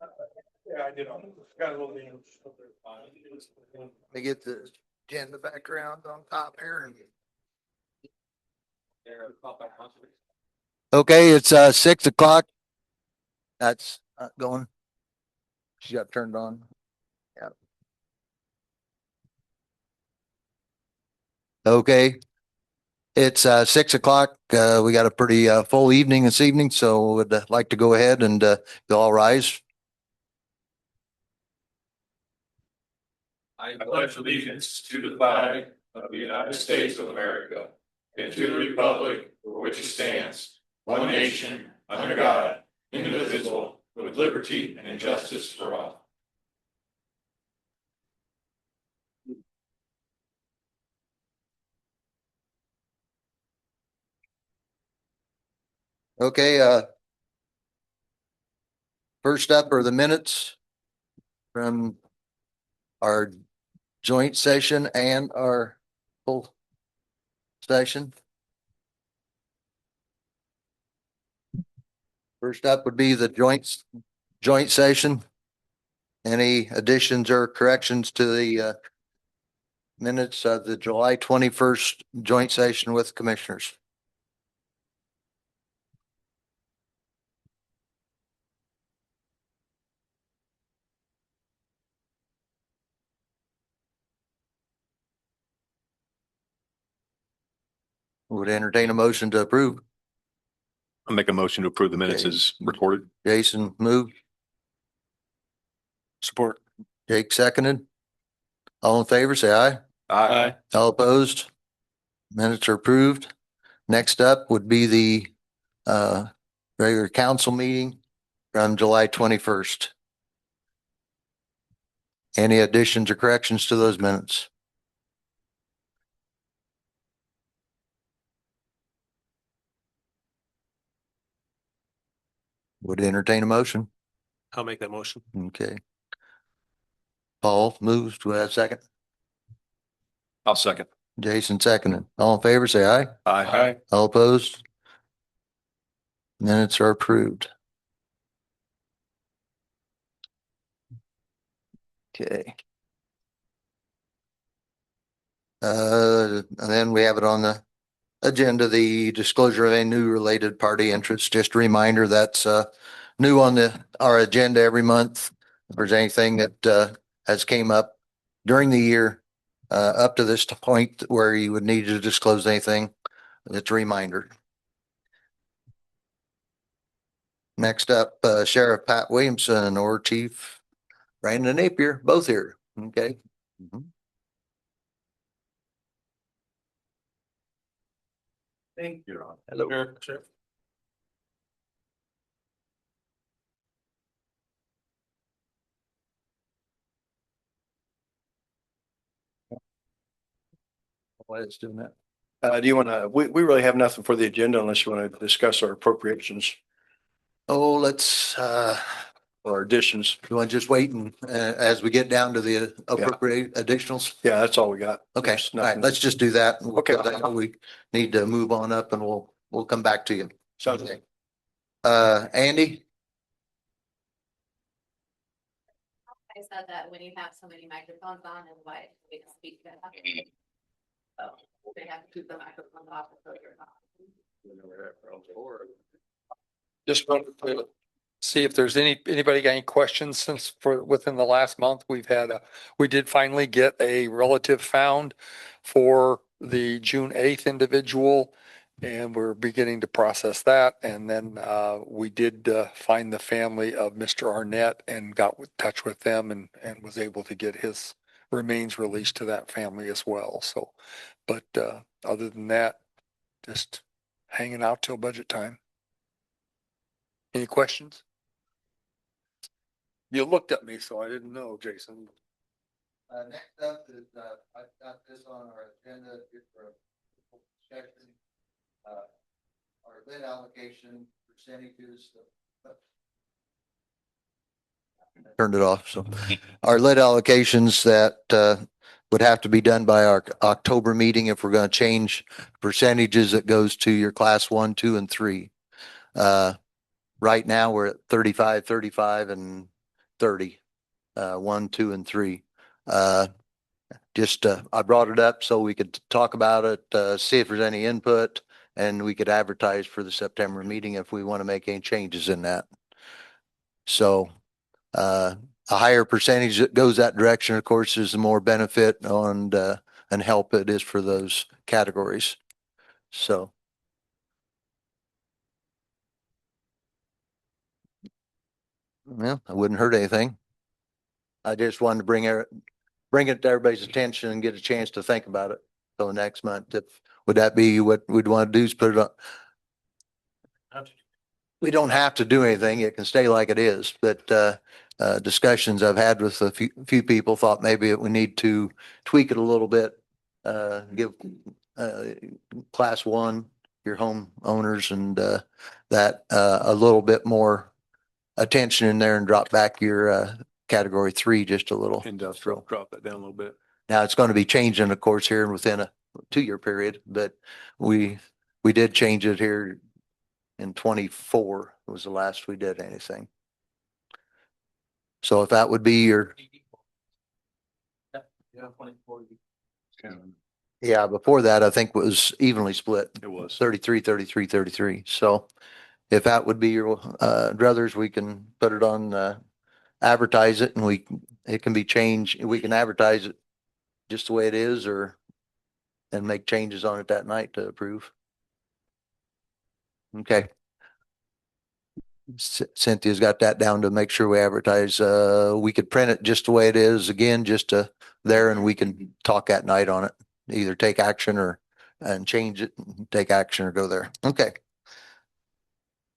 Yeah, I did. Got a little. Let me get the agenda background on top here. Okay, it's 6 o'clock. That's going. She got turned on. Yeah. Okay. It's 6 o'clock. We got a pretty full evening this evening, so would like to go ahead and you all rise. I pledge allegiance to the flag of the United States of America and to the republic for which it stands, one nation, under God, indivisible, with liberty and justice for all. Okay, first up are the minutes from our joint session and our full session. First up would be the joint session. Any additions or corrections to the minutes of the July 21st joint session with commissioners? Would entertain a motion to approve. I'll make a motion to approve the minutes Okay. as recorded. Jason moved. Support. Jake seconded. All in favor, say aye. Aye. All opposed? Minutes are approved. Next up would be the regular council meeting from July 21st. Any additions or corrections to those minutes? Would entertain a motion. I'll make that motion. Okay. Paul moves. Do I have a second? I'll second. Jason seconded. All in favor, say aye. Aye. All opposed? Minutes are approved. Okay. And then we have it on the agenda, the disclosure of a new related party interest. Just a reminder that's new on our agenda every month. If there's anything that has came up during the year up to this point where you would need to disclose anything, it's a reminder. Next up, Sheriff Pat Williamson or Chief Brandon Napier, both here. Okay. Thank you. Hello. Sure. Why it's doing that? Do you want to, we really have nothing for the agenda unless you want to discuss our appropriations Oh, let's, or additions. you want to just wait and as we get down to the appropriate additionals? Yeah, that's all we got. Okay, There's all right, nothing. let's just do that. We'll Okay. put that- We need to move on up and we'll come back to you. Sounds good. Andy? I said that when you have so many microphones on and why we can speak that. So they have to keep the microphones off until you're not. Just wanted to see if there's anybody got any questions since within the last month, we did finally get a relative found for the June 8th individual. And we're beginning to process that. And then we did find the family of Mr. Arnett and got in touch with them and was able to get his remains released to that family as well. So, but other than that, just hanging out till budget time. Any questions? You looked at me, so I didn't know, Jason. Next up is, I've got this on our agenda for discussion. Our LIT allocation percentages. Turned it off. So our LIT allocations that would have to be done by our October meeting if we're going to change percentages that goes to your class 1, 2, and 3. Right now we're at 35, 35, and 30, 1, 2, and 3. I brought it up so we could talk about it, see if there's any input, and we could advertise for the September meeting if we want to make any changes in that. So, a higher percentage that goes that direction, of course, is the more benefit and help it is for those categories. So. Well, it wouldn't hurt anything. I just wanted to bring it to everybody's attention and get a chance to think about it till next month. Would that be what we'd want to do is put it on? We don't have to do anything. It can stay like it is, but, discussions I've had with a few people thought maybe we need to tweak it a little bit. Give, class 1, your home owners and, that, a little bit more attention in there and drop back your, category 3 just a little. Industrial, drop that down a little bit. Now it's going to be changing, of course, here within a 2-year period, but we did change it here in 24 was the last we did anything. So if that would be your, yeah, before that, I think was evenly split, It was. 33, 33, 33. So if that would be your, druthers, we can put it on, advertise it and it can be changed. We can advertise it just the way it is and make changes on it that night to approve. Okay. Cynthia's got that down to make sure we advertise. We could print it just the way it is again, just there, and we can talk at night on it. Either take action and change it, and take action or go there. Okay.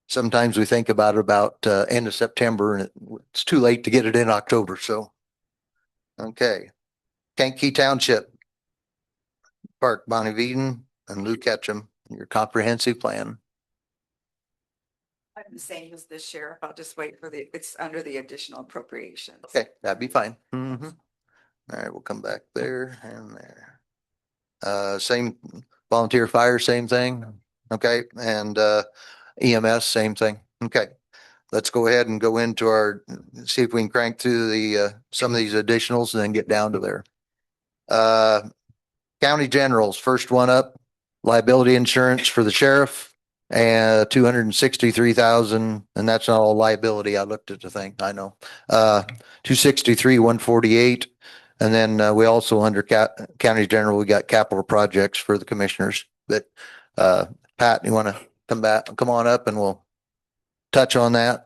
Sometimes we think about end of September and it's too late to get it in October. So, okay. Kankakee Township Park, Bonnie Veden and Lou Ketchum, your comprehensive plan. I'm the same as the sheriff. I'll just wait for it's under the additional appropriations. Okay, that'd be fine. Mm-hmm. All right, we'll come back there and there. Same volunteer fire, same thing. Okay, and EMS, same thing. Okay, let's go ahead and go into see if we can crank through some of these additionals and then get down to there. County generals, first one up, liability insurance for the sheriff. And 263,000, and that's not all liability. I looked at the thing. I know. 263, 148. And then we also under county general, we got capital projects for the commissioners. But Pat, you want to come on up and we'll touch on that.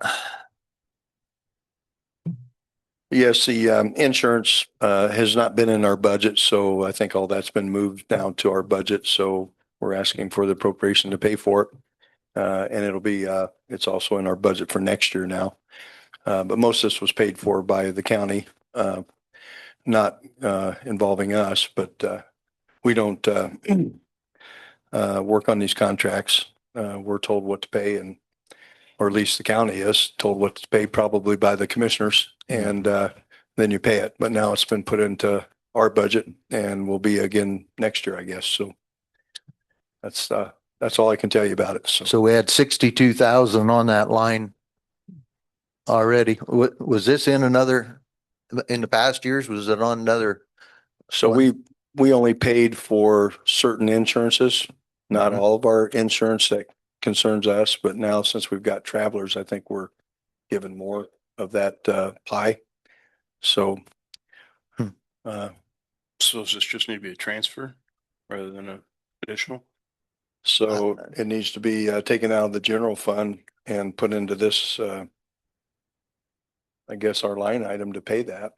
Yes, the insurance has not been in our budget, so I think all that's been moved down to our budget. So we're asking for the appropriation to pay for it. And it's also in our budget for next year now. But most of this was paid for by the county, not involving us, but we don't work on these contracts. We're told what to pay or at least the county is told what to pay probably by the commissioners and then you pay it. But now it's been put into our budget and will be again next year, I guess. So that's all I can tell you about it. So we had 62,000 on that line already. Was this in the past years? Was it on another? So we only paid for certain insurances, not all of our insurance that concerns us, but now since we've got travelers, I think we're given more of that pie. So So does this just need to be a transfer rather than an additional? So it needs to be taken out of the general fund and put into this, I guess, our line item to pay that.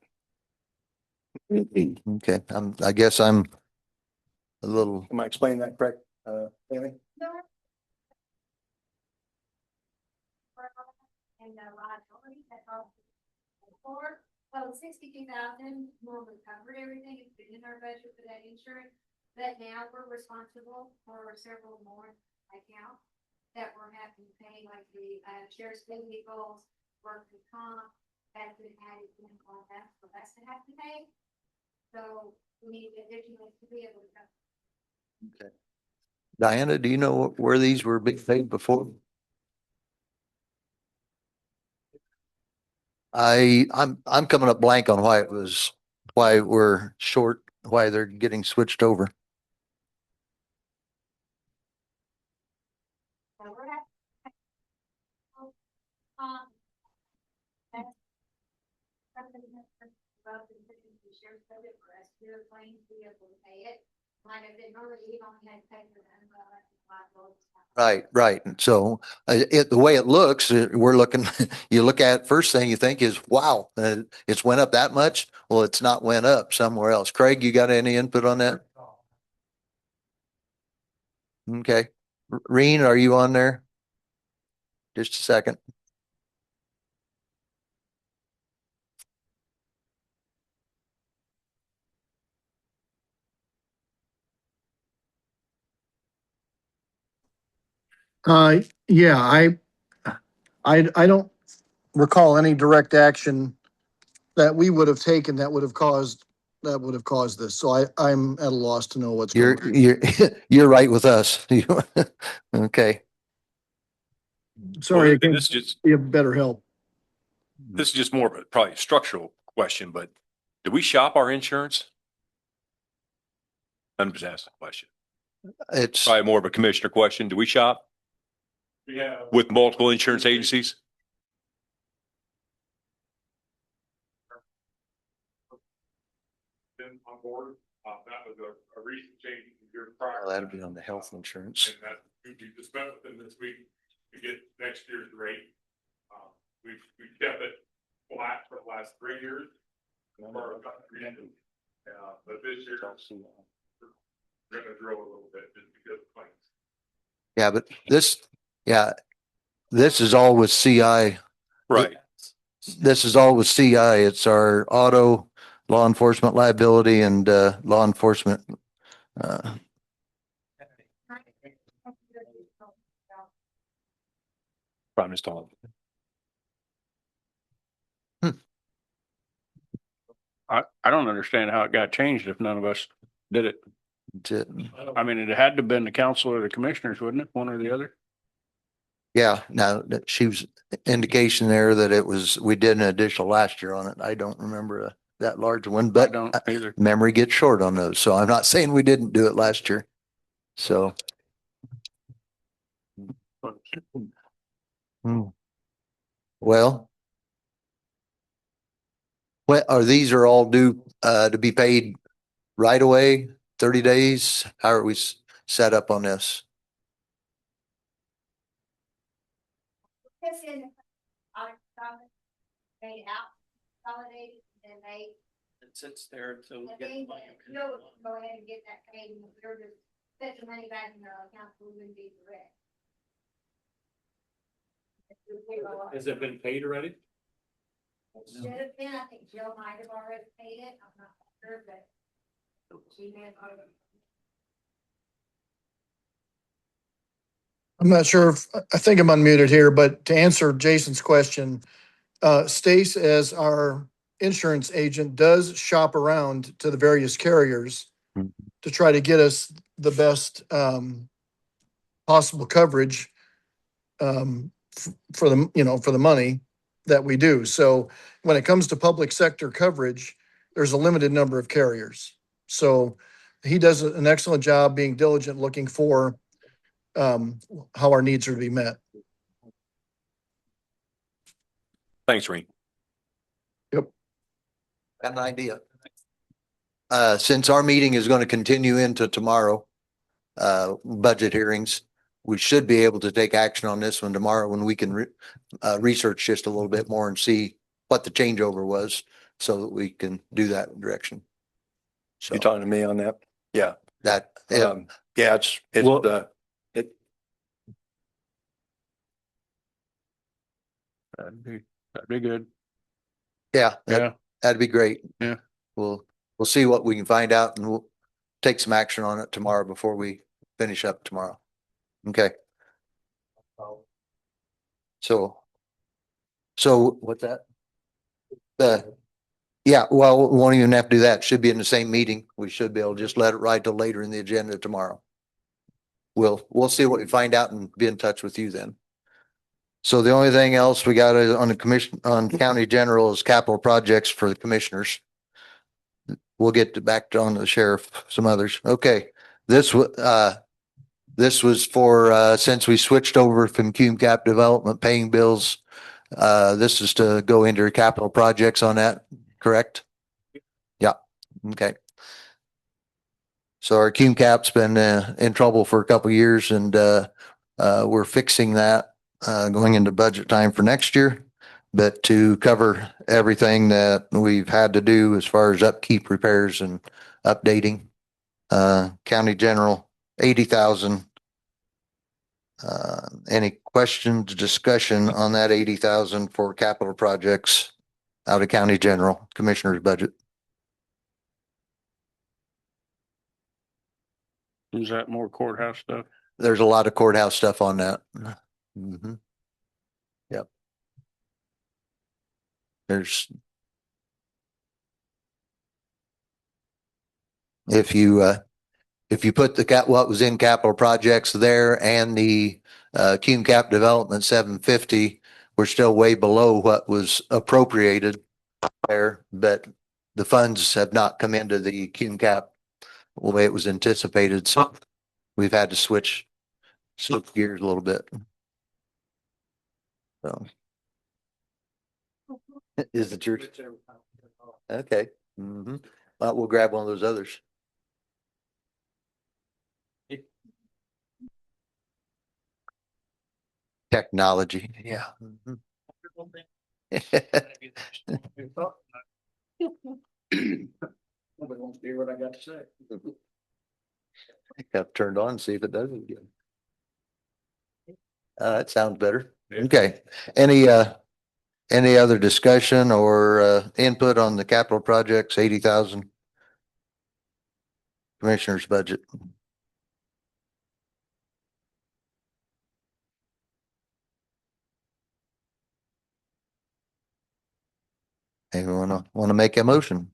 Okay, I guess I'm a little. Am I explaining that correct, Amy? And liability that all before, well, 62,000 will recover everything. It's been in our budget for that insurance. But now we're responsible for several more accounts that we're having to pay, like the sheriff's vehicles, workers' comp, that's been added in on that, so that's to have to pay. So we need additional to be able to cover. Okay. Diana, do you know where these were being paid before? I'm coming up blank on why we're short, why they're getting switched over. So we're at. Um, that's something that's about the sheriff's budget for us to do a claim to be able to pay it. Might have been early, we only had to pay for them, but I think Right, right. And so the way it looks, we're looking, you look at first thing you think is, wow, it's went up that much. Well, it's not went up somewhere else. Craig, you got any input on that? Okay. Reen, are you on there? Just a second. Yeah, I don't recall any direct action that we would have taken that would have caused this. So I'm at a loss to know what's going on. You're right with us. Okay. Sorry, I Well, can't this is just, be of better help. this is just more of a probably structural question, but do we shop our insurance? I'm just asking a question. It's, Probably more of a commissioner question. Do we shop Yeah. with multiple insurance agencies? Been on board, that was a recent change in your prior. that'll be on the health insurance. And that, we just met with them this week to get next year's rate. We've kept it flat for the last 3 years. But this year, we're gonna drill a little bit just because of claims. Yeah, but this is all with CI. Right. This is all with CI. It's our auto, law enforcement liability and law enforcement. I'm just talking. I don't understand how it got changed if none of us did it. That's it. I mean, it had to have been the council or the commissioners, wouldn't it? One or the other? Yeah, now that she was indication there that we did an additional last year on it. I don't remember that large one, I but don't either. memory gets short on those. So I'm not saying we didn't do it last year. So. Well. These are all due to be paid right away, 30 days? How are we set up on this? This is, paid out, consolidated, and they. It sits there until. Go ahead and get that paid, and if you're just set the money back in the account, we wouldn't be correct. Has it been paid already? Should have been, I think Jill might have already paid it, I'm not sure, but she may have already. I'm not sure if, I think I'm unmuted here, but to answer Jason's question, Stace, as our insurance agent, does shop around to the various carriers to try to get us the best possible coverage for the money that we do. So when it comes to public sector coverage, there's a limited number of carriers. So he does an excellent job being diligent, looking for how our needs are to be met. Thanks, Reen. Got an idea. Since our meeting is going to continue into tomorrow, budget hearings, we should be able to take action on this one tomorrow when we can research just a little bit more and see what the changeover was so that we can do that direction. So You talking to me on that? Yeah. that, Yeah, it's, Well- That'd be good. yeah, Yeah. that'd be great. Yeah. We'll see what we can find out and we'll take some action on it tomorrow before we finish up tomorrow. Okay. So what's that? Yeah, well, we won't even have to do that. Should be in the same meeting. We should be able to just let it ride till later in the agenda tomorrow. We'll see what we find out and be in touch with you then. So the only thing else we got on the commission, on county general is capital projects for the commissioners. We'll get back on the sheriff, some others. Okay. This was for, since we switched over from CUME-CAP development paying bills. This is to go into capital projects on that, correct? Yeah. Okay. So our CUME-CAP's been in trouble for a couple of years, and we're fixing that going into budget time for next year. But to cover everything that we've had to do as far as upkeep, repairs, and updating, county general, 80,000. Any questions, discussion on that 80,000 for capital projects out of county general commissioner's budget? Is that more courthouse stuff? There's a lot of courthouse stuff on that. Mhm. Yep. There's, if you put what was in capital projects there and the CUME-CAP development 750, we're still way below what was appropriated there, but the funds have not come into the CUME-CAP the way it was anticipated. So we've had to switch gears a little bit. So is it yours? Okay. Well, we'll grab one of those others. Technology, yeah. Nobody wants to hear what I got to say. Got turned on, see if it does it again. That sounds better. Okay. Any other discussion or input on the capital projects, 80,000? Commissioner's budget. Anyone want to make a motion?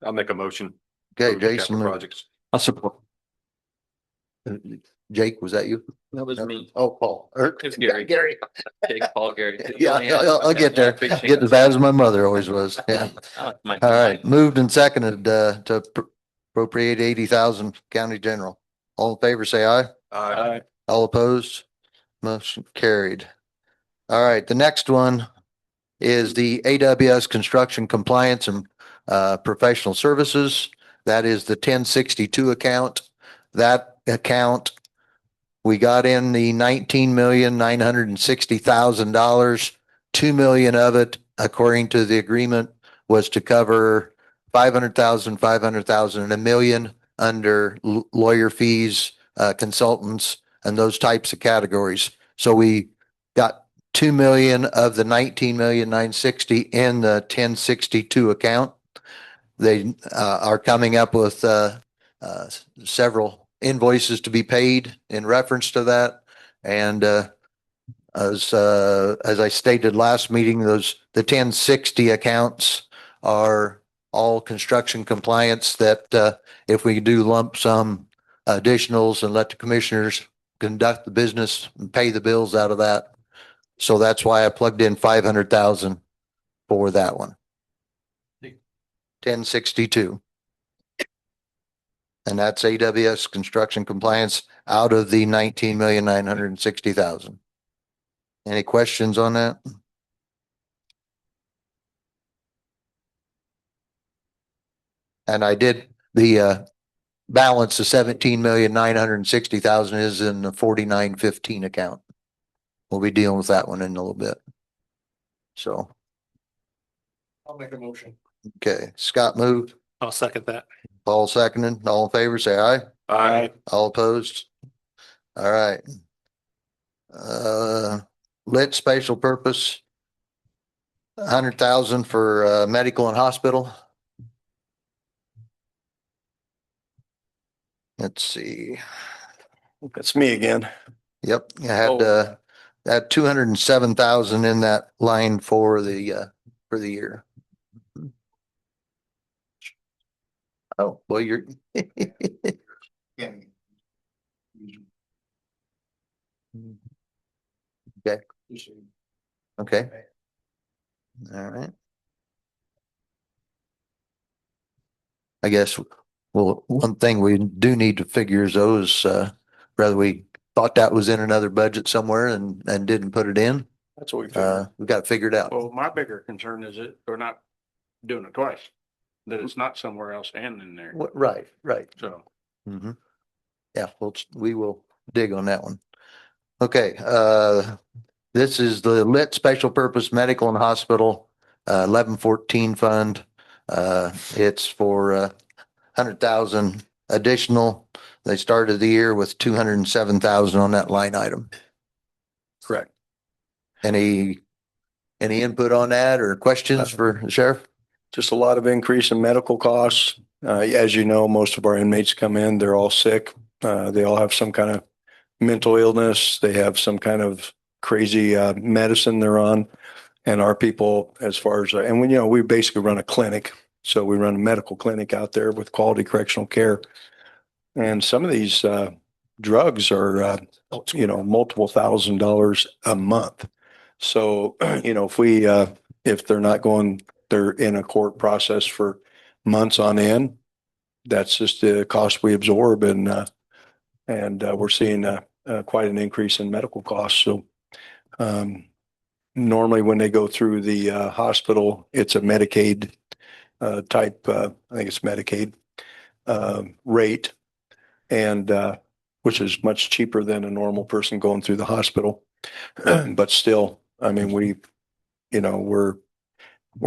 I'll make a motion. Okay, Approve the Jason. capital moved. projects. I'll support. Jake, was that you? That was me. Oh, Paul. It's Gary. Gary. Jake, Paul, Gary. Yeah, I'll get there. Get as bad as my mother always was. Yeah. All right. Moved and seconded to appropriate 80,000 county general. All in favor, say aye. Aye. All opposed? Motion carried. All right. The next one is the AWS construction compliance and professional services. That is the 1062 account. That account, we got in the $19,960,000. 2 million of it, according to the agreement, was to cover 500,000, 500,000, and $1 million under lawyer fees, consultants, and those types of categories. So we got 2 million of the 19,960,000 in the 1062 account. They are coming up with several invoices to be paid in reference to that. And as I stated last meeting, the 1060 accounts are all construction compliance that if we do lump sum additionals and let the commissioners conduct the business and pay the bills out of that. So that's why I plugged in 500,000 for that one. 1062. And that's AWS construction compliance out of the 19,960,000. Any questions on that? And I did the balance of 17,960,000 is in the 4915 account. We'll be dealing with that one in a little bit. So. I'll make a motion. Okay, Scott moved. I'll second that. Paul seconded. All in favor, say aye. Aye. All opposed? All right. LIT special purpose. 100,000 for medical and hospital. Let's see. That's me again. Yep, I had 207,000 in that line for the year. Oh, well, you're Okay. All right. I guess, well, one thing we do need to figure is those, whether we thought that was in another budget somewhere and didn't put it in. That's what we figured. We got to figure it out. Well, my bigger concern is that they're not doing it twice, that it's not somewhere else and in there. Right, right. So Mm-hmm. Yeah, we will dig on that one. Okay, this is the LIT Special Purpose Medical and Hospital, 1114 fund. It's for, 100,000 additional. They started the year with 207,000 on that line item. Correct. Any input on that or questions for the sheriff? Just a lot of increase in medical costs. As you know, most of our inmates come in, they're all sick. They all have some kind of mental illness. They have some kind of crazy medicine they're on. And our people, as far as, and we basically run a clinic. So we run a medical clinic out there with quality correctional care. And some of these drugs are, multiple $1,000s a month. So, if they're not going, they're in a court process for months on end, that's just the cost we absorb. And we're seeing quite an increase in medical costs. So normally when they go through the hospital, it's a Medicaid type, I think it's Medicaid rate, and which is much cheaper than a normal person going through the hospital. But still, I mean, we're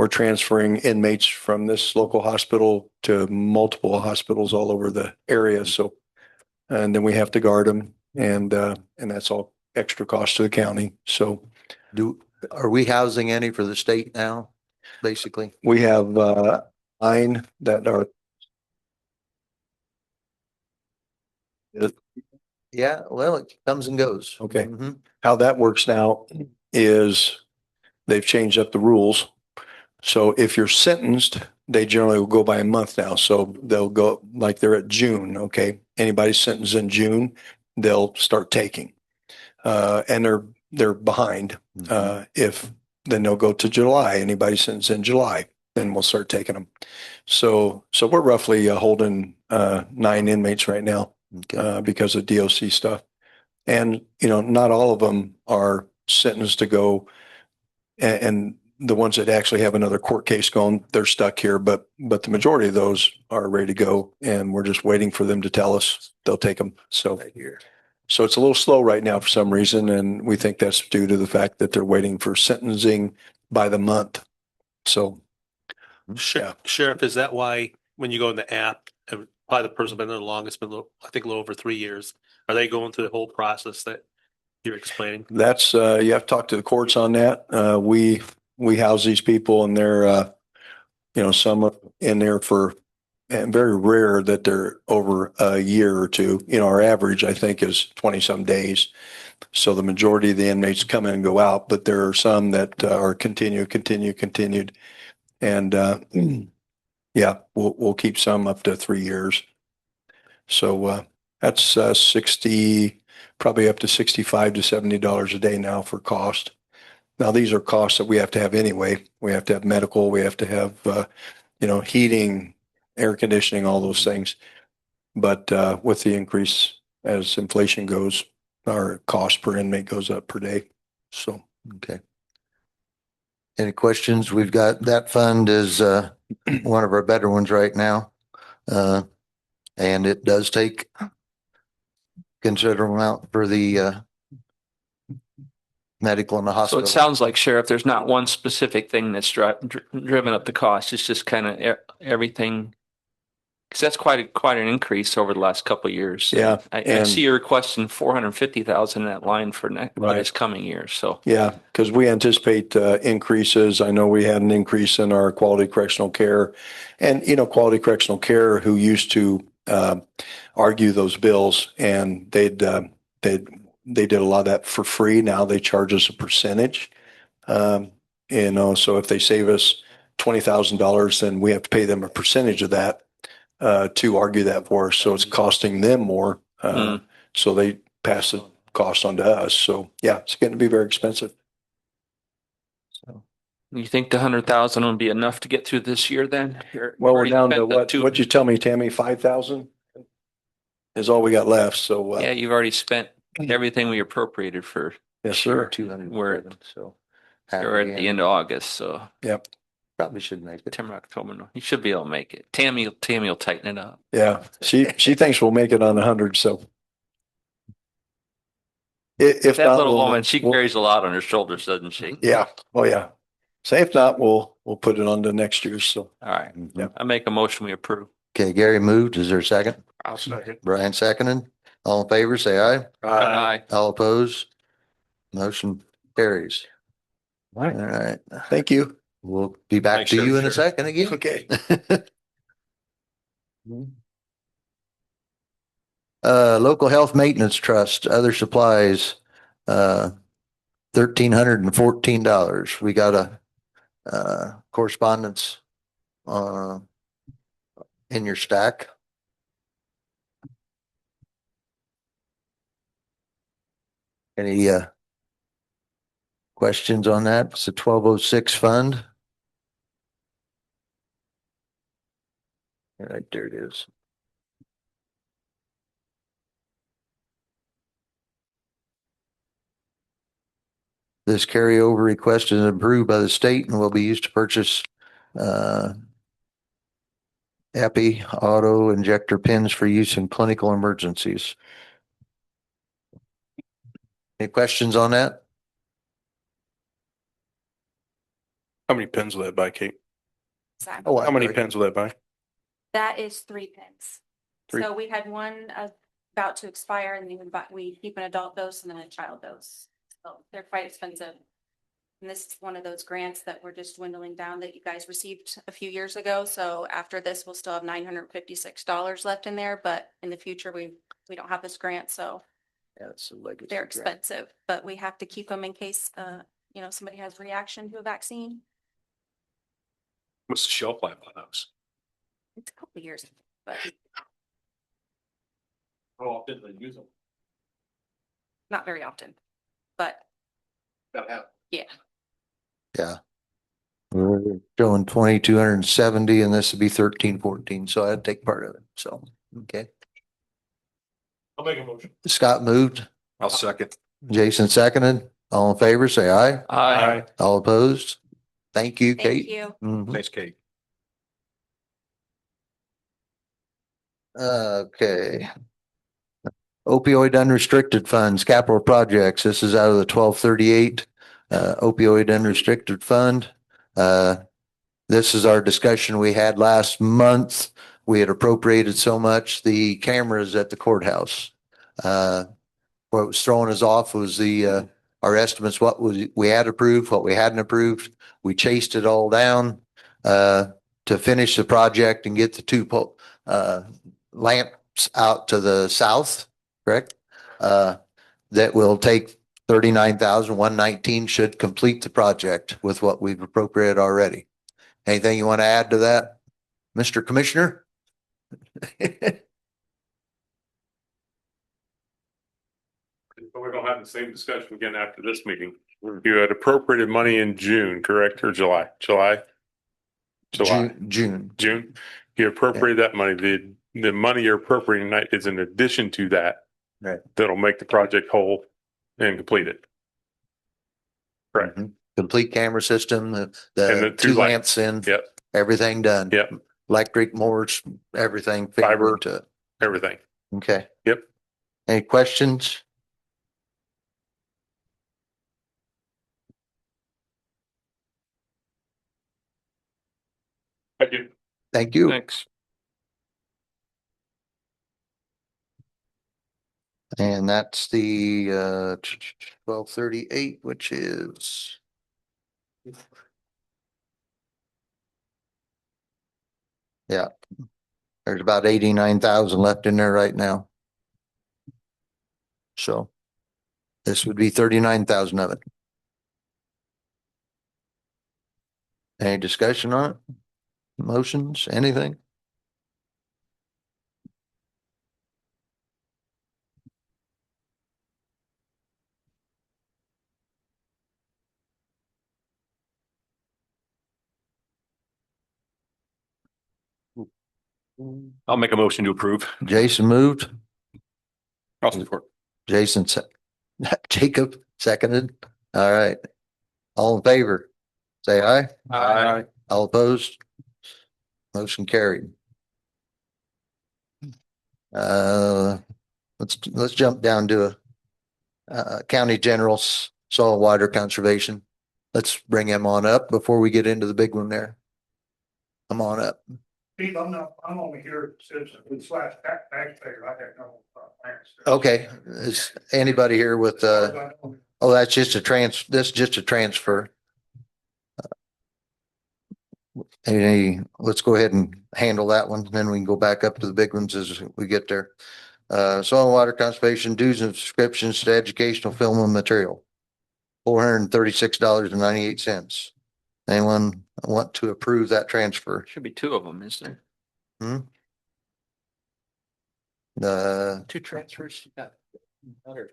transferring inmates from this local hospital to multiple hospitals all over the area. So, and then we have to guard them, and that's all extra cost to the county. So, Are we housing any for the state now? Basically, we have 9 that are. yeah. Well, it comes and goes. Okay. Mm-hmm. How that works now is they've changed up the rules. So if you're sentenced, they generally will go by a month now. So they'll go like they're at June. Okay. Anybody sentenced in June, they'll start taking, and they're behind. If then they'll go to July. Anybody sentenced in July, then we'll start taking them. So we're roughly holding 9 inmates right now. Okay. Because of DOC stuff. And, not all of them are sentenced to go, and the ones that actually have another court case going, they're stuck here. But the majority of those are ready to go, and we're just waiting for them to tell us they'll take them. So it's a little slow right now for some reason, and we think that's due to the fact that they're waiting for sentencing by the month. So, Sheriff, is that why when you go in the app, probably the person been there the longest, been I think a little over 3 years, are they going through the whole process that you're explaining? That's you have to talk to the courts on that. We house these people, and they're some are in there for, and very rare that they're over a year or two. Our average I think is 20 some days. So the majority of the inmates come in and go out, but there are some that are continued, and we'll keep some up to 3 years. So that's 60, probably up to $65 to $70 a day now for cost. Now these are costs that we have to have anyway. We have to have medical, we have to have heating, air conditioning, all those things. But with the increase as inflation goes, our cost per inmate goes up per day. So okay. Any questions? We've got that fund is one of our better ones right now. And it does take considerable amount for the medical in the So hospital. it sounds like, Sheriff, there's not one specific thing that's driven up the cost. It's just kind of everything. Because that's quite an increase over the last couple of years. Yeah, I see you're requesting 450,000 in that line for this coming year. So yeah, because we anticipate increases. I know we had an increase in our quality correctional care, and quality correctional care who used to argue those bills, and they did a lot of that for free. Now they charge us a percentage. So if they save us $20,000, then we have to pay them a percentage of that. To argue that for us. So it's costing them more. So they pass cost onto us. So yeah, it's going to be very expensive. So, You think the 100,000 will be enough to get through this year then? well, we're Already down to spent the what, two- what'd you tell me, Tammy? 5,000 is all we got left. So, Yeah, you've already spent everything we appropriated for, yes, sir. 200. We're- So. we're at the end of August, so Yep. Probably should make it. September, October, no, you should be able to make it. Tammy will tighten it up. Yeah. She thinks we'll make it on 100. So if That not, little we'll- woman, she we'll- carries a lot on her shoulders, doesn't she? Yeah. Oh, yeah. So if not, we'll put it on to next year. So All right, Yep. I make a motion, we approve. Okay, Gary moved. Is there a second? I'll second. Brian seconded. All in favor, say aye. Aye. All opposed? Motion carries. All right. thank you. We'll be back Thanks, to you in a Sheriff. second again. Okay. Local Health Maintenance Trust, other supplies, $1,314. We got a, correspondence, in your stack. Any, questions on that? It's a 1206 fund. Right there it is. This carryover request is approved by the state and will be used to purchase epi auto injector pins for use in clinical emergencies. Any questions on that? How many pins will that buy, Kate? Sorry. Oh, How many pins will that buy? That is 3 pins. Three. So we had one about to expire and then we keep an adult dose and then a child dose. So they're quite expensive. And this is one of those grants that we're just dwindling down that you guys received a few years ago. So after this, we'll still have $956 left in there, but in the future, we don't have this grant, so Yeah, it's a legacy they're grant. expensive, but we have to keep them in case, somebody has reaction to a vaccine. What's the shelf life on those? It's a couple of years, but How often do they use them? not very often. But Yeah. We're showing 2,270 and this would be 1,314. So I'd take part of it. So, okay. I'll make a motion. Scott moved. I'll second. Jason seconded. All in favor, say aye. Aye. All opposed? Thank you, thank Kate. you. Mhm. Thanks, Kate. Okay. Opioid unrestricted funds, capital projects. This is out of the 1238 opioid unrestricted fund. This is our discussion we had last month. We had appropriated so much, the cameras at the courthouse. What was throwing us off was our estimates, what we had approved, what we hadn't approved. We chased it all down to finish the project and get the two lamps out to the south, correct? That will take 39,119, should complete the project with what we've appropriated already. Anything you want to add to that, Mr. Commissioner? But we're gonna have the same discussion again after this meeting. You had appropriated money in June, correct, or July? July. June. You appropriated that money. The money you're appropriating tonight is in addition to that. Right. That'll make the project whole and complete it. Correct. Mhm. Complete camera system, And the the two two lamps in. Yep. Everything done. Yep. Electric motors, everything. figured Fiber. into it. Everything. Okay. Yep. Any questions? Thank you. Thank you. Thanks. And that's the 1238, which is yeah. There's about 89,000 left in there right now. So this would be 39,000 of it. Any discussion on it? Motions, anything? I'll make a motion to approve. Jason moved, I'll support. Jason, Jacob seconded. All right. All in favor, say aye. Aye. All opposed? Motion carried. Let's jump down to County General's Soil Water Conservation. Let's bring him on up before we get into the big one there. Come on up. Steve, I'm only here since slash taxpayer, I have no plans. Okay, is anybody here with, oh, that's just a this is just a transfer. Let's go ahead and handle that one, then we can go back up to the big ones as we get there. Soil and water conservation dues and subscriptions to educational film and material. $436.98. Anyone want to approve that transfer? Should be two of them, isn't there? Two transfers. You got other.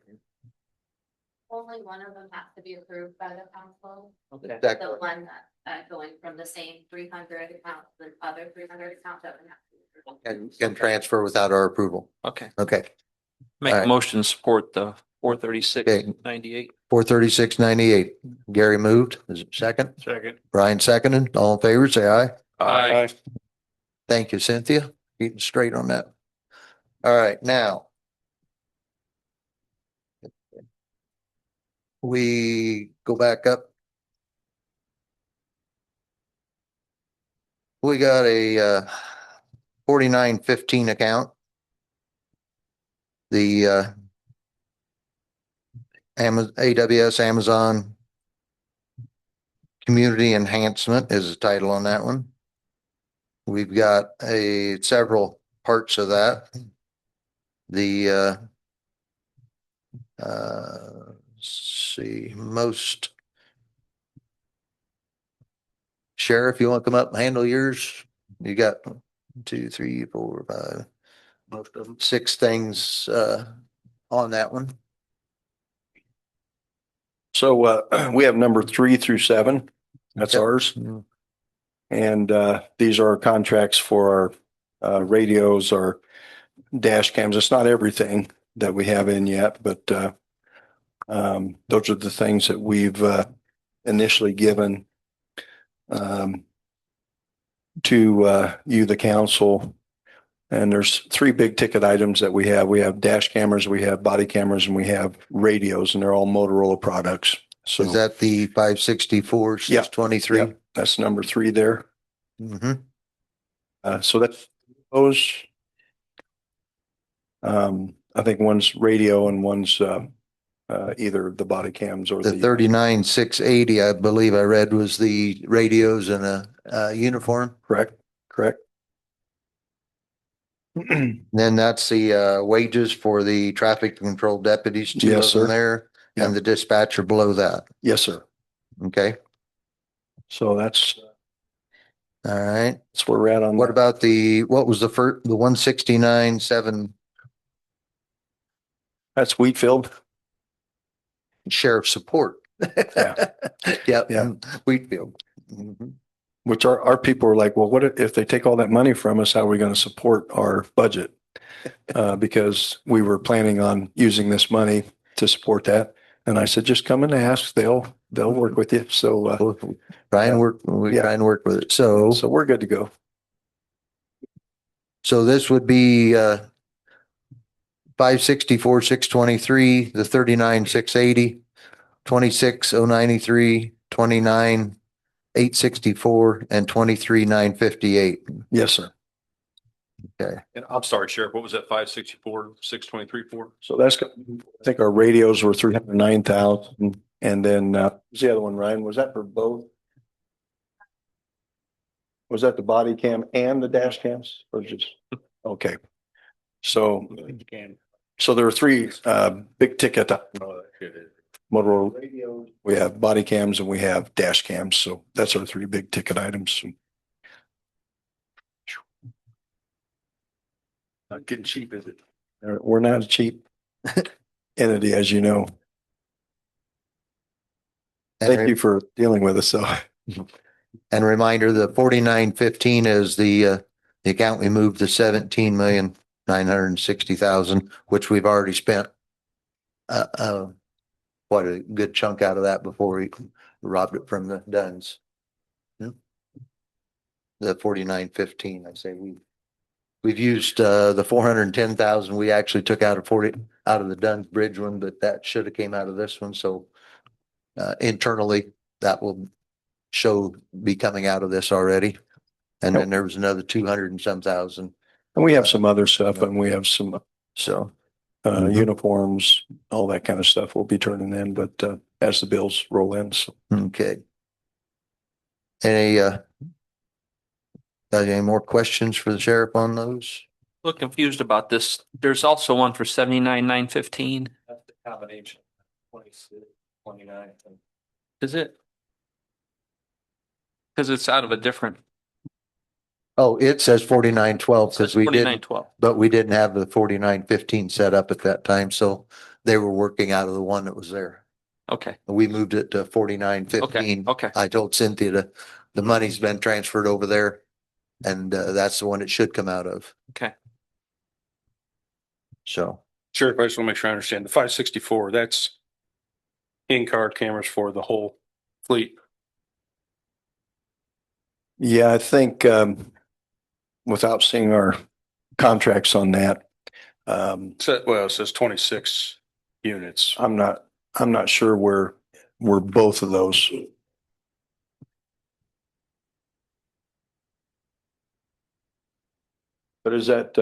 Only one of them has to be approved by the council. Okay. The one that going from the same 300 account to the other 300 account doesn't have to be approved. Can transfer without our approval. Okay. Okay. Make All a right. motion to support the 436.98. 436.98. Gary moved. Is it second? Second. Brian seconded. All in favor, say aye. Aye. Thank you, Cynthia. Keeping straight on that. All right, now. We go back up. We got a 4915 account. The AWS Amazon Community Enhancement is the title on that one. We've got several parts of that. The let's see, most Sheriff, you want to come up and handle yours? You got 1, 2, 3, 4, 5, most of them, 6 things on that one. So we have number 3 through 7. That's Okay. ours. Mhm. And these are our contracts for our radios, our dash cams. It's not everything that we have in yet, but those are the things that we've initially given to you, the council. And there's 3 big ticket items that we have. We have dash cameras, we have body cameras, and we have radios, and they're all Motorola products. So Is that the 564, 623? yeah, that's number 3 there. Mm-hmm. So that's those. I think one's radio and one's either the body cams or The 39,680, I believe I read, was the radios and a uniform. Correct. Then that's the wages for the traffic control deputies, 2 Yes, of them sir. there, Yeah. and the dispatcher below that. Yes, sir. Okay, So that's all right. where we're at on What that. about what was the 169,7 That's Wheatfield. sheriff support? Yeah. Yep. Yeah. Wheatfield. Mhm. Which our people are like, well, what if they take all that money from us? How are we going to support our budget? Because we were planning on using this money to support that. And I said, just come and ask. They'll work with you. So Try and work, we yeah. try and work with it. So we're good to go. So this would be 564, 623, the 39, 680, 26, 093, 29, 864, and 23, 958. Yes, sir. Okay. And I'm sorry, Sheriff, what was that 564, 623 for? So that's, I think our radios were 309,000. And then what's the other one, Ryan? Was that for both? Was that the body cam and the dash cams or just? Okay. So there are 3 big ticket Motorola radios. We have body cams and we have dash cams. So that's our 3 big ticket items. Not getting cheap, is it? We're not a cheap entity, as you know. Thank you for dealing with us. So, And reminder, the 4915 is the the account we moved the 17,960,000, which we've already spent quite a good chunk out of that before we robbed it from the Duns. The 4915, I say we've used the 410,000 we actually took out of the Duns Bridge one, but that should have came out of this one. So internally that will be coming out of this already. And then there was another 200 and some thousand. And we have some other stuff and we have some uniforms, all that kind of stuff we'll be turning in, but as the bills roll in. So. Okay. Any more questions for the sheriff on those? A little confused about this. There's also one for 79,915. That's the combination. 26, 29. Is it? Because it's out of a different. Oh, it says 4912 because we didn't, 4912. but we didn't have the 4915 set up at that time. So they were working out of the one that was there. Okay. We moved it to 4915. Okay. I told Cynthia the money's been transferred over there and that's the one it should come out of. Okay. So. Sheriff, I just want to make sure I understand the 564, that's in-car cameras for the whole fleet. Yeah, I think without seeing our contracts on that, So, well, it says 26 units. I'm not sure where both of those. But is that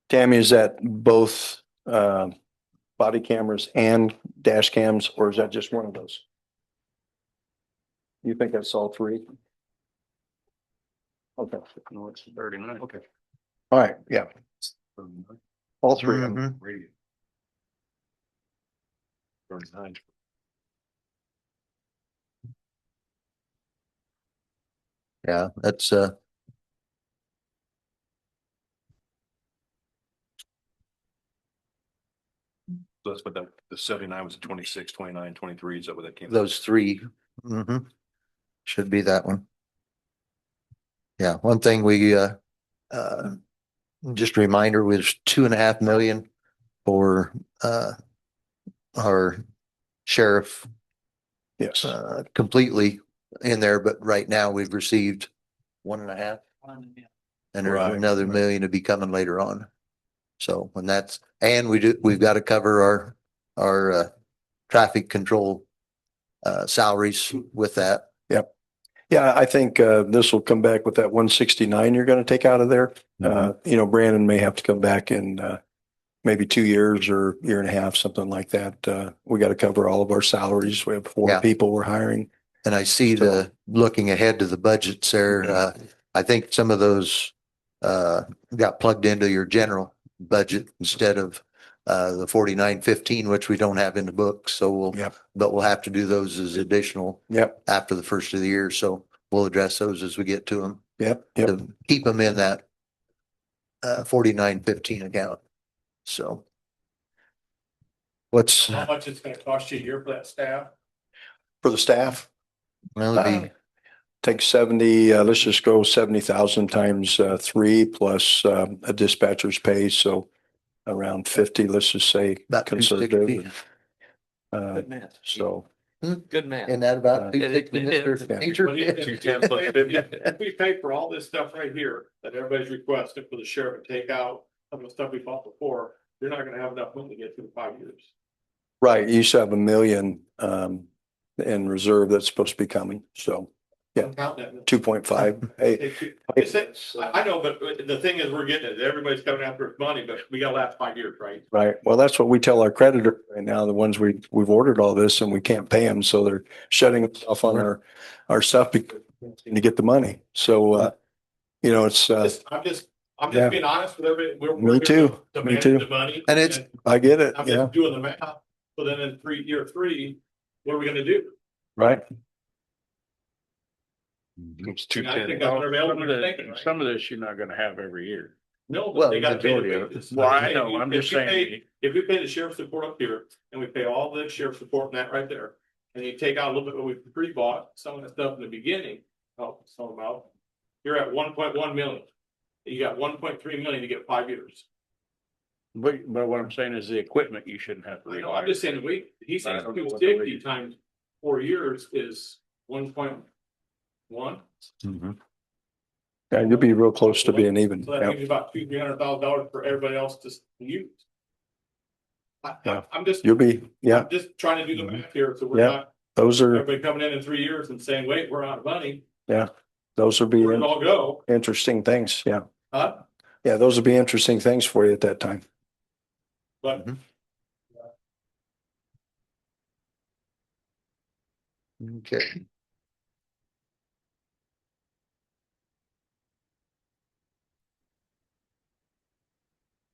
Tammy, is that both body cameras and dash cams, or is that just one of those? You think that's all three? Okay. No, it's 39. Okay. All right, yeah. All three of them. Mhm. 39. Yeah, that's So that's what the 79 was 26, 29, 23. Is that what that came? those three. Mhm. Should be that one. Yeah, one thing we just a reminder was 2.5 million for our sheriff Yes. completely in there, but right now we've received 1.5. And there's Right, another right. million to be coming later on. So when and we've got to cover our traffic control salaries with that. Yep. Yeah, I think this will come back with that 169 you're going to take out of there. Brandon may have to come back in maybe 2 years or year and a half, something like that. We got to cover all of our salaries. We have 4 people we're hiring. And I see looking ahead to the budgets there, I think some of those got plugged into your general budget instead of the 4915, which we don't have in the book. So but we'll have to do those as additional after the first of the year. So we'll address those as we get to them. To keep them in that 4915 account. So How much it's going to cost you a year for that staff? For the staff? Well, it'd be take 70, let's just go 70,000 times 3 plus a dispatcher's pay. So around 50, let's just say about 260. Good math. So Good math. And that about It is. 260, Mr. Teacher? If we pay for all this stuff right here that everybody's requesting for the sheriff to take out some of the stuff we bought before, you're not gonna have enough money to get through 5 years. right, you used to have $1 million in reserve that's supposed to be coming. So I'm counting that. 2.5. Hey, I know, but the thing is, we're getting it. Everybody's coming after us money, but we gotta last 5 years, right? right. Well, that's what we tell our creditor right now, the ones we've ordered all this and we can't pay them. So they're shutting us off on our stuff because we can't seem to get the money. So, it's, I'm just being honest with everybody. Me too. Me too. The money. And I get it. I'm Yeah. just doing the math. So then in year three, what are we gonna do? Right. It's I think that's what everybody's thinking, right? Some of this you're not going to have every year. No, Well, but they gotta pay majority the of it. wages. Well, I know, I'm just saying. If we pay the sheriff's support up here and we pay all the sheriff's support and that right there, and you take out a little bit what we pre-bought, some of the stuff in the beginning, help some out. you're at 1.1 million. You got 1.3 million to get 5 years. But what I'm saying is the equipment you shouldn't have to I know, rehire. I'm just saying, he's saying fuel safety times 4 years is 1.1. Yeah, you'll be real close to being even. So that Yeah. gives you about $200,000-300,000 for everybody else to use. Yeah. I'm just, You'll be, yeah, I'm just trying to do the math here, so we're Yeah. not, those are, everybody coming in 3 years and saying, wait, we're out of money, those will be where'd it all go? interesting things. Yeah. Huh? Yeah, those will be interesting things for you at that time. But Okay.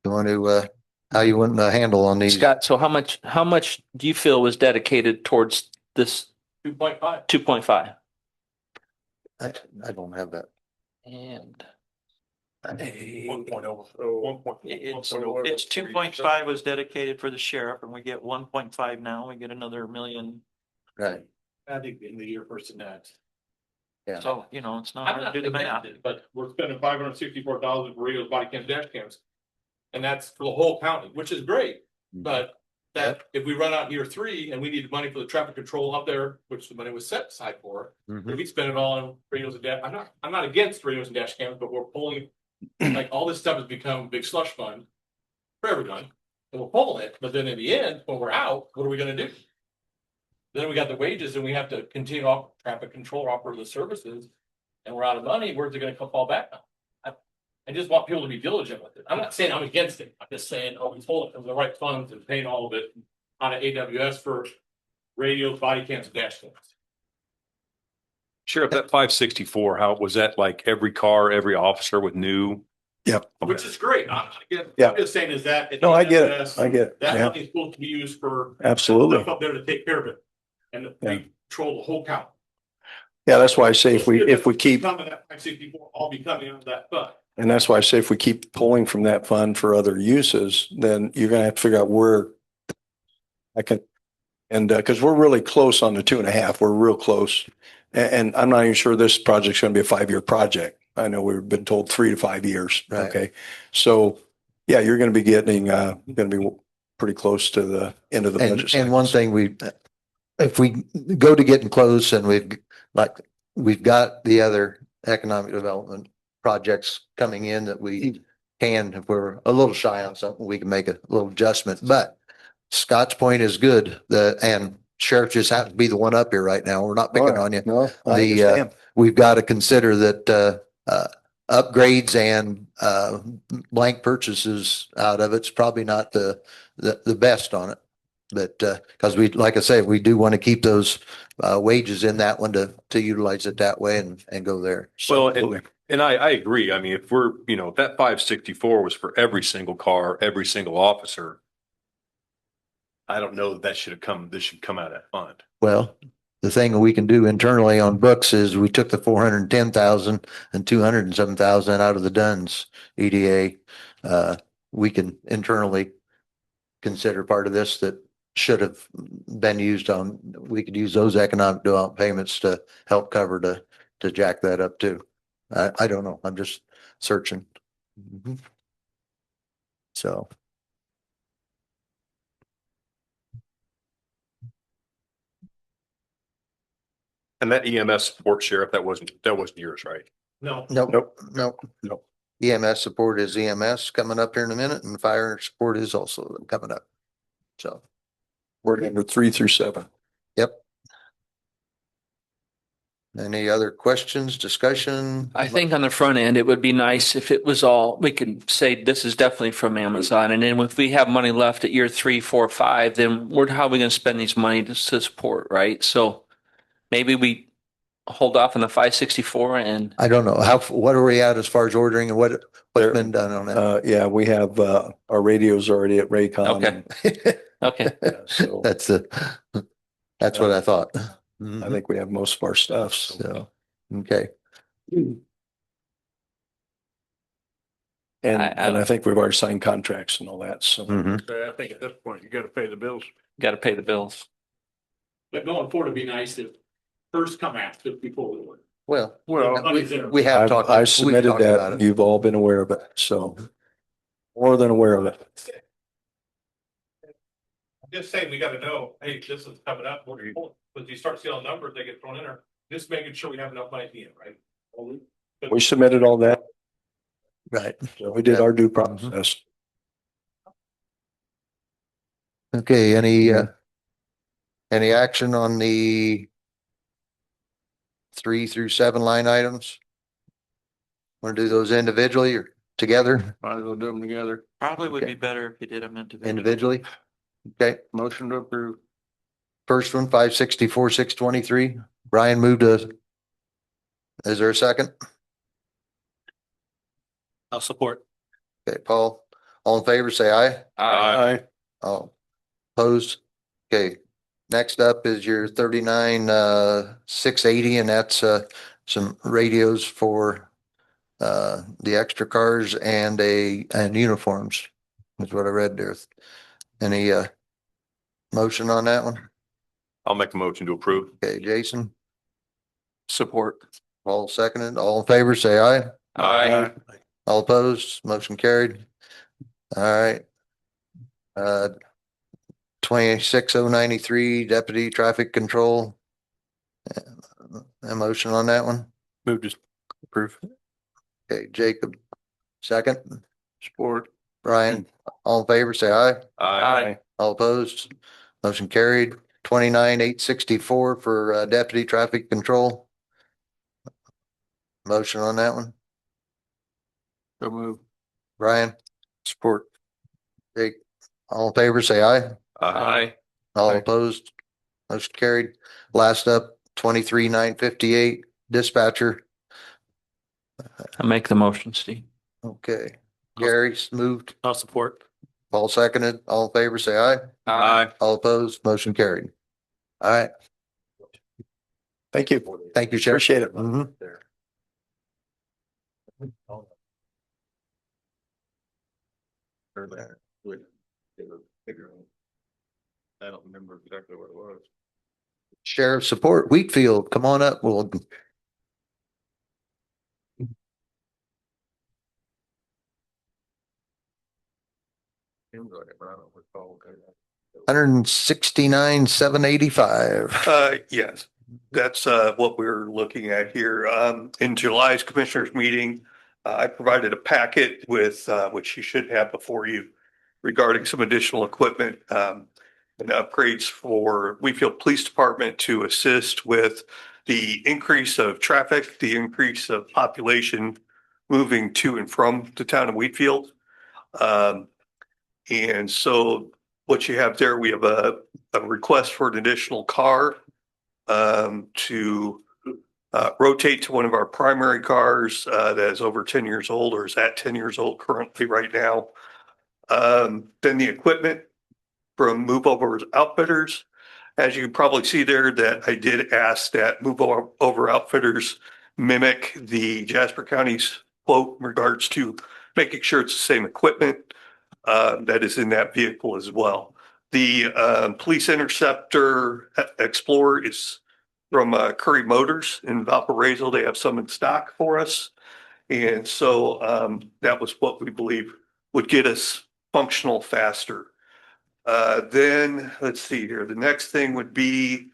You want to, how you want to handle on these? Scott, so how much do you feel was dedicated towards this 2.5. 2.5? I don't have that. And 1.0. It's 2.5 was dedicated for the sheriff and we get 1.5 now. We get another million. Right. I think in the year person that. Yeah. So, you know, it's not I'm hard not to do the math. against it, but we're spending 564,000 for radios, body cams, dash cams. And that's for the whole county, which is great, but that if we run out year 3 and we need money for the traffic control up there, which the money was set aside for, if we spend it all on radios and dash, I'm not against radios and dash cams, but we're pulling, like, all this stuff has become a big slush fund for everyone. And we're pulling it, but then in the end, when we're out, what are we gonna do? Then we got the wages and we have to continue off traffic control, offer the services, and we're out of money. Where's it gonna fall back on? I just want people to be diligent with it. I'm not saying I'm against it. I'm just saying, we pull it from the right funds and paying all of it out of AWS for radios, body cams, and dash cams. Sheriff, that 564, how was that like every car, every officer with new? Yep. Which is great. I'm Yeah. just saying is that. No, I get it. I get it. That Yeah, money is supposed to be used for. absolutely. Stuff up there to take care of it. And we control the whole county. Yeah, that's why I say if we keep, Coming at 564, all be coming out of that fund. and that's why I say if we keep pulling from that fund for other uses, then you're gonna have to figure out where I can, and because we're really close on the 2.5, we're real close. And I'm not even sure this project's gonna be a 5-year project. I know we've been told 3 to 5 years. Right. Okay. So, yeah, you're gonna be getting, gonna be pretty close to the end of the budget. And one thing if we go to getting close and we've got the other economic development projects coming in that we can, if we're a little shy on something, we can make a little adjustment. But Scott's point is good. And Sheriff just happens to be the one up here right now. We're not picking on you. No, I understand. We've got to consider that upgrades and blank purchases out of it's probably not the best on it. But because like I say, we do want to keep those wages in that one to utilize it that way and go there. Well, and I agree. I mean, if we're, if that 564 was for every single car, every single officer, I don't know that this should come out of that fund. Well, the thing we can do internally on books is we took the 410,000 and 207,000 out of the Dunn's EDA. We can internally consider part of this that should have been used on, we could use those economic development payments to help cover to jack that up too. I don't know. I'm just searching. So. And that EMS support, Sheriff, that wasn't yours, right? No. Nope. EMS support is EMS coming up here in a minute, and fire support is also coming up. So. We're number 3 through 7. Yep. Any other questions, discussion? I think on the front end, it would be nice if it was all, we could say this is definitely from Amazon. And then if we have money left at year 3, 4, 5, then how are we going to spend these money to support, right? So maybe we hold off on the 564 and. I don't know. What are we at as far as ordering and what's been done on that? Yeah, we have, our radios already at Raycom. Okay. Okay. So That's what I thought. I think we have most of our stuff. So, okay. And I think we've already signed contracts and all that. So I think at this point, you got to pay the bills. Got to pay the bills. But going forward, it'd be nice if first come after before we order. Well, Well, we have talked. I we've submitted talked about that. it. You've all been aware of it, so more than aware of it. I'm just saying, we gotta know, hey, this is coming up, what are you pulling? But you start seeing numbers, they get thrown in there, just making sure we have enough money at the end, right? We submitted all that. Right. So we did our due process. Okay, any action on the 3 through 7 line items? Want to do those individually or together? Might as well do them together. Probably would Okay. be better if you did them individually. Individually? Okay, Motion to approve. first one, 564, 623. Brian moved us. Is there a second? I'll support. Okay, Paul, all in favor, say aye. Aye. All opposed? Okay, next up is your 39, 680, and that's, some radios for, the extra cars and uniforms. Is what I read there. Any, motion on that one? I'll make a motion to approve. Okay, Jason, Support. all seconded, all in favor, say aye. Aye. All opposed, motion carried. All right. 26093 Deputy Traffic Control. A motion on that one? Move to approve. Okay, Jacob, second. Support. Brian, all in favor, say aye. Aye. All opposed, motion carried. 29864 for Deputy Traffic Control. Motion on that one? So move. Brian, Support. Jake, all in favor, say aye. Aye. All Aye. opposed, motion carried. Last up, 23958 dispatcher. I make the motion, Steve. Okay, Gary's moved, I'll support. Paul seconded, all in favor, say aye. Aye. All opposed, motion carried. All right, Thank you. thank you, Sheriff. Appreciate it. Mhm. I don't remember exactly what it was. Sheriff support, Wheatfield, come on up, we'll. $169,785. Yes, that's what we're looking at here. In July's commissioners meeting, I provided a packet with which you should have before you regarding some additional equipment and upgrades for Wheatfield Police Department to assist with the increase of traffic, the increase of population moving to and from the town of Wheatfield. And so what you have there, we have a request for an additional car to rotate to one of our primary cars that is over 10 years old or is at 10 years old currently right now. Then the equipment from Move Over Outfitters. As you probably see there, that I did ask that Move Over Outfitters mimic the Jasper County's quote in regards to making sure it's the same equipment that is in that vehicle as well. The Police Interceptor Explorer is from Curry Motors in Valparaiso. They have some in stock for us. And so that was what we believe would get us functional faster. Then let's see here. The next thing would be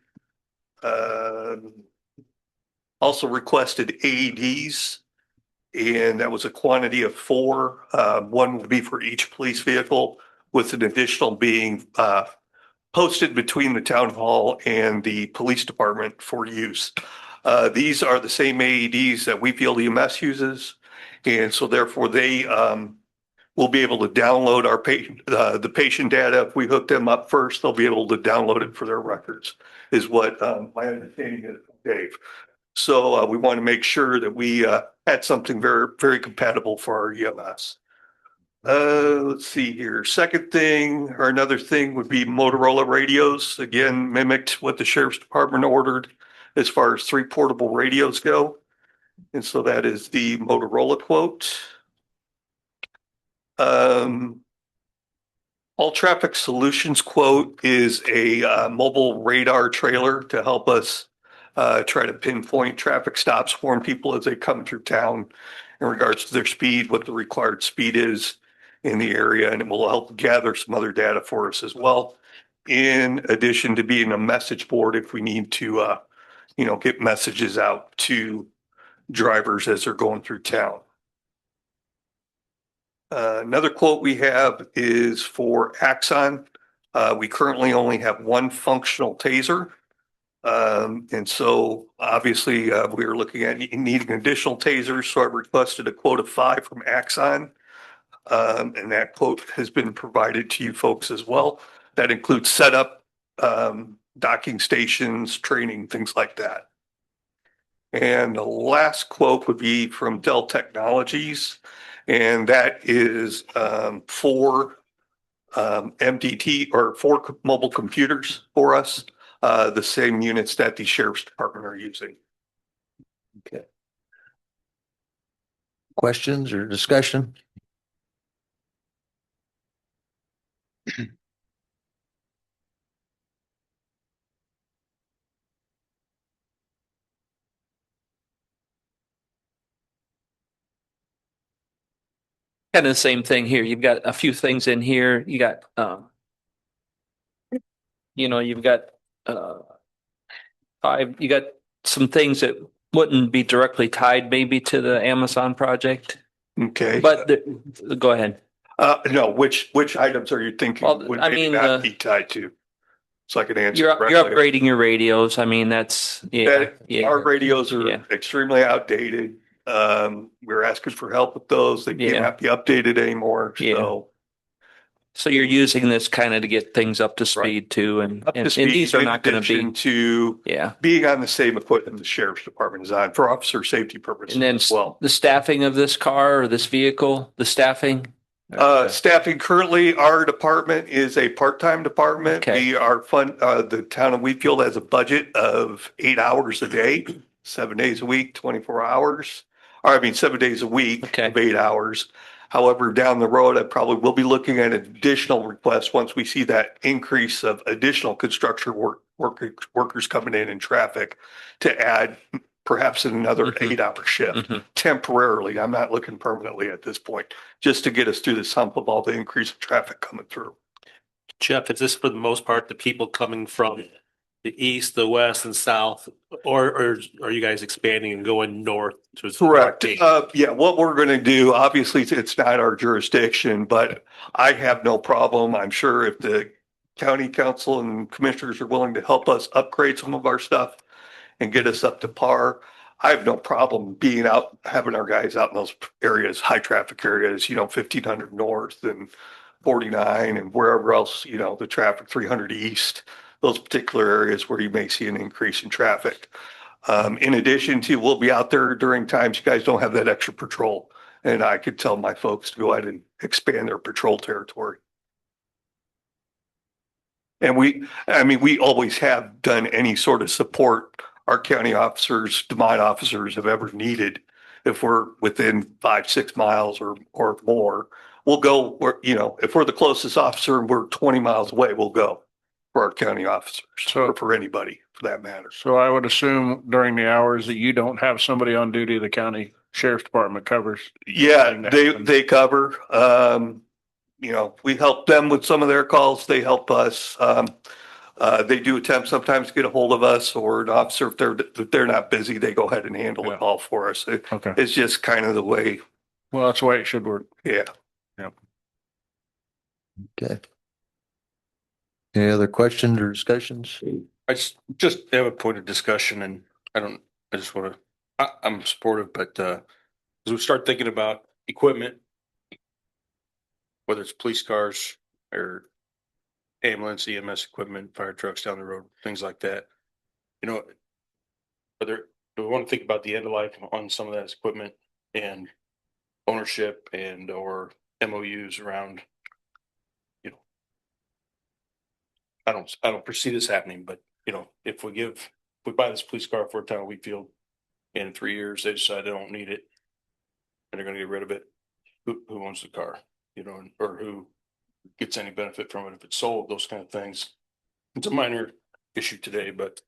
also requested AEDs. And that was a quantity of 4. One would be for each police vehicle with an additional being posted between the town hall and the police department for use. These are the same AEDs that Wheatfield EMS uses. And so therefore they will be able to download our patient, the patient data. If we hook them up first, they'll be able to download it for their records is what my understanding is, Dave. So we want to make sure that we had something very, very compatible for our EMS. Let's see here. Second thing or another thing would be Motorola radios. Again, mimicked what the sheriff's department ordered as far as 3 portable radios go. And so that is the Motorola quote. All Traffic Solutions quote is a mobile radar trailer to help us try to pinpoint traffic stops, warn people as they come through town in regards to their speed, what the required speed is in the area, and it will help gather some other data for us as well. In addition to being a message board, if we need to, get messages out to drivers as they're going through town. Another quote we have is for Axon. We currently only have one functional taser. And so obviously we are looking at needing additional tasers. So I requested a quote of 5 from Axon. And that quote has been provided to you folks as well. That includes setup, docking stations, training, things like that. And the last quote would be from Dell Technologies, and that is 4 MDT or 4 mobile computers for us, the same units that the sheriff's department are using. Okay. Questions or discussion? Kind of the same thing here. You've got a few things in here. You got, you've got, 5, you got some things that wouldn't be directly tied maybe to the Amazon project, Okay. but go ahead. No, which items are you thinking Well, would I maybe mean, not be tied to? So I can answer. You're correctly. upgrading your radios. I mean, that's, Our radios are Yeah. extremely outdated. We're asking for help with those. They Yeah. cannot be updated anymore. Yeah. So you're using this kind of to get things up to speed too, and Up to and speed, these are in not going to addition be, to yeah. being on the same equipment the sheriff's department is on for officer safety purposes And then as well. the staffing of this car or this vehicle, the staffing. Staffing currently, our department is a part-time department. Okay. We are the town of Wheatfield has a budget of 8 hours a day, 7 days a week, 24 hours. Or 7 days a week Okay. of 8 hours. However, down the road, I probably will be looking at additional requests once we see that increase of additional construction workers coming in traffic to add perhaps another 8-hour shift temporarily. I'm not looking permanently at this point, just to get us through this hump of all the increase of traffic coming through. Jeff, is this for the most part the people coming from the east, the west and south, or are you guys expanding and going north? Correct. Yeah, what we're going to do, obviously it's not our jurisdiction, but I have no problem. I'm sure if the county council and commissioners are willing to help us upgrade some of our stuff and get us up to par, I have no problem being out, having our guys out in those areas, high traffic areas, 1500 north and 49 and wherever else, the traffic 300 east, those particular areas where you may see an increase in traffic. In addition to, we'll be out there during times you guys don't have that extra patrol. And I could tell my folks to go ahead and expand their patrol territory. And we always have done any sort of support our county officers, DeMont officers have ever needed. If we're within 5-6 miles or more, we'll go where, if we're the closest officer and we're 20 miles away, we'll go for our county officers or for anybody for that matter. So I would assume during the hours that you don't have somebody on duty, the county sheriff's department covers. Yeah, they cover. We help them with some of their calls. They help us. They do attempt sometimes to get a hold of us or an officer if they're not busy, they go ahead and handle the call for us. Okay. It's just kind of the way. Well, that's the way it should work. Yeah. Yep. Okay. Any other questions or discussions? I just have a point of discussion and I'm supportive, but as we start thinking about equipment, whether it's police cars or ambulance, EMS equipment, fire trucks down the road, things like that, do we want to think about the end of life on some of that equipment and ownership and or MOUs around, I don't foresee this happening, but if we buy this police car for a town of Wheatfield and in 3 years they decide they don't need it and they're going to get rid of it, who owns the car, or who gets any benefit from it if it's sold, those kind of things. It's a minor issue today, but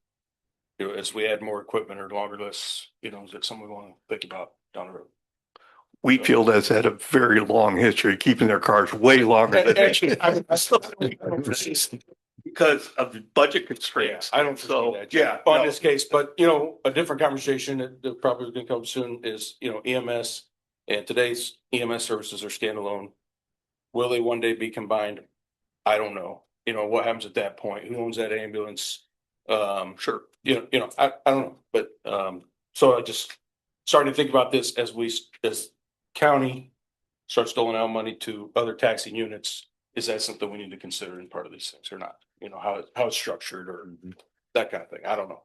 you know, as we add more equipment or longer lists, you know, is that something we want to think about down the road? Wheatfield has had a very long history of keeping their cars way longer than. Actually, I don't foresee Because of the budget constraints. I don't So, foresee that. yeah, On no. this case, but you know, a different conversation that probably gonna come soon is, you know, EMS and today's EMS services are standalone. Will they one day be combined? I don't know. You know, what happens at that point? Who owns that ambulance? Sure. You know, I don't know, but, so I just started to think about this as county starts doling out money to other taxing units. Is that something we need to consider in part of these things or not? You know, how it's structured or that kind of thing. I don't know.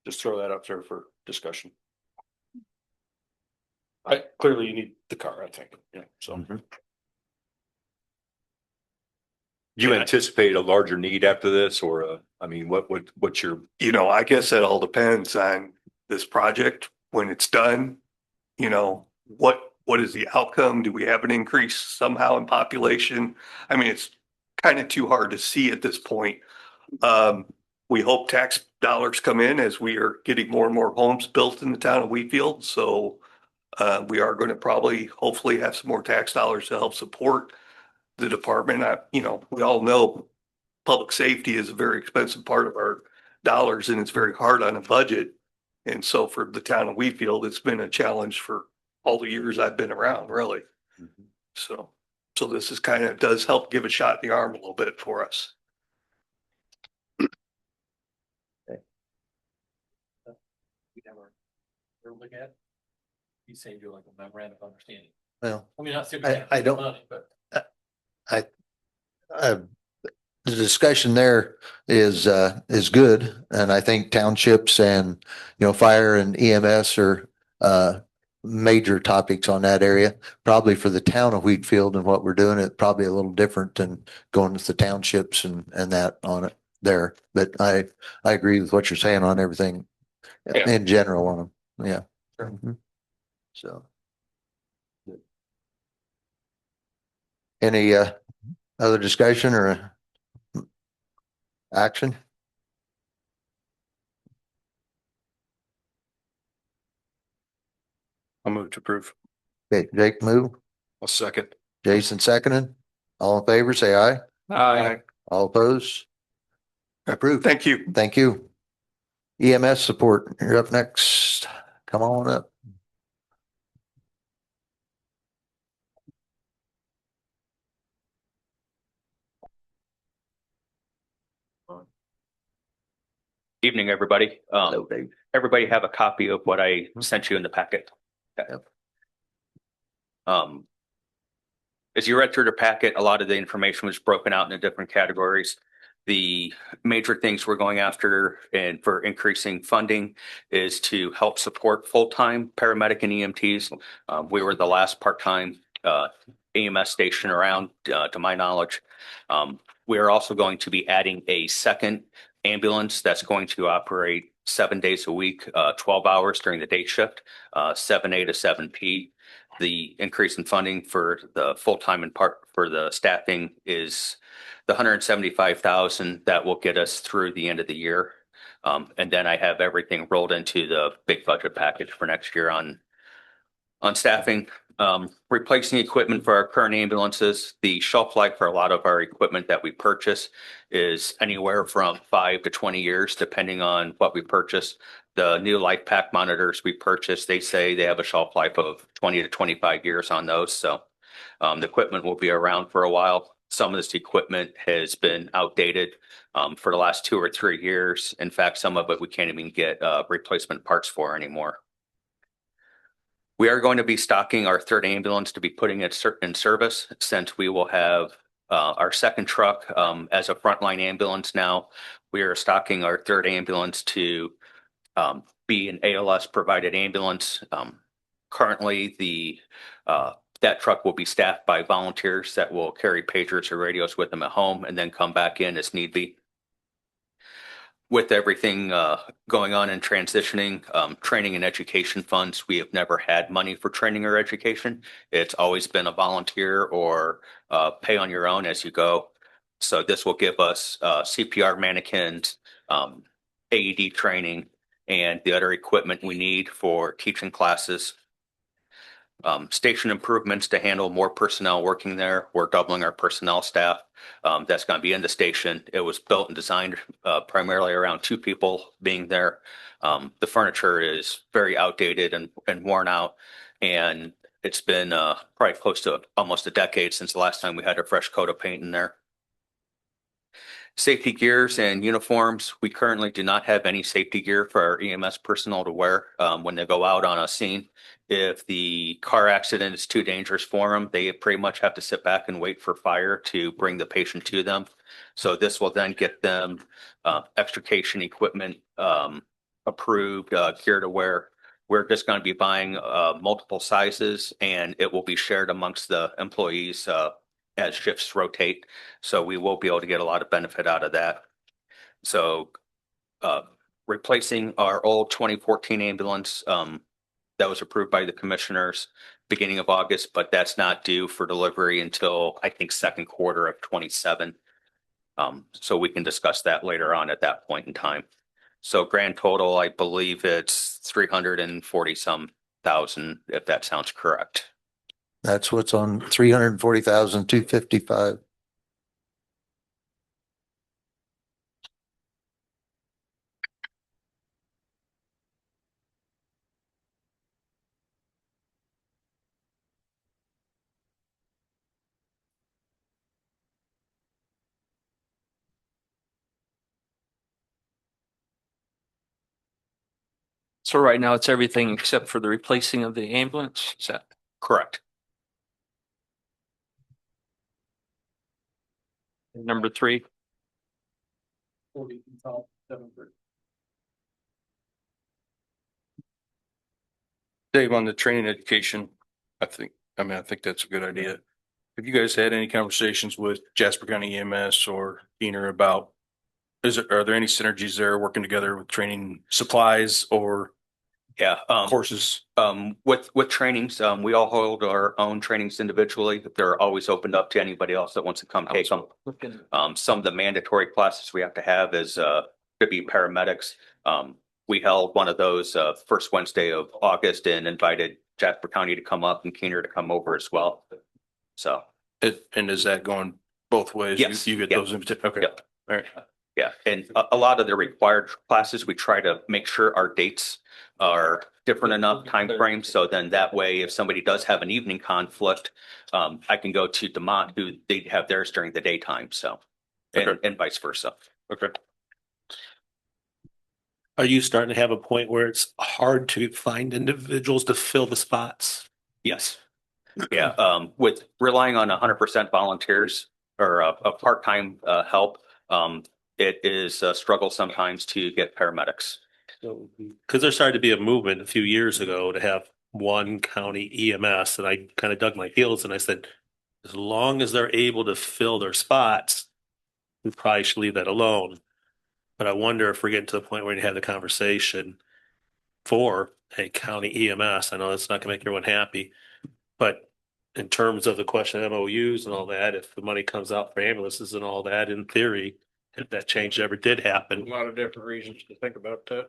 Just throw that up there for discussion. Clearly you need the car, I think, you know, so. You anticipate a larger need after this or, I mean, what's your, You know, I guess it all depends on this project when it's done. You know, what is the outcome? Do we have an increase somehow in population? I mean, it's kind of too hard to see at this point. We hope tax dollars come in as we are getting more and more homes built in the town of Wheatfield. So we are going to probably hopefully have some more tax dollars to help support the department. You know, we all know public safety is a very expensive part of our dollars and it's very hard on a budget. And so for the town of Wheatfield, it's been a challenge for all the years I've been around, really. So this is kind of does help give a shot in the arm a little bit for us. Look at. He's saying do like a memorandum of understanding. Well, I mean, not I don't- money, but. The discussion there is good. And I think townships and, you know, fire and EMS are, major topics on that area. Probably for the town of Wheatfield and what we're doing, it probably a little different than going with the townships and that on it there. But I agree with what you're saying on everything Yeah. in general on them. Yeah. Mhm. So. Any, other discussion or action? I'll move to approve. Okay, Jake move, I'll second. Jason seconded. All in favor, say aye. Aye. All opposed? Approved. Thank you. Thank you. EMS support, you're up next. Come on up. Evening, everybody. Hello, Dave. Everybody have a copy of what I sent you in the packet. Yep. As you read through the packet, a lot of the information was broken out into different categories. The major things we're going after and for increasing funding is to help support full-time paramedic and EMTs. We were the last part-time EMS station around, to my knowledge. We are also going to be adding a second ambulance that's going to operate 7 days a week, 12 hours during the day shift, 7A to 7P. The increase in funding for the full-time and part for the staffing is the $175,000 that will get us through the end of the year. And then I have everything rolled into the big budget package for next year on staffing. Replacing equipment for our current ambulances. The shelf life for a lot of our equipment that we purchase is anywhere from 5 to 20 years, depending on what we purchase. The new life pack monitors we purchase, they say they have a shelf life of 20 to 25 years on those. So the equipment will be around for a while. Some of this equipment has been outdated for the last 2 or 3 years. In fact, some of it we can't even get replacement parts for anymore. We are going to be stocking our third ambulance to be putting it in service, since we will have our second truck as a frontline ambulance now. We are stocking our third ambulance to be an ALS provided ambulance. Currently, that truck will be staffed by volunteers that will carry pagers or radios with them at home and then come back in as need be. With everything going on and transitioning, training and education funds, we have never had money for training or education. It's always been a volunteer or pay on your own as you go. So this will give us CPR mannequins, AED training and the other equipment we need for teaching classes. Station improvements to handle more personnel working there. We're doubling our personnel staff. That's going to be in the station. It was built and designed primarily around 2 people being there. The furniture is very outdated and worn out, and it's been probably close to almost a decade since the last time we had a fresh coat of paint in there. Safety gears and uniforms. We currently do not have any safety gear for our EMS personnel to wear when they go out on a scene. If the car accident is too dangerous for them, they pretty much have to sit back and wait for fire to bring the patient to them. So this will then get them extrication equipment approved, gear to wear. We're just going to be buying multiple sizes, and it will be shared amongst the employees as shifts rotate. So we will be able to get a lot of benefit out of that. So replacing our old 2014 ambulance that was approved by the commissioners beginning of August, but that's not due for delivery until I think second quarter of 27. So we can discuss that later on at that point in time. So grand total, I believe it's 340 some thousand, if that sounds correct. That's what's on 340,255. So right now it's everything except for the replacing of the ambulance. Is that correct? Number 3. Dave, on the training education, I think that's a good idea. Have you guys had any conversations with Jasper County EMS or Keener about, are there any synergies there working together with training supplies or courses? With trainings, we all hold our own trainings individually. They're always opened up to anybody else that wants to come take them. Some of the mandatory classes we have to have is to be paramedics. We held one of those first Wednesday of August and invited Jasper County to come up and Keener to come over as well. So. And is that going both ways? Yes. You get those invitations? Okay. Yep. All right. Yeah. And a lot of the required classes, we try to make sure our dates are different enough time frames. So then that way, if somebody does have an evening conflict, I can go to DeMont who they have theirs during the daytime. So, and vice versa. Okay. Are you starting to have a point where it's hard to find individuals to fill the spots? Yes. Yeah. With relying on 100% volunteers or a part-time help, it is a struggle sometimes to get paramedics. So, because there started to be a movement a few years ago to have one county EMS, and I kind of dug my heels and I said, as long as they're able to fill their spots, we probably should leave that alone. But I wonder if we're getting to the point where you have the conversation for a county EMS. I know that's not going to make everyone happy, but in terms of the question of MOUs and all that, if the money comes out for ambulances and all that, in theory, if that change ever did happen, A lot of different reasons to think about that.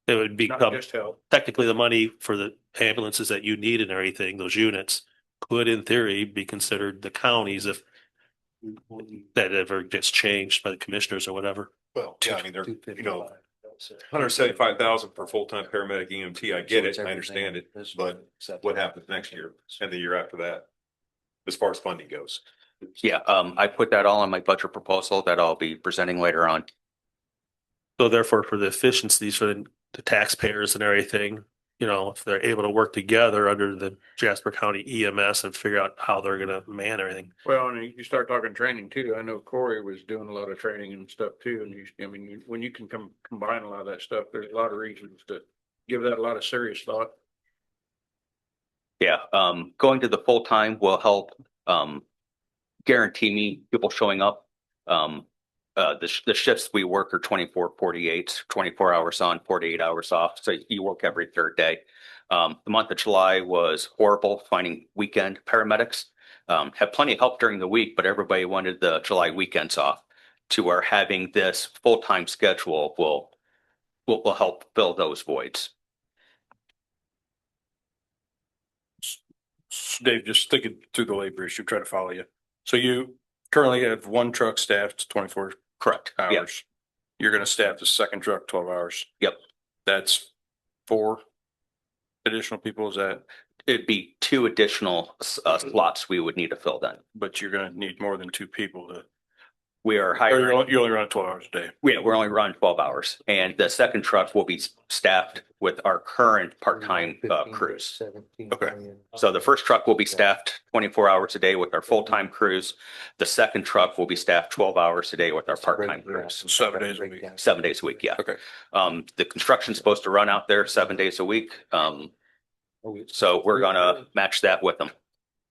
it would Not become just health. technically the money for the ambulances that you need and everything, those units could in theory be considered the counties if that ever gets changed by the commissioners or whatever. Well, yeah, I mean, they're, $175,000 for full-time paramedic EMT. I get it. I understand it. But what happens next year and the year after that, as far as funding goes? Yeah. I put that all in my budget proposal that I'll be presenting later on. So therefore, for the efficiencies for the taxpayers and everything, if they're able to work together under the Jasper County EMS and figure out how they're going to man everything. Well, and you start talking training too. I know Corey was doing a lot of training and stuff too. And when you can combine a lot of that stuff, there's a lot of reasons to give that a lot of serious thought. Yeah. Going to the full-time will help guarantee me people showing up. The shifts we work are 24/48, 24 hours on, 48 hours off. So you work every third day. The month of July was horrible finding weekend paramedics. Had plenty of help during the week, but everybody wanted the July weekends off. To where having this full-time schedule will will help fill those voids. Dave, just thinking through the labor issue, try to follow you. So you currently have one truck staffed 24 Correct. Yeah. hours. You're going to staff the second truck 12 hours. Yep. That's 4 additional people. Is that? It'd be 2 additional slots we would need to fill then. But you're going to need more than 2 people to. We are Or hiring. you only run 12 hours a day. We're only running 12 hours, and the second truck will be staffed with our current part-time crews. Okay. So the first truck will be staffed 24 hours a day with our full-time crews. The second truck will be staffed 12 hours a day with our part-time crews. 7 days a week. 7 days a week, yeah. Okay. The construction's supposed to run out there 7 days a week. So we're gonna match that with them.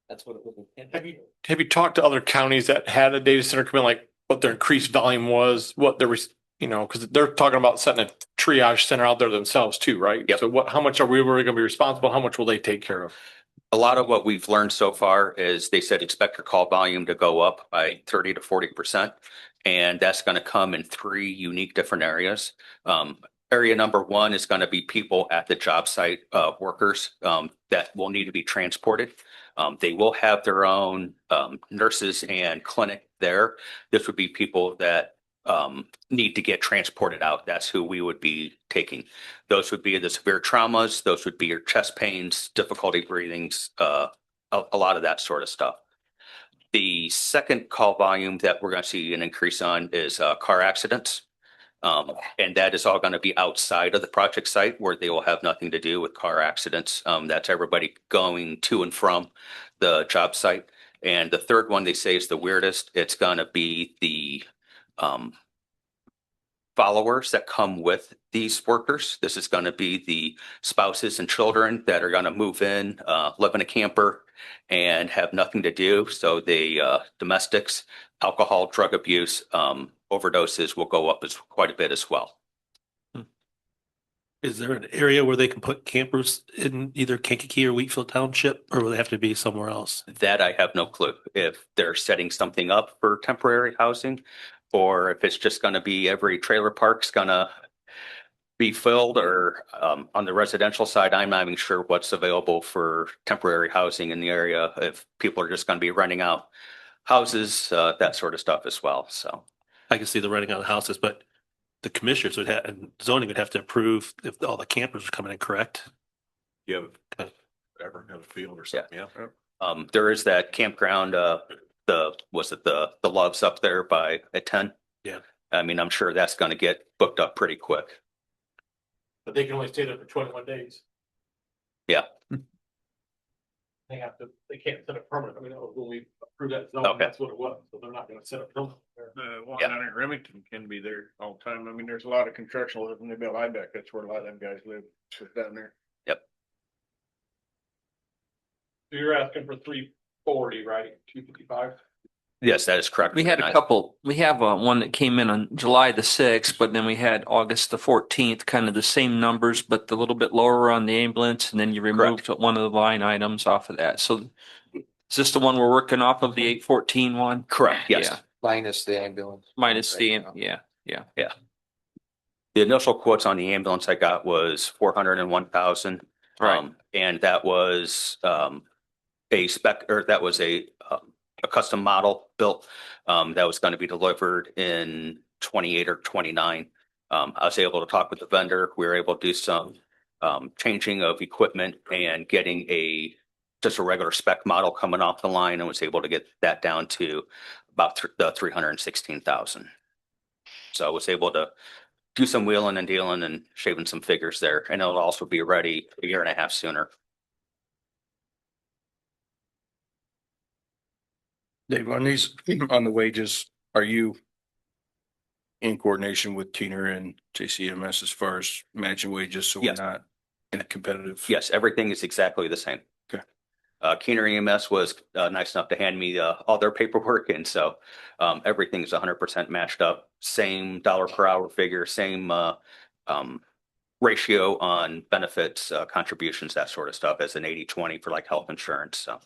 That's what it would be. Have you talked to other counties that had a data center come in, like what their increased volume was, what there was, because they're talking about setting a triage center out there themselves too, right? Yep. So how much are we really gonna be responsible? How much will they take care of? A lot of what we've learned so far is they said expect your call volume to go up by 30 to 40%. And that's going to come in 3 unique different areas. Area number 1 is going to be people at the job site, workers that will need to be transported. They will have their own nurses and clinic there. This would be people that need to get transported out. That's who we would be taking. Those would be the severe traumas. Those would be your chest pains, difficulty breathing, a lot of that sort of stuff. The second call volume that we're going to see an increase on is car accidents. And that is all going to be outside of the project site where they will have nothing to do with car accidents. That's everybody going to and from the job site. And the third one they say is the weirdest. It's going to be the followers that come with these workers. This is going to be the spouses and children that are going to move in, live in a camper and have nothing to do. So the domestics, alcohol, drug abuse, overdoses will go up quite a bit as well. Is there an area where they can put campers in either Kankakee or Wheatfield Township, or will they have to be somewhere else? That I have no clue if they're setting something up for temporary housing or if it's just going to be every trailer park's going to be filled, or on the residential side, I'm not even sure what's available for temporary housing in the area. If people are just going to be renting out houses, that sort of stuff as well. So I can see the renting out of houses, but the commissioners would have, and zoning would have to approve if all the campers are coming in, correct? You have ever have a field or something? Yeah. There is that campground, the Loves up there by at 10. Yeah. I mean, I'm sure that's going to get booked up pretty quick. But they can only stay there for 21 days. Yeah. They can't set a permanent. I mean, that was when we approved that zone, Okay. that's what it was. So they're not gonna set a permanent there. The one Yeah. down in Remington can be there all the time. I mean, there's a lot of construction living. They built IBEC. That's where a lot of them guys live, just down there. So you're asking for 340, right? 255? Yes, that is correct. We had a couple, we have one that came in on July the 6th, but then we had August the 14th, kind of the same numbers, but a little bit lower on the ambulance. And then you removed one of the line items off of that. So is this the one we're working off of, the 814 one? Correct. Yes. Yeah. Minus the ambulance. Minus the, Right. yeah. The initial quotes on the ambulance I got was 401,000. Right. And that was a spec, or that was a custom model built that was going to be delivered in 28 or 29. I was able to talk with the vendor. We were able to do some changing of equipment and getting just a regular spec model coming off the line, and was able to get that down to about the 316,000. So I was able to do some wheeling and dealing and shaving some figures there, and it'll also be ready a year and a half sooner. Dave, on these, on the wages, are you in coordination with Keener and JCMS as far as matching wages, so we're Yes. not in a competitive? Yes, everything is exactly the same. Okay. Keener EMS was nice enough to hand me all their paperwork, and so everything is 100% matched up. Same dollar per hour figure, same ratio on benefits, contributions, that sort of stuff, as an 80-20 for like health insurance. So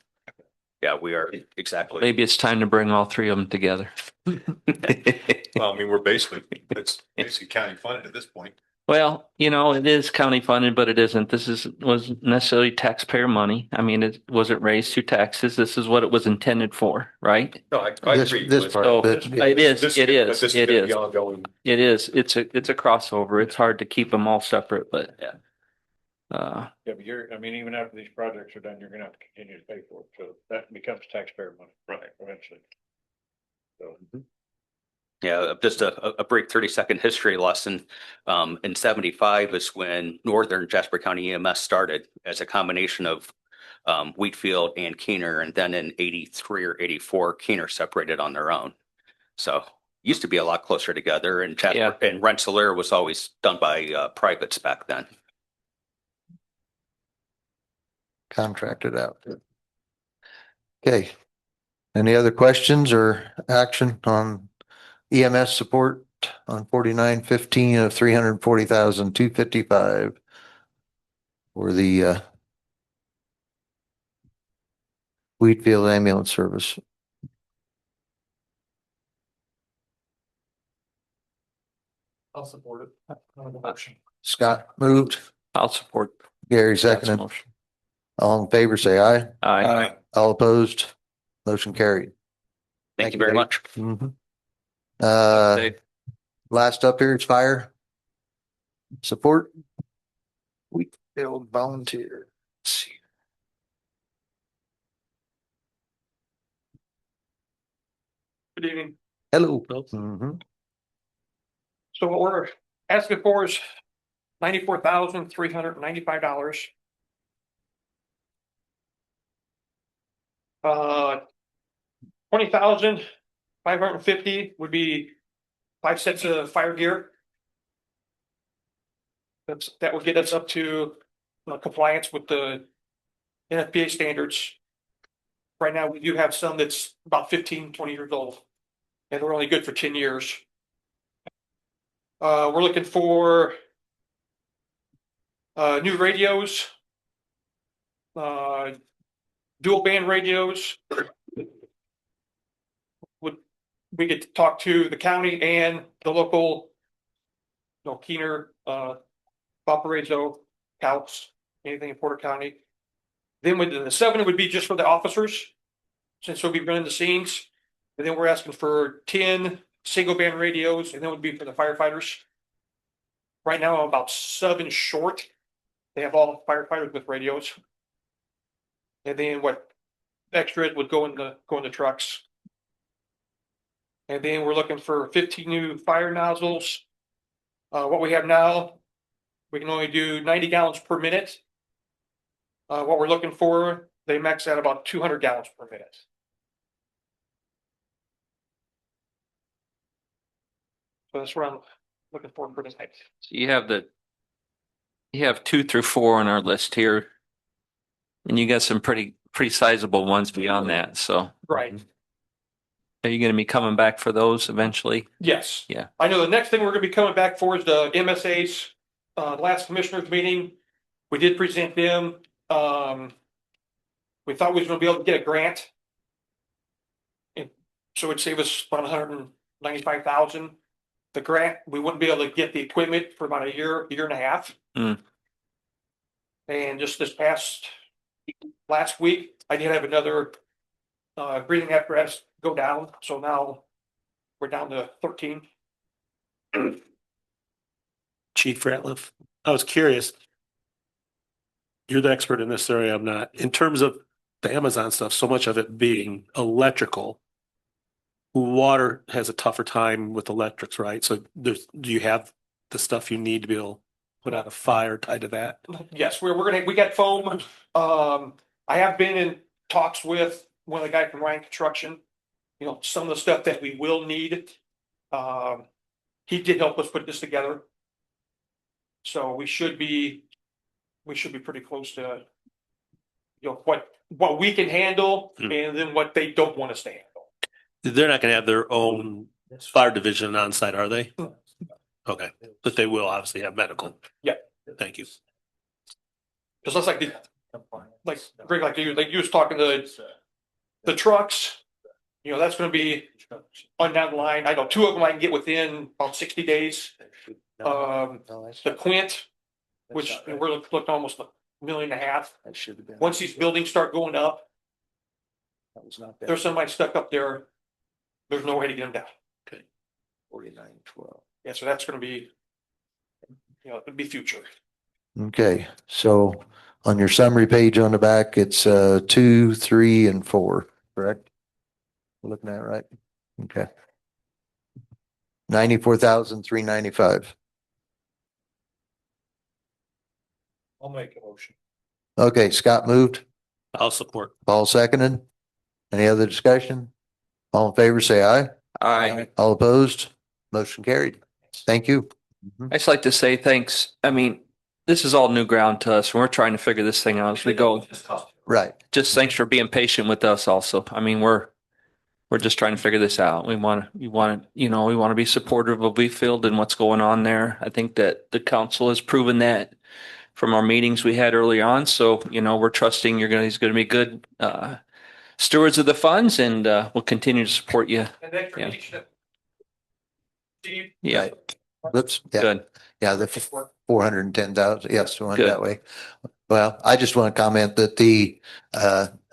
yeah, we are exactly. Maybe it's time to bring all 3 of them together. Well, I mean, it's basically county funded at this point. Well, it is county funded, but it isn't. Wasn't necessarily taxpayer money. I mean, it wasn't raised through taxes. This is what it was intended for, right? No, I This- agree. this but- part, So but- it is, This- it but is, this it gonna be is. Ongoing. It is. It's a crossover. It's hard to keep them all separate, but Yeah. Yeah, but even after these projects are done, you're gonna have to continue to pay for it, so that becomes taxpayer money. Right. Eventually. So. Yeah, just a brief 30-second history lesson. In 75 is when Northern Jasper County EMS started as a combination of Wheatfield and Keener. And then in 83 or 84, Keener separated on their own. So used to be a lot closer together, and Jasper and Rensselaer was always done by privates back then. Contracted out. Okay. Any other questions or action on EMS support on 4915 of 340,255 for the Wheatfield ambulance service? I'll support it. Motion. Scott moved, I'll support. Gary Scott's seconded. motion. All in favor, say aye. Aye. All opposed, motion carried. Thank you very much. Mhm. Dave. Last up here is fire support. Wheatfield volunteer. Good evening. Hello. Mhm. So what we're asking for is $94,395. 20,550 would be 5 sets of fire gear. That would get us up to compliance with the NFPA standards. Right now, we do have some that's about 15, 20 years old, and they're only good for 10 years. We're looking for new radios, dual band radios. We get to talk to the county and the local, Keener, Valparaiso, Couts, anything in Porter County. Then with the 7 would be just for the officers, since we'll be running the scenes. And then we're asking for 10 single band radios, and that would be for the firefighters. Right now, I'm about 7 short. They have all firefighters with radios. And then what extra would go in the trucks. And then we're looking for 15 new fire nozzles. What we have now, we can only do 90 gallons per minute. What we're looking for, they max out about 200 gallons per minute. So that's what I'm looking for tonight. So you have 2 through 4 on our list here. And you got some pretty sizable ones beyond that. So Right. are you going to be coming back for those eventually? Yes. Yeah. I know the next thing we're gonna be coming back for is the MSAs. Last commissioners meeting, we did present them. We thought we was gonna be able to get a grant. And so it'd save us about 195,000. The grant, we wouldn't be able to get the equipment for about a year and a half. Mm. And just last week, I did have another breathing apparatus go down, so now we're down to 13. Chief Ratliff, I was curious. You're the expert in this area. I'm not. In terms of the Amazon stuff, so much of it being electrical, water has a tougher time with electrics, right? So do you have the stuff you need to be able to put out a fire tied to that? Yes, we got foam. I have been in talks with one of the guys from Ryan Construction. Some of the stuff that we will need. He did help us put this together. So we should be pretty close to what we can handle, and then what they don't want us to handle. They're not going to have their own fire division on site, are they? Okay, but they will obviously have medical. Yeah. Thank you. Because that's Greg, like you was talking to the trucks. That's going to be on down the line. I know 2 of them I can get within about 60 days. The Quint, which we're looking almost $1.5 million. That should have been. Once these buildings start going up, That was not bad. there's somebody stuck up there. There's no way to get them down. 4912. Yeah, so that's gonna be, it'll be future. Okay, so on your summary page on the back, it's 2, 3, and 4, correct? We're looking at it right? Okay. 94,395. I'll make a motion. Okay, Scott moved, I'll support. Paul seconded. Any other discussion? All in favor, say aye. I All opposed? Motion carried. Thank you. I just like to say thanks. I mean, this is all new ground to us and we're trying to figure this thing out as we go. Right. Just thanks for being patient with us also. I mean, we're just trying to figure this out. We want to be supportive of Wheatfield and what's going on there. I think that the council has proven that from our meetings we had early on. So, we're trusting he's going to be good, stewards of the funds and, we'll continue to support you. Yeah. Oops. Yeah. Good. Yeah, the 410,000. Yes, we went Good. that way. Well, I just want to comment that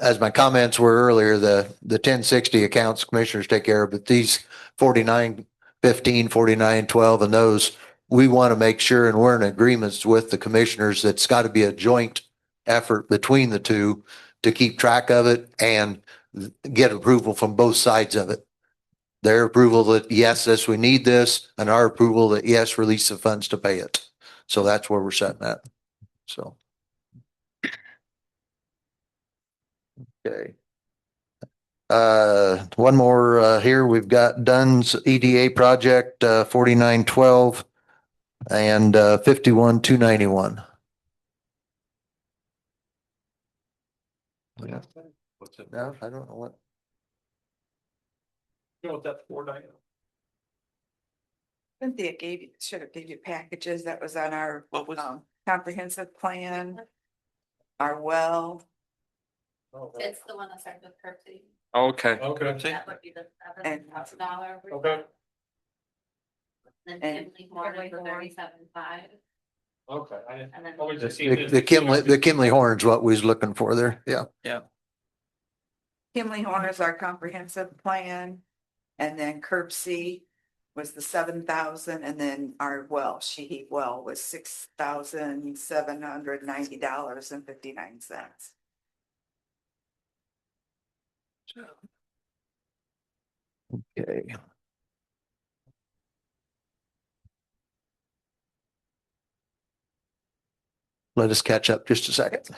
as my comments were earlier, the 1060 accounts commissioners take care of, but these 4915, 4912 and those, we want to make sure, and we're in agreements with the commissioners, that's got to be a joint effort between the two to keep track of it and get approval from both sides of it. Their approval that yes, we need this, and our approval that yes, release the funds to pay it. So that's where we're setting at. So. Okay. One more here. We've got Dunn's EDA project 4912 and 51291. Yeah. What's it? No, I don't know what. You know what that 49? Cynthia should have gave you packages that was on our What was? comprehensive plan. Our well. It's the one that starts with curtsy. Okay. Okay. That would be the $7,000. Okay. Then And- Kimley Horn is the 37.5. Okay. And then Always just seen The Kimley Horn's what we was looking for there. Yeah. Kimley Horn is our comprehensive plan. And then Curb C was the 7,000 and then our well, Sheehy well was $6,790.59. Okay. Let us catch up just a second.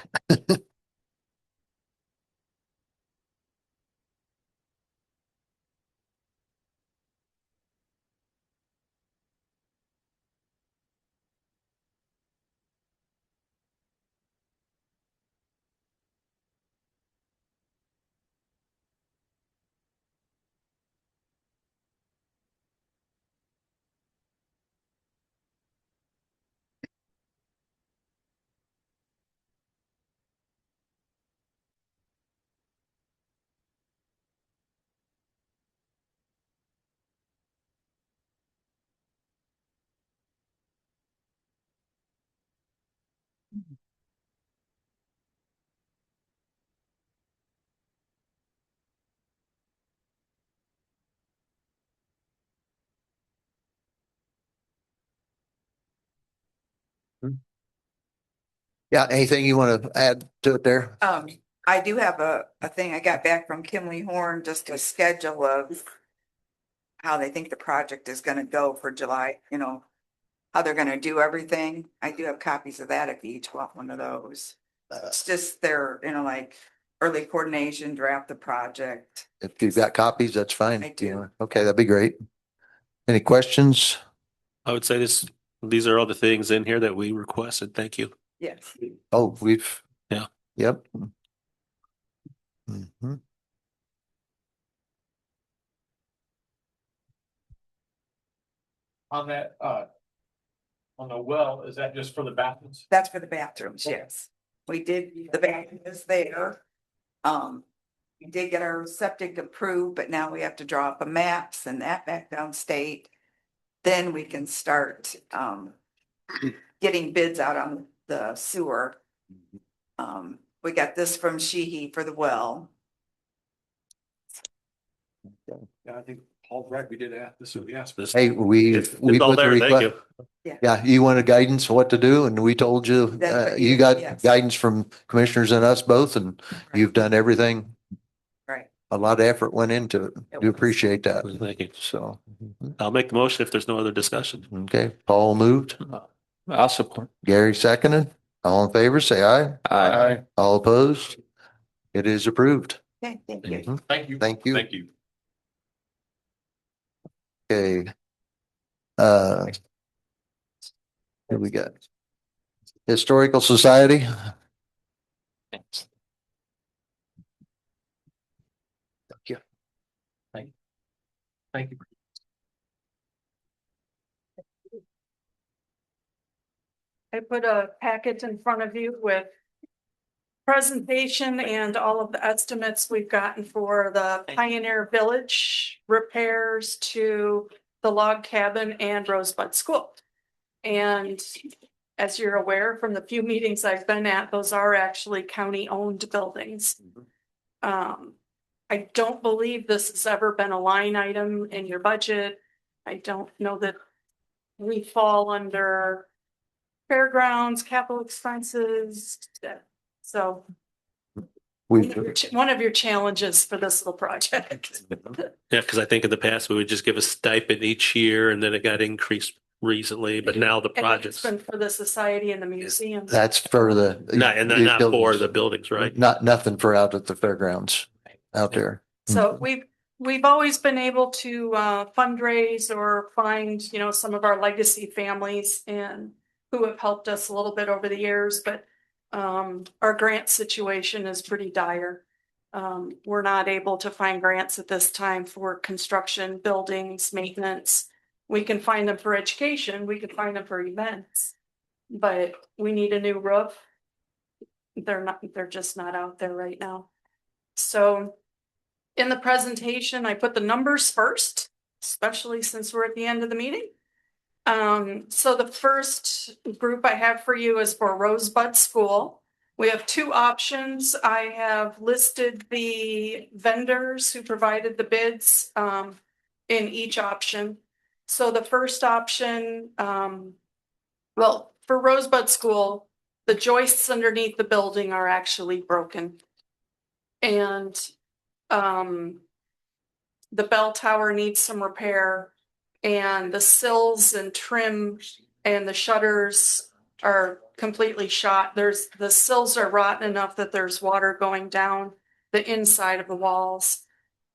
Yeah, anything you want to add to it there? I do have a thing I got back from Kimley Horn, just a schedule of how they think the project is gonna go for July, how they're gonna do everything. I do have copies of that if you each want one of those. It's just their, like early coordination, draft the project. If you've got copies, that's fine. I do. Okay, that'd be great. Any questions? I would say these are all the things in here that we requested. Thank you. Yes. Oh, we've. Yeah. Yep. Mhm. On that, on the well, is that just for the bathrooms? That's for the bathrooms, yes. We did, the bathroom is there. We did get our septic approved, but now we have to draw up a map, send that back downstate. then we can start, getting bids out on the sewer. We got this from Sheehy for the well. Yeah, I think Paul's right. We did ask this, so we asked. This- Hey, we It's put all the there. Thank request. you. Yeah, you wanted guidance on what to do and we told you, That's what you you- got yes. guidance from commissioners and us both and you've done everything. Right. A lot of effort went into it. It Do was. appreciate that. Thank you. So, I'll make the motion if there's no other discussion. okay, Paul moved, I'll support. Gary seconded. All in favor, say aye. Aye. All opposed? It is approved. Okay, thank you. Mhm. Thank you. Thank you. Thank you. Okay. Who we got? Historical Society. Thanks. Thank you. I put a packet in front of you with presentation and all of the estimates we've gotten for the Pioneer Village repairs to the log cabin and Rosebud School. And as you're aware from the few meetings I've been at, those are actually county-owned buildings. I don't believe this has ever been a line item in your budget. I don't know that we fall under fairgrounds, capital expenses. So We, one of your challenges for this little project. Yeah, because I think in the past we would just give a stipend each year and then it got increased recently, but now the And it's projects. been for the society and the museum. that's for the. Not, and then not for the buildings, right? Not, nothing for out at the fairgrounds out there. So we've always been able to fundraise or find, some of our legacy families and who have helped us a little bit over the years, but our grant situation is pretty dire. We're not able to find grants at this time for construction, buildings, maintenance. We can find them for education, we can find them for events, but we need a new roof. They're just not out there right now. So in the presentation, I put the numbers first, especially since we're at the end of the meeting. So the first group I have for you is for Rosebud School. We have two options. I have listed the vendors who provided the bids in each option. So the first option, well, for Rosebud School, the joists underneath the building are actually broken. And the bell tower needs some repair. And the sills and trim and the shutters are completely shot. The sills are rotten enough that there's water going down the inside of the walls.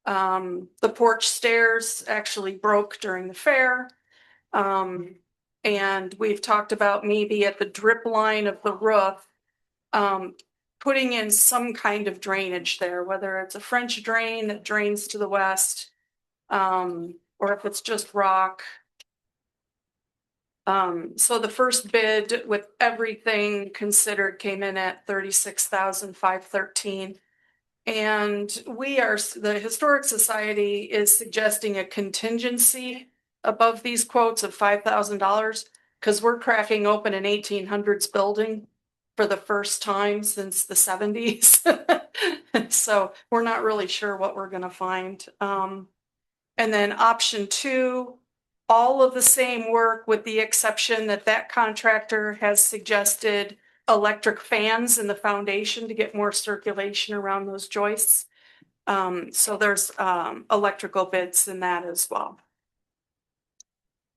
The porch stairs actually broke during the fair. And we've talked about maybe at the drip line of the roof, putting in some kind of drainage there, whether it's a French drain that drains to the west, or if it's just rock. So the first bid with everything considered came in at $36,513. And the Historic Society is suggesting a contingency above these quotes of $5,000 because we're cracking open an 1800s building for the first time since the 70s. So we're not really sure what we're going to find. And then option 2, all of the same work with the exception that contractor has suggested electric fans in the foundation to get more circulation around those joists. So there's electrical bids in that as well.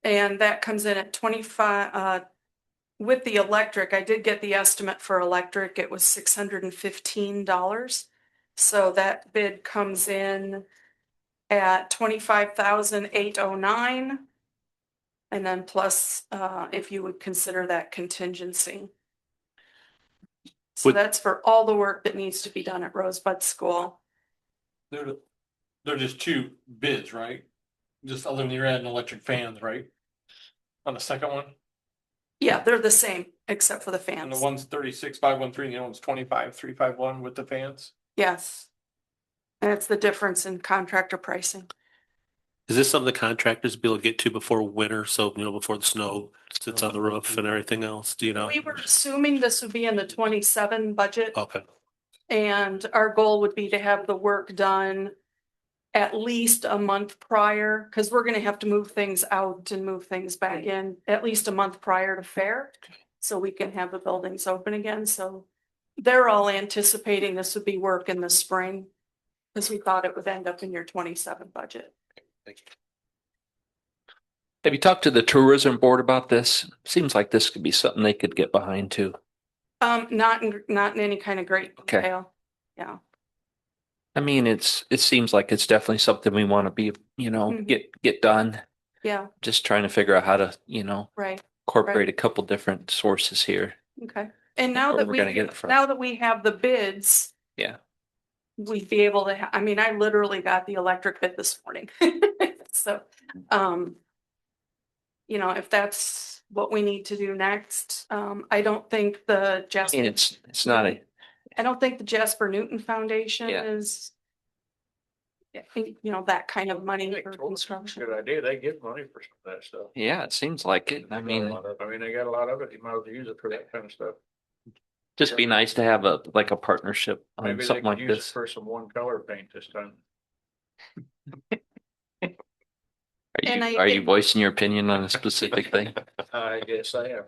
And that comes in at 25, with the electric, I did get the estimate for electric, it was $615. So that bid comes in at $25,809. And then plus, if you would consider that contingency. So that's for all the work that needs to be done at Rosebud School. They're just two bids, right? Just other than you're adding electric fans, right? On the second one? Yeah, they're the same, except for the fans. And the one's 36,513, and the other one's 25,351 with the fans. Yes. And it's the difference in contractor pricing. Is this something the contractors be able to get to before winter? So, before the snow sits on the roof and everything else, do you know? We were assuming this would be in the 27 budget. Okay. And our goal would be to have the work done at least a month prior, because we're gonna have to move things out and move things back in at least a month prior to fair. So we can have the buildings open again. So they're all anticipating this would be work in the spring. Because we thought it would end up in your 27 budget. Thank you. Have you talked to the tourism board about this? Seems like this could be something they could get behind too. Not in any kind of great Okay. detail. Yeah. I mean, it seems like it's definitely something we want to be, get done. Yeah. Just trying to figure out how to, Right. incorporate a couple different sources here. Okay. And now Where that we're gonna get it from. now that we have the bids. Yeah. We'd be able to, I mean, I literally got the electric bid this morning. So, if that's what we need to do next, I don't think the Jasper. I mean, it's not I don't think the Jasper Newton Foundation Yeah. is, that kind of money for construction. Good idea. They get money for some of that stuff. yeah, it seems like it. I mean, They got a lot of it. You might as well use it for that kind of stuff. just be nice to have a partnership on Maybe they something could like use it this. for some one color paint this time. Are you voicing your opinion on a specific thing? I guess I am.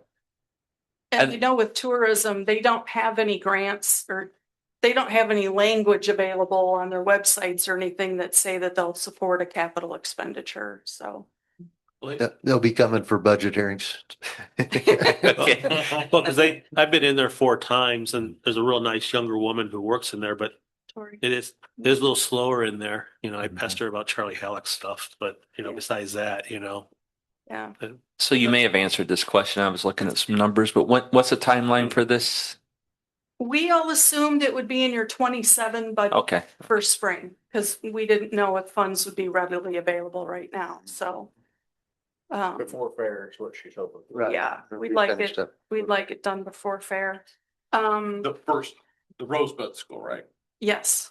And with tourism, they don't have any grants or they don't have any language available on their websites or anything that say that they'll support a capital expenditure. So. They'll be coming for budget hearings. Okay. Well, because I've been in there 4 times and there's a real nice younger woman who works in there, but it is a little slower in there. I pester about Charlie Halleck's stuff, but besides that, Yeah. So you may have answered this question. I was looking at some numbers, but what's the timeline for this? We all assumed it would be in your 27 budget Okay. for spring because we didn't know if funds would be readily available right now. So. Before fair is what she's hoping. Yeah, we'd like it done before fair. The Rosebud School, right? Yes.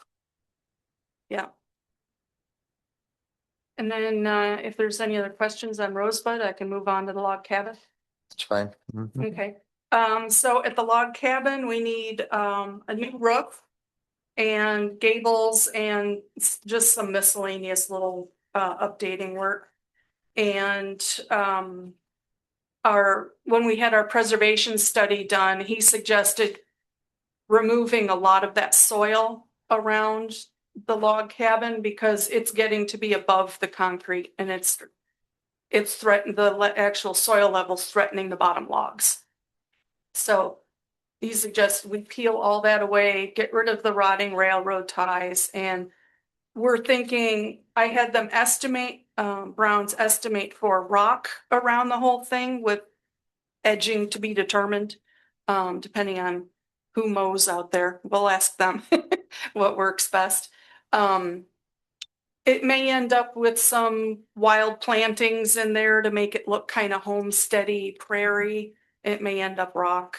Yeah. And then if there's any other questions on Rosebud, I can move on to the log cabin. It's fine. Mhm. Okay. So at the log cabin, we need a new roof and gables and just some miscellaneous little updating work. And when we had our preservation study done, he suggested removing a lot of that soil around the log cabin because it's getting to be above the concrete and it's threatened, the actual soil levels threatening the bottom logs. So he suggests we peel all that away, get rid of the rotting railroad ties, and we're thinking, I had them estimate, Brown's estimate for rock around the whole thing with edging to be determined, depending on who mows out there. We'll ask them what works best. It may end up with some wild plantings in there to make it look kind of homesteady prairie. It may end up rock.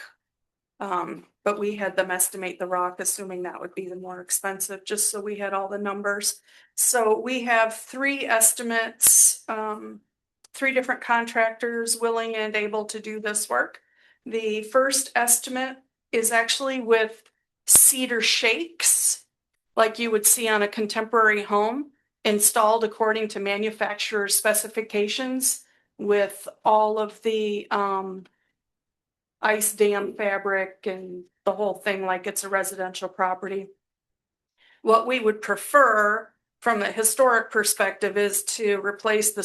But we had them estimate the rock, assuming that would be the more expensive, just so we had all the numbers. So we have 3 estimates, 3 different contractors willing and able to do this work. The first estimate is actually with cedar shakes, like you would see on a contemporary home, installed according to manufacturer specifications with all of the ice dam fabric and the whole thing like it's a residential property. What we would prefer from a historic perspective is to replace the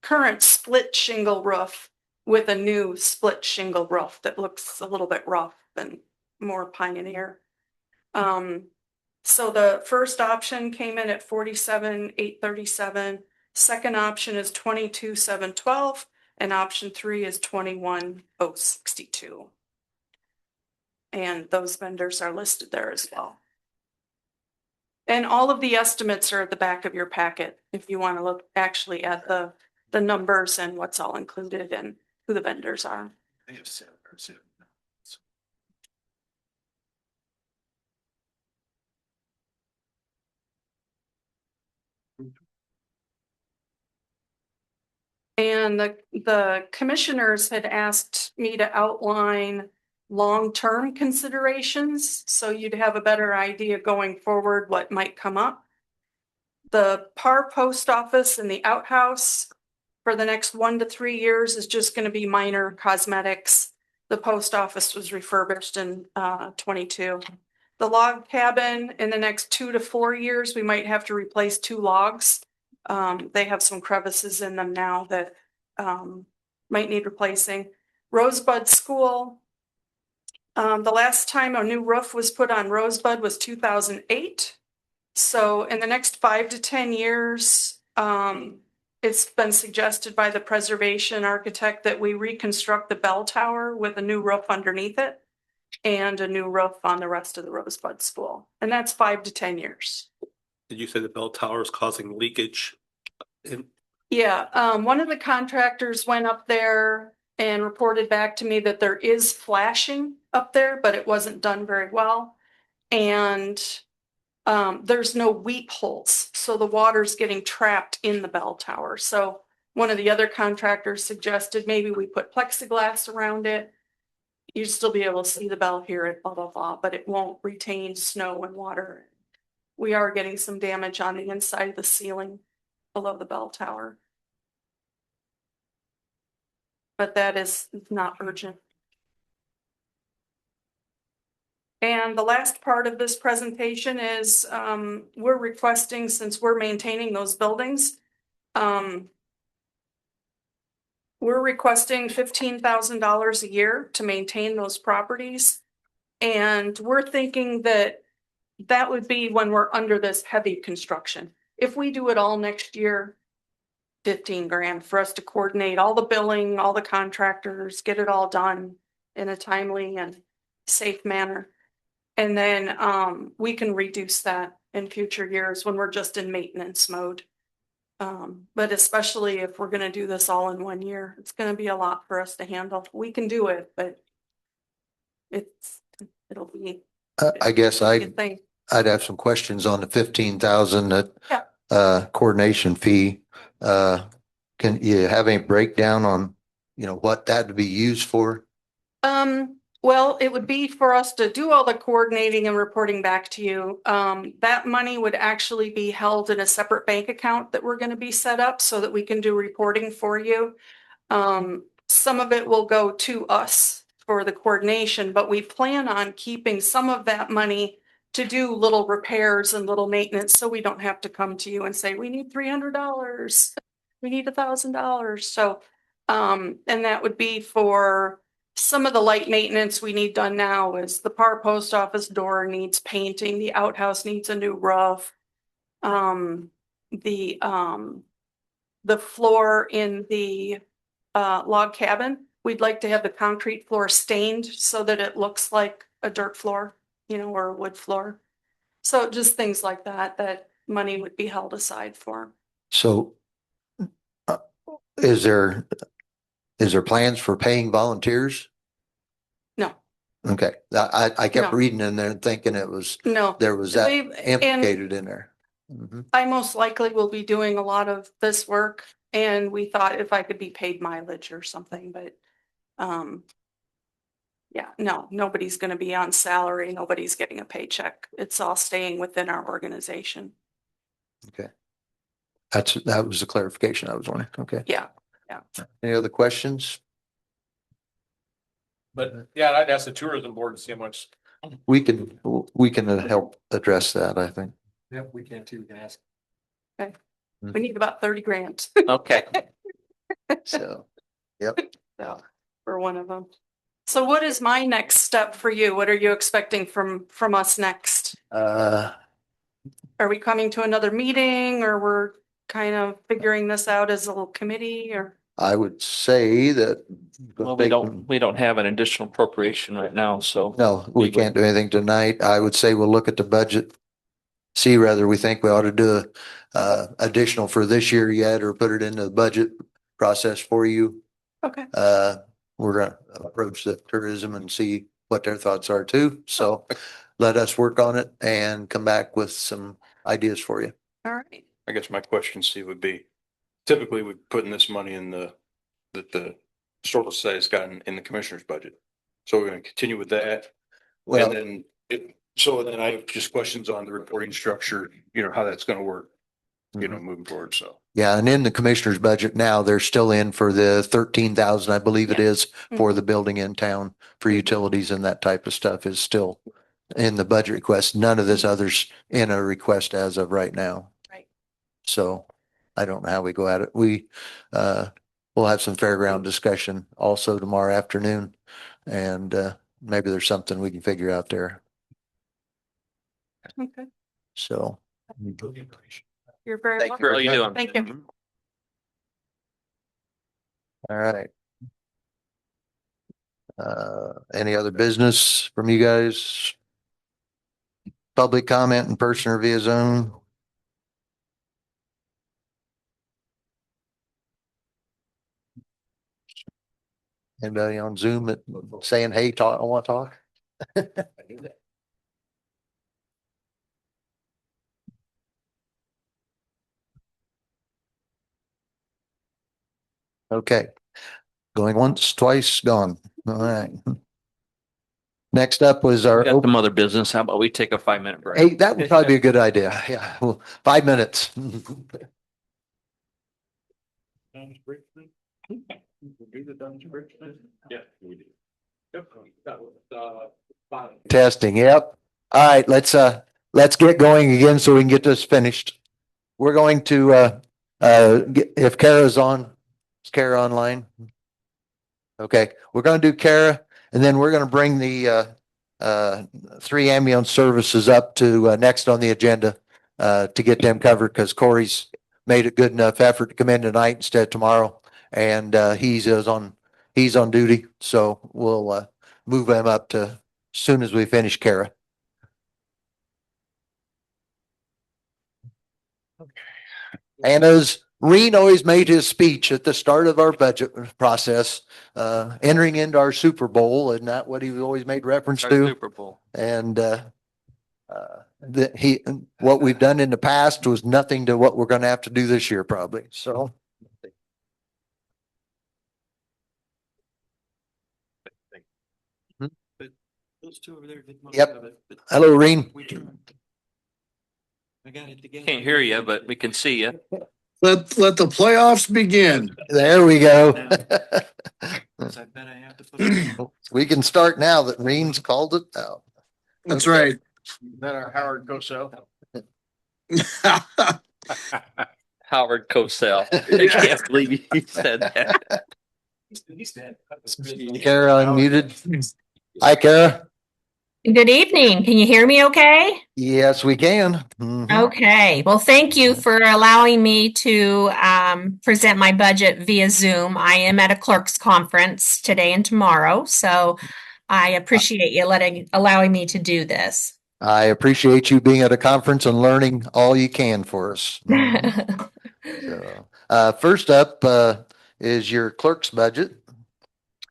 current split shingle roof with a new split shingle roof that looks a little bit rough and more pioneer. So the first option came in at $47,837. Second option is $22,712. And option 3 is $21,062. And those vendors are listed there as well. And all of the estimates are at the back of your packet if you want to look actually at the numbers and what's all included and who the vendors are. They have 7%. And the commissioners had asked me to outline long-term considerations, so you'd have a better idea going forward what might come up. The PAR post office and the outhouse for the next 1 to 3 years is just going to be minor cosmetics. The post office was refurbished in 22. The log cabin in the next 2 to 4 years, we might have to replace 2 logs. They have some crevices in them now that might need replacing. Rosebud School. The last time a new roof was put on Rosebud was 2008. So in the next 5 to 10 years, it's been suggested by the preservation architect that we reconstruct the bell tower with a new roof underneath it and a new roof on the rest of the Rosebud School. And that's 5 to 10 years. Did you say the bell tower is causing leakage? Yeah, one of the contractors went up there and reported back to me that there is flashing up there, but it wasn't done very well. And there's no weep holes, so the water's getting trapped in the bell tower. So one of the other contractors suggested maybe we put plexiglass around it. You'd still be able to see the bell, hear it, blah, blah, blah, but it won't retain snow and water. We are getting some damage on the inside of the ceiling below the bell tower. But that is not urgent. And the last part of this presentation is we're requesting, since we're maintaining those buildings, we're requesting $15,000 a year to maintain those properties. And we're thinking that that would be when we're under this heavy construction. If we do it all next year, 15 grand for us to coordinate all the billing, all the contractors, get it all done in a timely and safe manner. And then we can reduce that in future years when we're just in maintenance mode. But especially if we're going to do this all in 1 year, it's going to be a lot for us to handle. We can do it, but it'll be. I guess a thing. I'd have some questions on the 15,000 that Yeah. Coordination fee. Can you have any breakdown on, what that would be used for? Well, it would be for us to do all the coordinating and reporting back to you. That money would actually be held in a separate bank account that we're going to be set up so that we can do reporting for you. Some of it will go to us for the coordination, but we plan on keeping some of that money to do little repairs and little maintenance, so we don't have to come to you and say, we need $300, we need $1,000. So, and that would be for some of the light maintenance we need done now. Is the PAR post office door needs painting, the outhouse needs a new roof. The floor in the log cabin, we'd like to have the concrete floor stained so that it looks like a dirt floor, or a wood floor. So just things like that money would be held aside for. So is there plans for paying volunteers? No. Okay. I kept No. reading in there and thinking there was that implicated in there. Mm-hmm. I most likely will be doing a lot of this work, and we thought if I could be paid mileage or something, but yeah, no, nobody's going to be on salary. Nobody's getting a paycheck. It's all staying within our organization. Okay. That was the clarification I was wanting. Okay. Yeah. Any other questions? But yeah, I'd ask the tourism board to see how much. We can help address that, I think. Yep, we can too. We can ask. Okay. We need about 30 grand. Okay. So, yep. So, for one of them. So what is my next step for you? What are you expecting from us next? Are we coming to another meeting, or we're kind of figuring this out as a little committee, or? I would say that. Well, we don't have an additional appropriation right now, so. No, we can't do anything tonight. I would say we'll look at the budget, see whether we think we ought to do additional for this year yet, or put it into the budget process for you. Okay. We're gonna approach the tourism and see what their thoughts are too. So let us work on it and come back with some ideas for you. All right. I guess my question, Steve, would be typically we're putting this money in that the historical society's gotten in the commissioner's budget. So we're gonna continue with that. Well- And then so then I have just questions on the reporting structure, how that's gonna work, moving forward, so. Yeah, and in the commissioner's budget now, they're still in for the 13,000, I believe it is, for the building in town for utilities and that type of stuff is still in the budget request. None of this others in a request as of right now. Right. So I don't know how we go at it. We'll have some fairground discussion also tomorrow afternoon. And maybe there's something we can figure out there. Okay. So. You're very Thank you for all you welcome. doing. Thank you. All right. Any other business from you guys? Public comment in person or via Zoom? Anybody on Zoom that saying, hey, talk, I want to talk? Okay. Going once, twice, gone. All right. Next up was We our, got some other business. How about we take a 5-minute break? hey, that would probably be a good idea. Yeah, well, 5 minutes. Yeah, we do. Yep, that was, fine. Testing, yep. All right, let's get going again so we can get this finished. We're going to, if Kara's on, is Kara online? Okay, we're gonna do Kara, and then we're gonna bring the, 3 ambulance services up to, next on the agenda, to get them covered, because Corey's made a good enough effort to come in tonight instead of tomorrow. And, he's on duty, so we'll, move him up to as soon as we finish Kara. And as Reen always made his speech at the start of our budget process, entering into our Super Bowl, isn't that what he always made reference Our to? Super Bowl. And what we've done in the past was nothing to what we're going to have to do this year, probably. So. Those two over there did most Yep. of it, but Hello, Reen. we tried. I got it together. Can't hear you, but we can see you. Let the playoffs begin. There we go. So I bet I have to put it. We can start now that Reen's called it out. That's right. Then our Howard Cosell. Howard Cosell. I can't believe you said that. He's dead. Kara unmuted. Hi, Kara. Good evening. Can you hear me okay? Yes, we can. Mhm. Okay. Well, thank you for allowing me to present my budget via Zoom. I am at a clerk's conference today and tomorrow, so I appreciate you allowing me to do this. I appreciate you being at a conference and learning all you can for us. So, first up is your clerk's budget,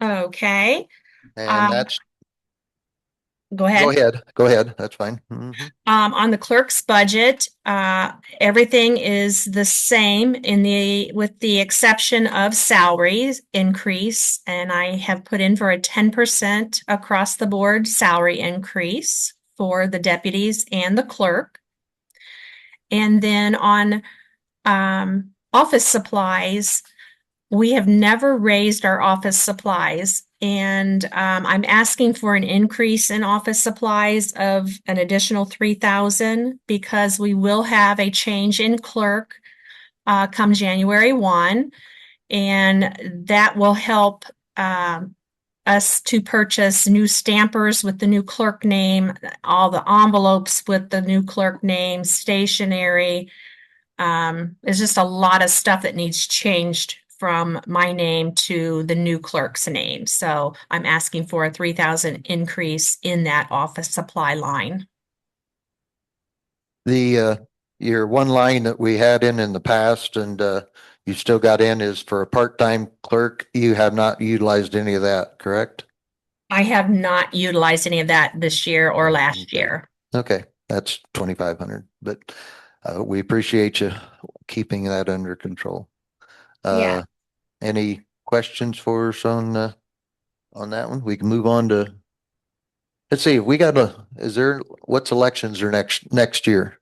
Okay. and that's Go ahead. Go ahead. That's fine. Mhm. On the clerk's budget, everything is the same with the exception of salaries increase, and I have put in for a 10% across the board salary increase for the deputies and the clerk. And then on office supplies, we have never raised our office supplies, and I'm asking for an increase in office supplies of an additional 3,000 because we will have a change in clerk come January 1, and that will help us to purchase new stampers with the new clerk name, all the envelopes with the new clerk name, stationery. There's just a lot of stuff that needs changed from my name to the new clerk's name. So I'm asking for a 3,000 increase in that office supply line. Your one line that we had in the past and you still got in is for a part-time clerk. You have not utilized any of that, correct? I have not utilized any of that this year or last year. Okay, that's 2,500, but we appreciate you keeping that under control. Yeah. Any questions for us on that one? We can move on to, let's see, what's elections are next year?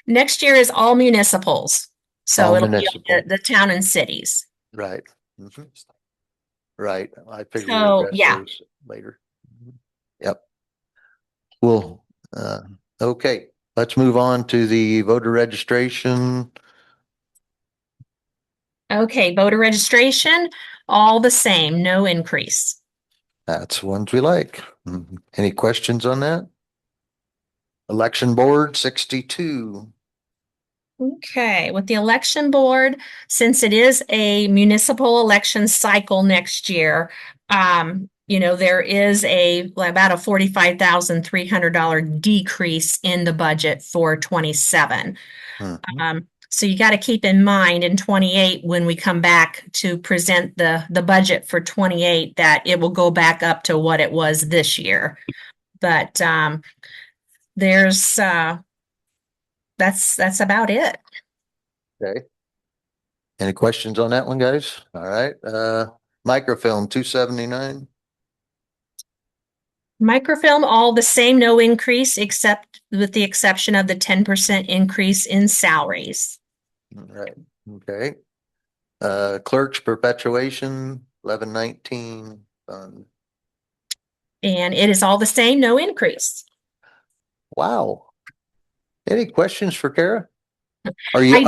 Next year is all municipals. So All it'll be municipal. the town and cities. Right. Mhm. Right. I figure we'll So, address yeah. those later. Yep. Well, okay, let's move on to the voter registration. Okay, voter registration, all the same, no increase. That's the ones we like. Any questions on that? Election board 62. Okay, with the election board, since it is a municipal election cycle next year, there is about a $45,300 decrease in the budget for 27. So you got to keep in mind in 28, when we come back to present the budget for 28, that it will go back up to what it was this year. But that's about it. Okay. Any questions on that one, guys? All right. Microfilm 279. Microfilm, all the same, no increase, except with the exception of the 10% increase in salaries. All right. Okay. Clerk's perpetuation 1119 fund. And it is all the same, no increase. Wow. Any questions for Kara? Are you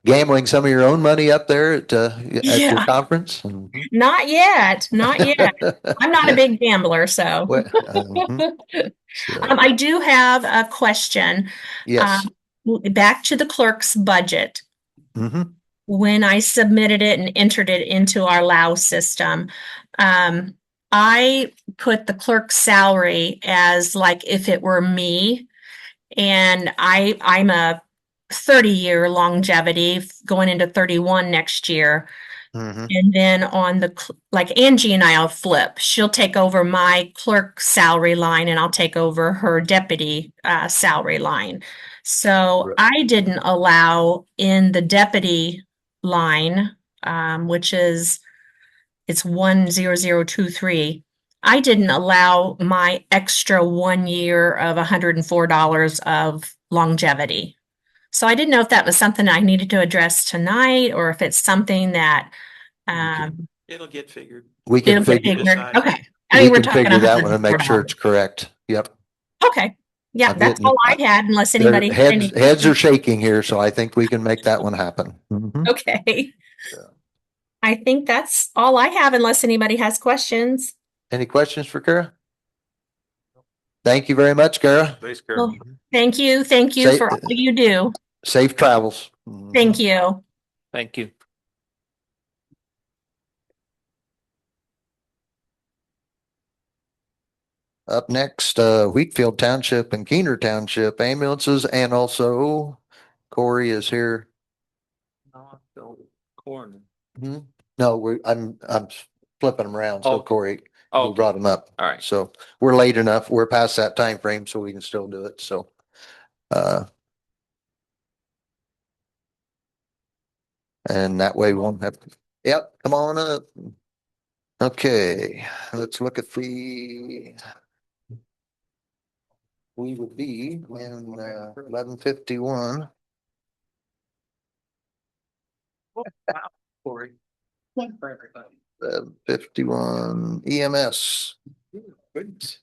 gambling some of your own money up there at your conference? Not yet. Not yet. I'm not a big gambler, so. I do have a question. Yes. Back to the clerk's budget. Mm-hmm. When I submitted it and entered it into our LAO system, I put the clerk's salary as like if it were me. And I'm a 30-year longevity going into 31 next year. Mm-hmm. And then on like Angie and I'll flip. She'll take over my clerk salary line and I'll take over her deputy salary line. So I didn't allow in the deputy line, which is it's 10023. I didn't allow my extra 1 year of $104 of longevity. So I didn't know if that was something I needed to address tonight or if it's something that It'll get figured. We can it'll get figure figured. Okay. we We're can talking figure that one and make sure $104. it's correct. Yep. Okay. Yeah, I'm that's getting- all I had, unless anybody had any. Heads are shaking here, so I think we can make that one happen. Mhm. Okay. I think that's all I have, unless anybody has questions. Any questions for Kara? Thank you very much, Kara. Thanks, Well, thank you. Thank you for all you do. Safe travels. Thank you. Thank you. Up next, Wheatfield Township and Keener Township ambulances, and also Corey is here. Coroner. No, I'm flipping them around. So Corey, we brought him up. All right. So we're late enough. We're past that time frame, so we can still do it. So, and that way we won't have to. Yep, come on up. Okay, let's look at the. We would be in 1151. Corey. For everybody. 51 EMS. Good.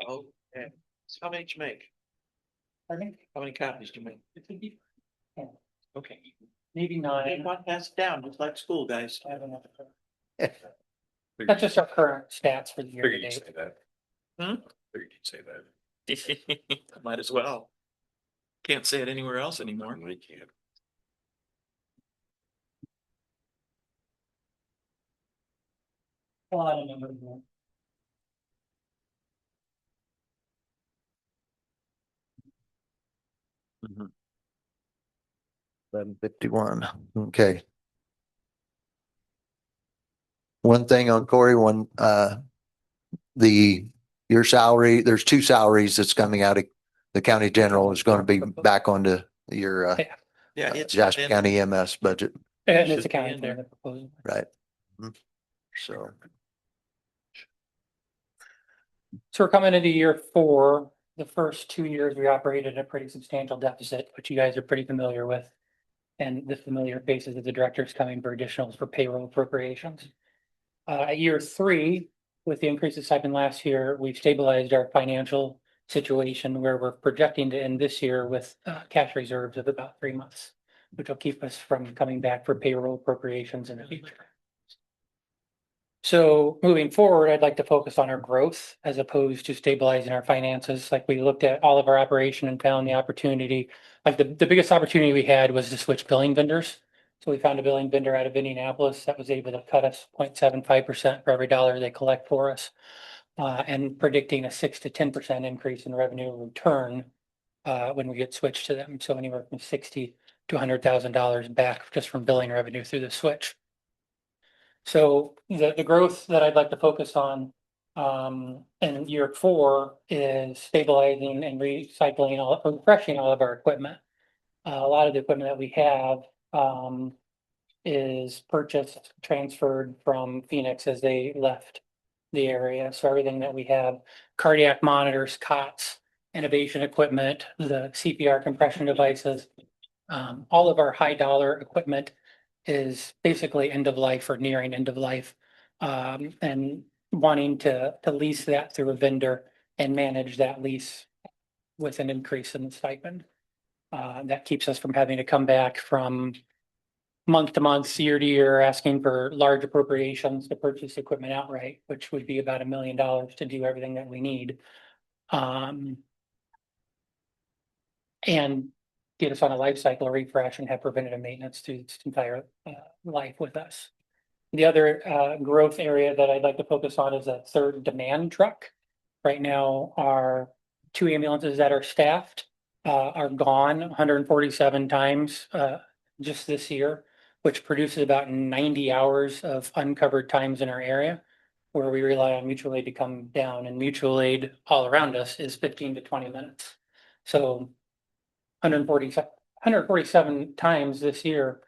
Oh, yeah. So how many did you make? Pardon? How many copies did you make? Okay. Maybe 9. Hey, one pass it down, just like school, guys. I don't know. That's just our current stats for the year to Figured you'd date. say that. Figured you'd say that. Might as well. Can't say it anywhere else anymore. We can't. Well, I don't remember anymore. Mm-hmm. 1151. Okay. One thing on Corey, your salary, there's two salaries that's coming out of the county general is going to be back onto your Yeah, it's. Jasper County EMS budget, And it's accounted there, the proposal. right? So. So we're coming into year 4. The first 2 years, we operated a pretty substantial deficit, which you guys are pretty familiar with. And the familiar faces of the directors coming for additionals for payroll appropriations. At year 3, with the increases happened last year, we've stabilized our financial situation where we're projecting to end this year with cash reserves of about 3 months, which will keep us from coming back for payroll appropriations in the future. So moving forward, I'd like to focus on our growth as opposed to stabilizing our finances. Like we looked at all of our operation and found the opportunity, like the biggest opportunity we had was to switch billing vendors. So we found a billing vendor out of Indianapolis that was able to cut us 0.75% for every dollar they collect for us. And predicting a 6 to 10% increase in revenue return when we get switched to them. So anywhere from $60,000 to $100,000 back just from billing revenue through the switch. So the growth that I'd like to focus on in year 4 is stabilizing and recycling refreshing all of our equipment. A lot of the equipment that we have is purchased, transferred from Phoenix as they left the area. So everything that we have, cardiac monitors, cots, innovation equipment, the CPR compression devices, all of our high dollar equipment is basically end of life or nearing end of life. And wanting to lease that through a vendor and manage that lease with an increase in the stipend. That keeps us from having to come back from month to month, year to year, asking for large appropriations to purchase equipment outright, which would be about $1 million to do everything that we need. And get us on a life cycle refresh and have preventative maintenance through its entire life with us. The other growth area that I'd like to focus on is a third demand truck. Right now, our 2 ambulances that are staffed are gone 147 times just this year, which produces about 90 hours of uncovered times in our area, where we rely on mutual aid to come down, and mutual aid all around us is 15 to 20 minutes. So 147 times this year,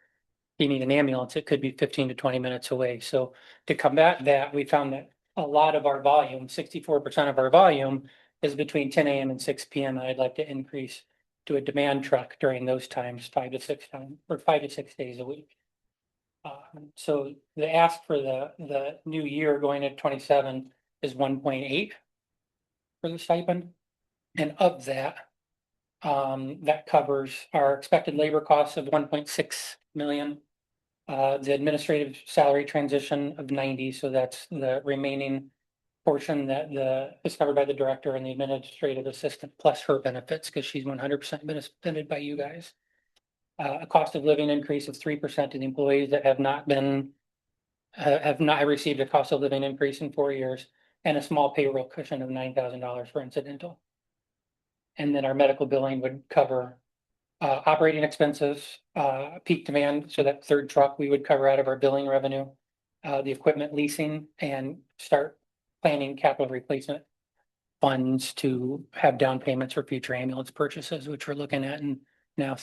you need an ambulance, it could be 15 to 20 minutes away. So to combat that, we found that a lot of our volume, 64% of our volume, is between 10 a.m. and 6 p.m. And I'd like to increase to a demand truck during those times, 5 to 6 times, or 5 to 6 days a week. So the ask for the new year going into 27 is 1.8 for the stipend. And of that, that covers our expected labor costs of 1.6 million. The administrative salary transition of 90, so that's the remaining portion that is covered by the director and the administrative assistant plus her benefits, because she's 100% benefited by you guys. A cost of living increase of 3% to the employees that have not received a cost of living increase in 4 years, and a small payroll cushion of $9,000 for incidental. And then our medical billing would cover operating expenses, peak demand. So that third truck we would cover out of our billing revenue, the equipment leasing, and start planning capital replacement funds to have down payments for future ambulance purchases, which we're looking at in now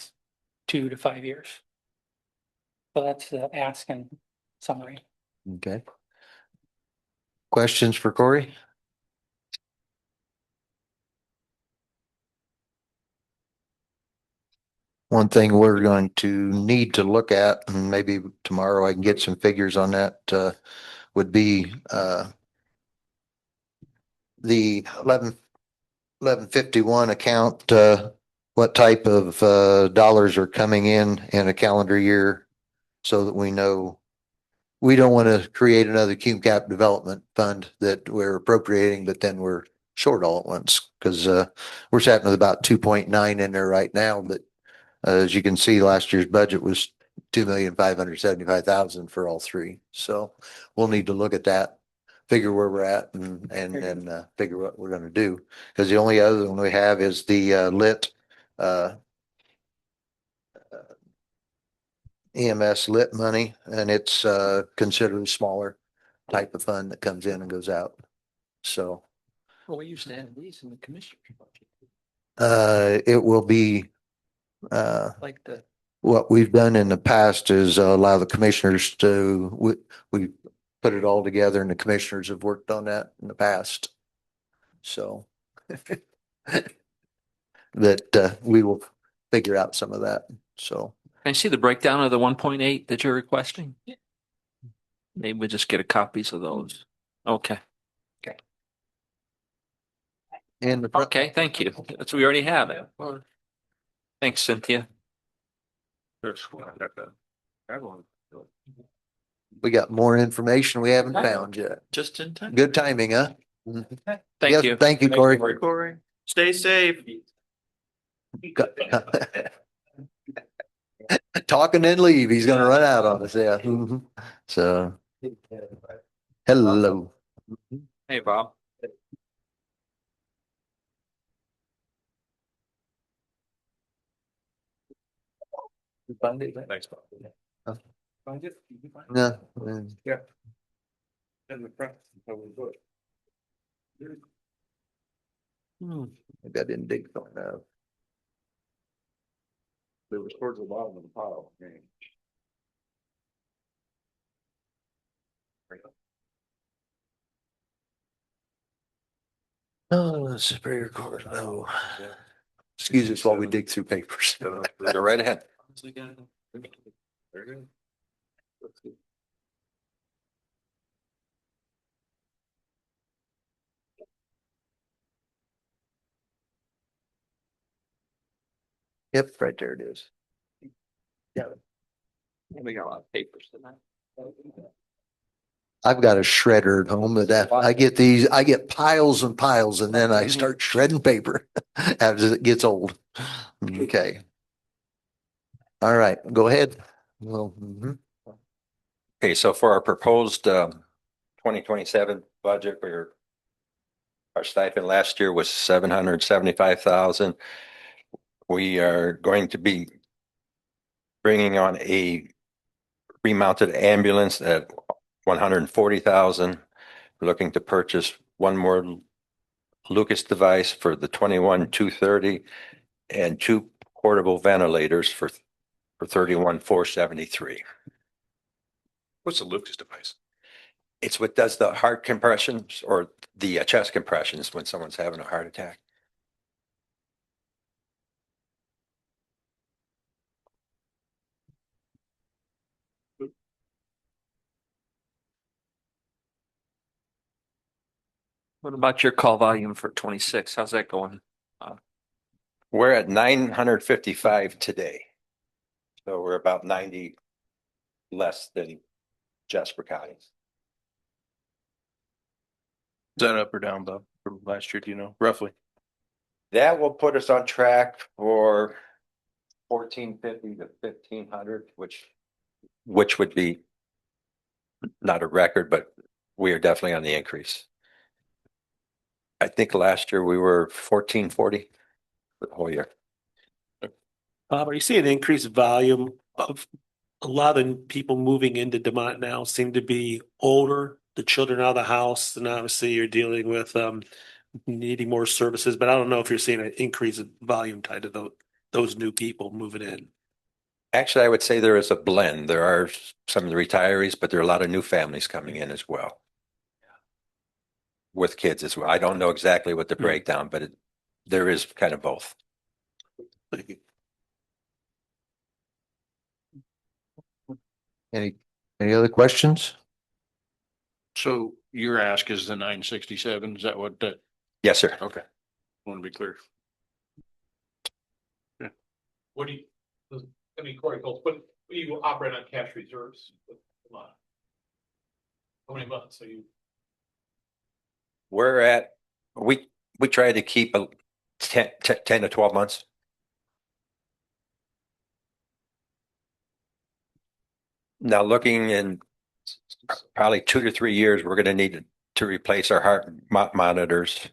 2 to 5 years. So that's the ask and summary. Okay. Questions for Corey? One thing we're going to need to look at, and maybe tomorrow I can get some figures on that, would be the 1151 account, what type of dollars are coming in a calendar year, so that we know we don't want to create another CUME-CAP development fund that we're appropriating, but then we're short all at once, because we're sitting with about 2.9 in there right now, but as you can see, last year's budget was 2,575,000 for all three. So we'll need to look at that, figure where we're at, and then figure what we're going to do. Because the only other one we have is the LIT EMS LIT money, and it's considered a smaller type of fund that comes in and goes out. So Well, we used to have these in the commissioner's budget. It will be, Like the. what we've done in the past is allow the commissioners to, we put it all together and the commissioners have worked on that in the past. So that we will figure out some of that. So Can I see the breakdown of the 1.8 that you're requesting? Maybe we just get a copies of those. Okay. and Okay, thank you. That's, we already have it. Thanks, Cynthia. we got more information we haven't found yet. Just in time. Good timing, huh? Thank Yes, you. Thank you, Corey. Corey, stay safe. Talk and then leave. He's gonna run out on us, yeah. So, hello. Hey, Bob. Thanks, Bob. Huh? Find it? Did you find it? No. Yeah. In the front. How we do it. Maybe I didn't dig far enough. It was towards the bottom of the pile. Man. Oh, Superior Court, no. Excuse us while we dig through papers. Go right ahead. Very good. Yep, right there it is. Yeah. We got a lot of papers tonight. I've got a shredder at home that I get these, I get piles and piles and then I start shredding paper as it gets old. Okay. All right, go ahead. Well, Okay, so for our proposed 2027 budget, our stipend last year was 775,000. We are going to be bringing on a remounted ambulance at 140,000. We're looking to purchase one more Lucas device for the 21,230 and two portable ventilators for 31,473. What's the Lucas device? It's what does the heart compressions or the chest compressions when someone's having a heart attack. What about your call volume for 26? How's that going? We're at 955 today. So we're about 90 less than Jasper County. Is that up or down, Bob, from last year? Do you know roughly? That will put us on track for 1,450 to 1,500, which would be not a record, but we are definitely on the increase. I think last year we were 1,440 for the whole year. Bob, are you seeing increased volume of a lot of people moving into Demont now seem to be older, the children out of the house, and obviously you're dealing with needing more services, but I don't know if you're seeing an increase in volume tied to those new people moving in. Actually, I would say there is a blend. There are some of the retirees, but there are a lot of new families coming in as well. With kids as well. I don't know exactly what the breakdown, but there is kind of both. Thank you. any other questions? So your ask is the 967, is that what that? Yes, sir. Okay. Want to be clear. What do you, I mean, Corey, what do you operate on cash reserves? How many months are you? We're at, we try to keep 10 to 12 months. Now looking in probably 2 to 3 years, we're going to need to replace our heart monitors.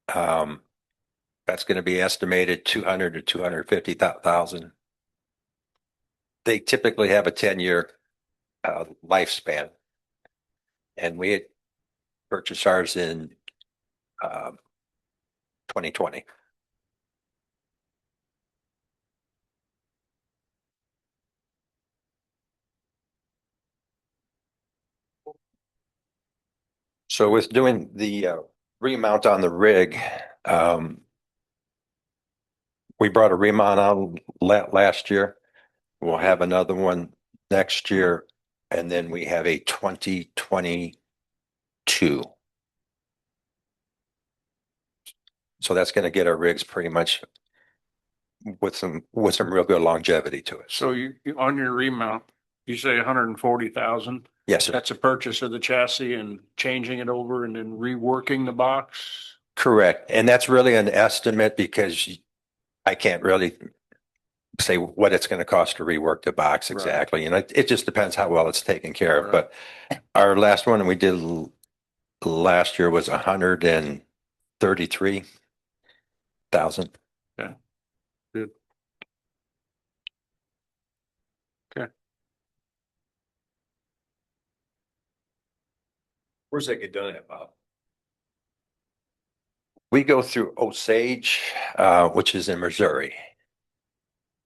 That's going to be estimated 200 to 250,000. They typically have a 10-year lifespan, and we had purchased ours in 2020. So with doing the remount on the rig, we brought a remount on last year. We'll have another one next year, and then we have a 2022. So that's going to get our rigs pretty much with some real good longevity to it. So you on your remount, you say 140,000? Yes, sir. That's a purchase of the chassis and changing it over and then reworking the box? Correct. And that's really an estimate because I can't really say what it's going to cost to rework the box exactly. And it just depends how well it's taken care of. But our last one we did last year was 133,000. Yeah. Good. Okay. Where's that get done at, Bob? We go through Osage, which is in Missouri.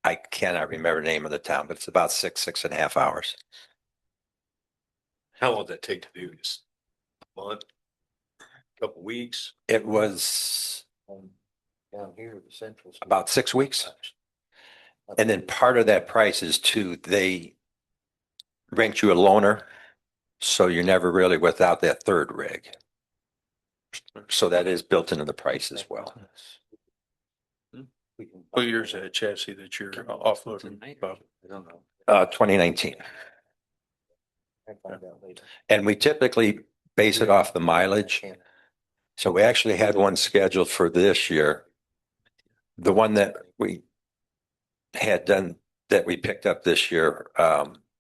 I cannot remember the name of the town, but it's about 6.5 hours. How long did that take to do? Just a month? Couple weeks? It was Down here, the central. about 6 weeks. And then part of that price is too, they rent you a loaner, so you're never really without that third rig. So that is built into the price as well. What year's that chassis that you're offloading, Bob? 2019. And we typically base it off the mileage. So we actually had one scheduled for this year. The one that we had done that we picked up this year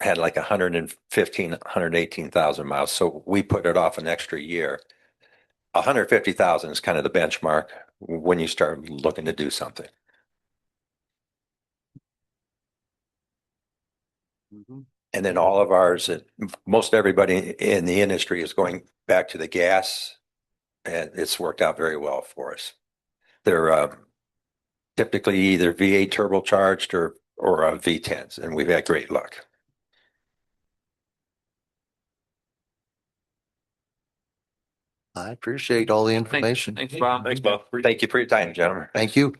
had like 118,000 miles. So we put it off an extra year. 150,000 is kind of the benchmark when you start looking to do something. And then all of ours, most everybody in the industry is going back to the gas, and it's worked out very well for us. They're typically either V8 turbocharged or V10s, and we've had great luck. I appreciate all the information. Thanks, Bob. Thanks, Bob. Thank you for your time, gentlemen. Thank you.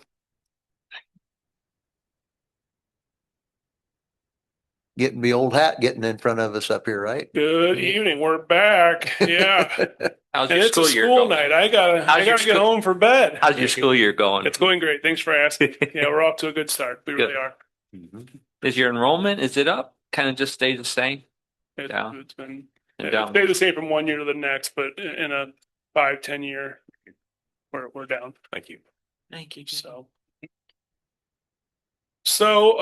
Getting the old hat getting in front of us up here, right? Good evening. We're back. Yeah. How's And your it's a school year school going? night. I gotta get home for bed. How's your school year going? It's going great. Thanks for asking. Yeah, we're off to a good start. We really Good. are. Is your enrollment, is it up? Kind of just stay the same? Down. It's been And it down. stayed the same from one year to the next, but in a 5-10 year, we're down. Thank you. Thank you. So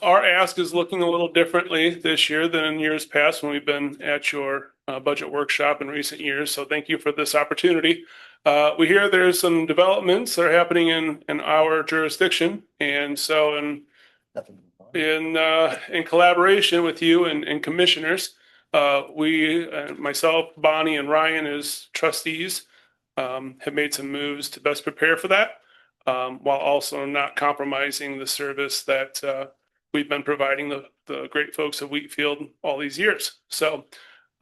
our ask is looking a little differently this year than in years past when we've been at your budget workshop in recent years. So thank you for this opportunity. We hear there's some developments that are happening in our jurisdiction. And so in collaboration with you and commissioners, we, myself, Bonnie and Ryan as trustees, have made some moves to best prepare for that. While also not compromising the service that we've been providing the great folks of Wheatfield all these years. So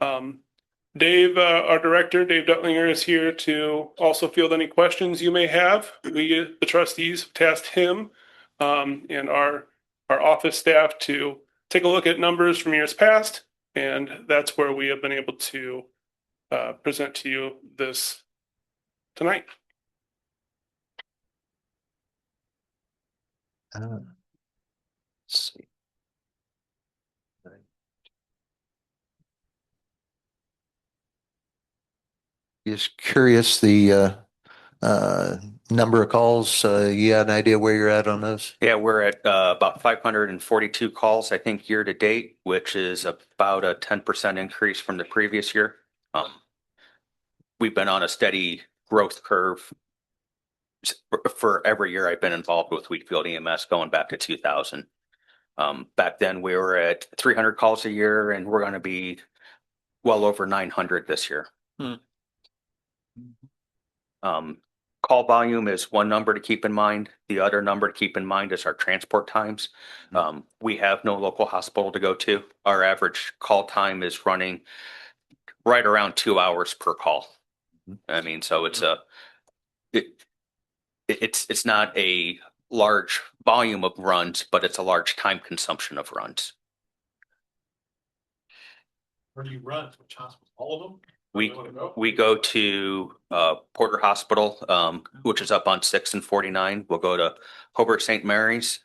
Dave, our director, Dave Duttlinger, is here to also field any questions you may have. We, the trustees, tasked him and our office staff to take a look at numbers from years past, and that's where we have been able to present to you this tonight. Let's see. Just curious, the number of calls, you had an idea where you're at on those? Yeah, we're at about 542 calls, I think, year to date, which is about a 10% increase from the previous year. We've been on a steady growth curve for every year I've been involved with Wheatfield EMS going back to 2000. Back then we were at 300 calls a year, and we're going to be well over 900 this year. Call volume is one number to keep in mind. The other number to keep in mind is our transport times. We have no local hospital to go to. Our average call time is running right around 2 hours per call. I mean, so it's not a large volume of runs, but it's a large time consumption of runs. Where do you run? Which hospital? All of them? We go to Porter Hospital, which is up on 6 and 49. We'll go to Hobart St. Mary's.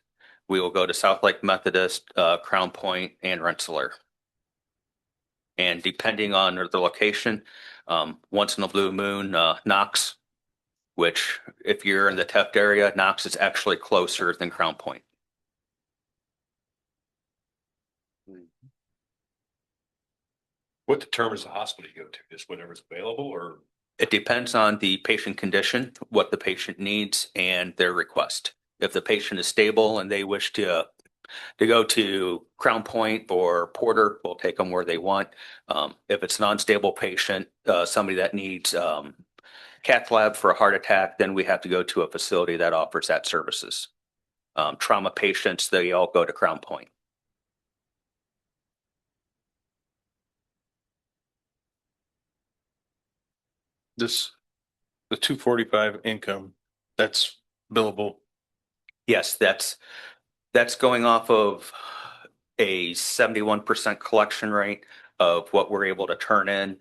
We will go to South Lake Methodist, Crown Point, and Rensselaer. And depending on the location, once in a blue moon, Knox, which if you're in the Teft area, Knox is actually closer than Crown Point. What determines the hospital you go to? Just whatever's available, or? It depends on the patient condition, what the patient needs, and their request. If the patient is stable and they wish to go to Crown Point or Porter, we'll take them where they want. If it's non-stable patient, somebody that needs cath lab for a heart attack, then we have to go to a facility that offers that services. Trauma patients, they all go to Crown Point. The 245 income, that's billable. Yes, that's going off of a 71% collection rate of what we're able to turn in.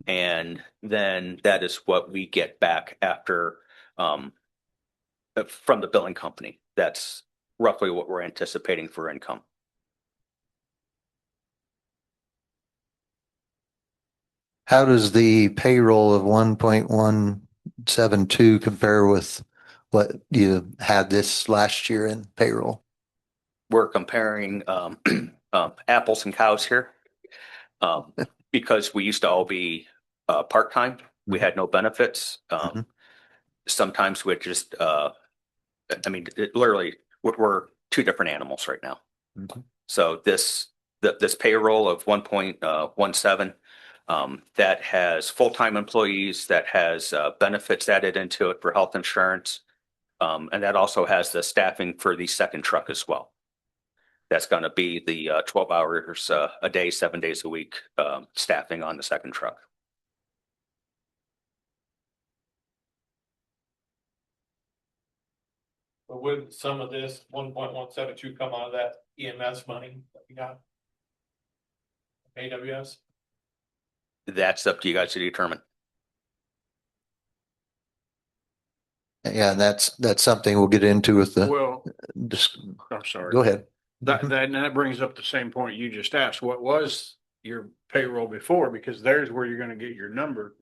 And then that is what we get back after from the billing company. That's roughly what we're anticipating for income. How does the payroll of 1.172 compare with what you had this last year in payroll? We're comparing apples and cows here because we used to all be part-time. We had no benefits. Sometimes we just, literally, we're two different animals right now. So this payroll of 1.17, that has full-time employees, that has benefits added into it for health insurance, and that also has the staffing for the second truck as well. That's going to be the 12 hours a day, 7 days a week staffing on the second truck. But would some of this 1.172 come out of that EMS money that we got? AWS? That's up to you guys to determine. Yeah, and that's something we'll get into with the. Well, I'm sorry. Go ahead. That brings up the same point you just asked. What was your payroll before? Because there's where you're going to get your number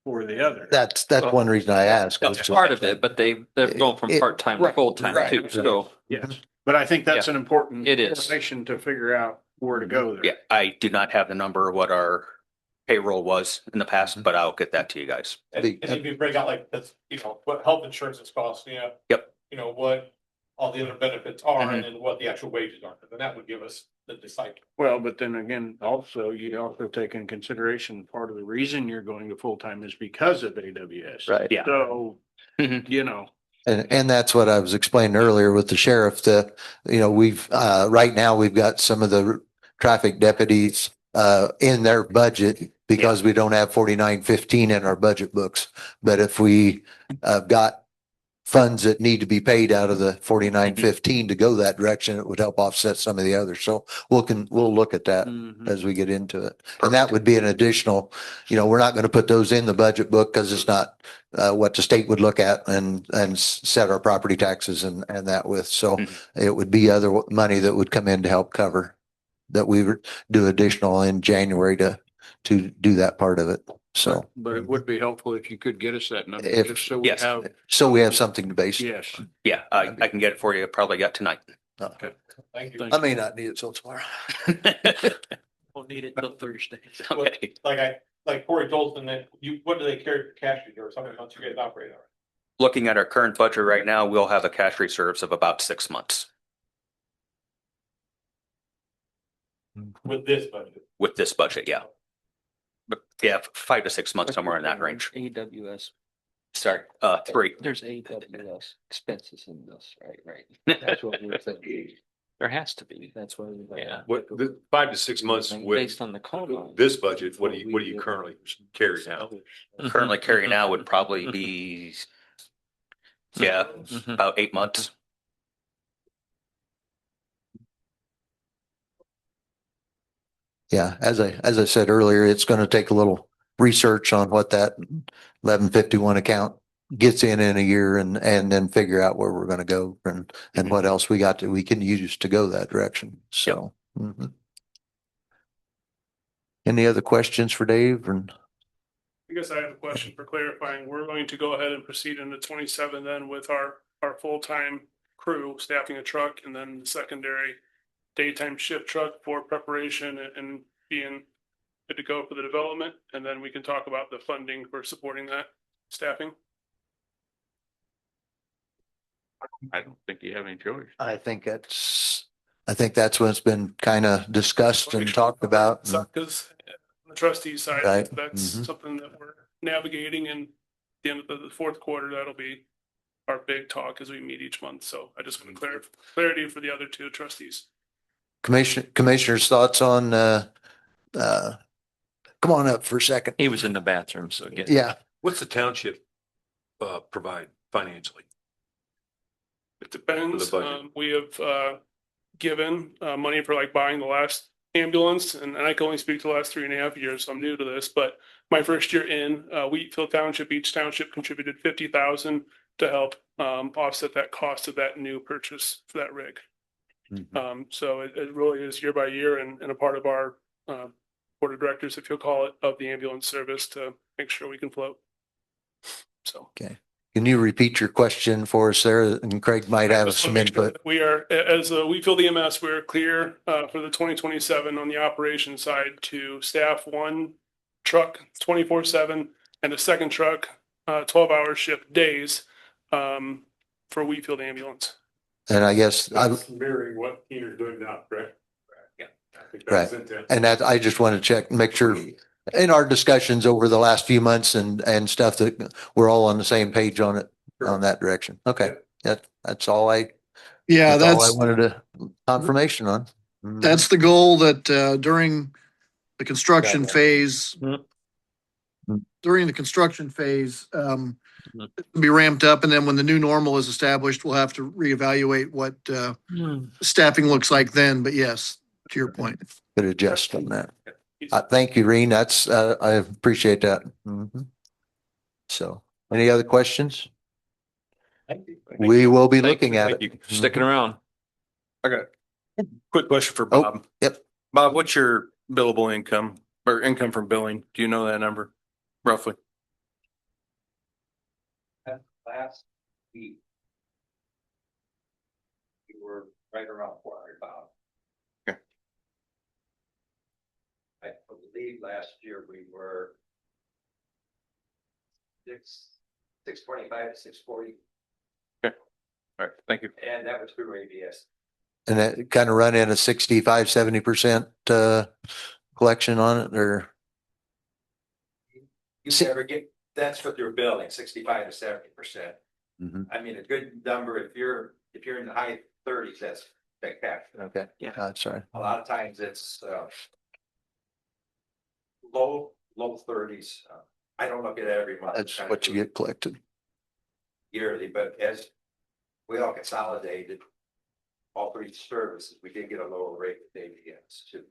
for the other. That's one reason I asked. That's part of it, but they're going from part-time to full-time too, so. Yes, but I think that's an important It is. information to figure out where to go there. Yeah, I do not have the number of what our payroll was in the past, but I'll get that to you guys. And if you break out like that's, what health insurance is costing, Yep. What all the other benefits are and then what the actual wages are, and that would give us the decipher. Well, but then again, you also take in consideration part of the reason you're going to full-time is because of AWS. Right. Yeah. So, And that's what I was explaining earlier with the sheriff, we've, right now we've got some of the traffic deputies in their budget because we don't have 4915 in our budget books. But if we got funds that need to be paid out of the 4915 to go that direction, it would help offset some of the others. So we'll look at that as we get into it. And that would be an additional, we're not going to put those in the budget book because it's not what the state would look at and set our property taxes and that with. So it would be other money that would come in to help cover that we would do additional in January to do that part of it. So, but it would be helpful if you could get us that number, just so we we have something to base. Yes. Yeah, I can get it for you. Probably got tonight. Okay. Thank you. I may not need it till tomorrow. We'll need it till Thursday. Okay. Like Corey told them that what do they carry for cash reserves? How many months you guys operate on? Looking at our current budget right now, we'll have a cash reserves of about 6 months. With this budget? With this budget, yeah. But yeah, 5 to 6 months, somewhere in that range. AWS. Sorry, 3. There's AWS expenses in this, right? That's what we're thinking. There has to be. That's what. Yeah. What, 5 to 6 months with Based on the code. this budget, what do you currently carry now? Currently carrying out would probably be, yeah, about 8 months. Yeah, as I said earlier, it's going to take a little research on what that 1151 account gets in a year and then figure out where we're going to go and what else we can use to go that direction. So. Mhm. Any other questions for Dave? And I guess I have a question for clarifying. We're going to go ahead and proceed into 27 then with our full-time crew staffing a truck and then the secondary daytime shift truck for preparation and being good to go for the development. And then we can talk about the funding for supporting that staffing. I don't think you have any choice. I think that's what's been kind of discussed and talked about. Because on the trustee side, Right. that's something that we're navigating, and at the end of the fourth quarter, that'll be our big talk as we meet each month. So I just want clarity for the other two trustees. Commissioner's thoughts on, come on up for a second. He was in the bathroom, so Yeah. What's the township provide financially? It depends. For the budget. We have given money for like buying the last ambulance, and I can only speak to the last 3.5 years, so I'm new to this, but my first year in Wheatfield Township, each township contributed 50,000 to help offset that cost of that new purchase for that rig. So it really is year by year and a part of our board of directors, if you'll call it, of the ambulance service to make sure we can float. So. Okay. Can you repeat your question for us there? And Craig might have some input. We are, as Wheatfield EMS, we're clear for the 2027 on the operations side to staff one truck 24/7 and a second truck 12-hour shift days for Wheatfield ambulance. And I guess Mirroring what Keener's doing now, correct? Yeah. I think right. that's intent. And that I just want to check, make sure in our discussions over the last few months and stuff that we're all on the same page on it, on that direction. Okay. That's all I wanted a confirmation on. That's the goal that during the construction phase, be ramped up. And then when the new normal is established, we'll have to reevaluate what staffing looks like then. But yes, to your point. Could adjust on that. Thank you, Reen. That's, I appreciate that. So, any other questions? We will be looking at it. Sticking around. I got a quick question for Bob. Yep. Bob, what's your billable income or income from billing? Do you know that number roughly? Last week, we were right around 400,000. Okay. I believe last year we were 625 to 640. Okay. All right. Thank you. And that was through ABS. And that kind of run in a 65, 70% collection on it, or? You never get, that's what you're billing, 65 to 70%. I mean, a good number, if you're in the high 30s, that's spectacular. Okay. Yeah. That's right. A lot of times it's low 30s. I don't look at it every month. That's what you get collected yearly, but as we all consolidated all three services, we did get a lower rate with ABS too,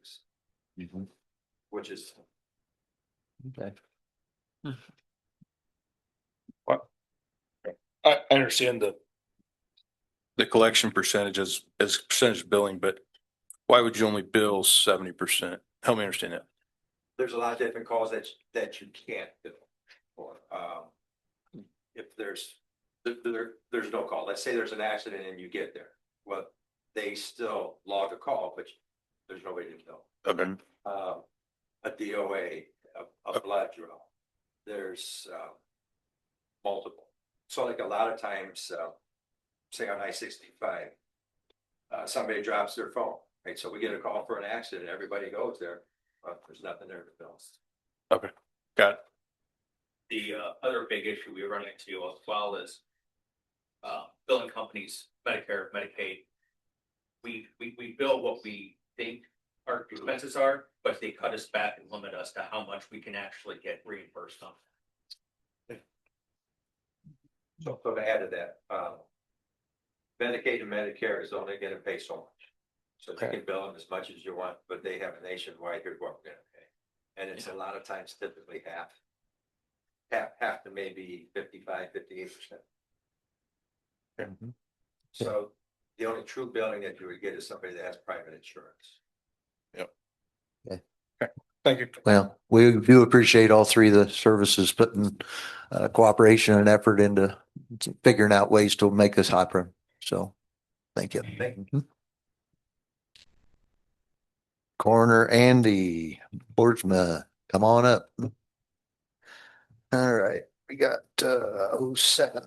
which is okay. Well, I understand the collection percentages as percentage of billing, but why would you only bill 70%? Help me understand that. There's a lot of different calls that you can't bill for. If there's no call, let's say there's an accident and you get there, well, they still log a call, but there's no way to bill. Okay. A DOA, a blood draw. There's multiple. So like a lot of times, say on I-65, somebody drops their phone, right? So we get a call for an accident, everybody goes there. There's nothing there to bill. Okay, got it. The other big issue we run into as well is billing companies, Medicare, Medicaid, we bill what we think our expenses are, but they cut us back and limit us to how much we can actually get reimbursed on. So to add to that, Medicaid and Medicare is only gonna pay so much. So you can bill them as much as you want, but they have a nationwide, here's what we're gonna pay. And it's a lot of times typically half to maybe 55, 58%. So the only true billing that you would get is somebody that has private insurance. Thank you. Well, we do appreciate all three of the services putting cooperation and effort into figuring out ways to make this happen. So, thank you. Mhm. Coroner Andy Boersma, come on up. All right, we got 07.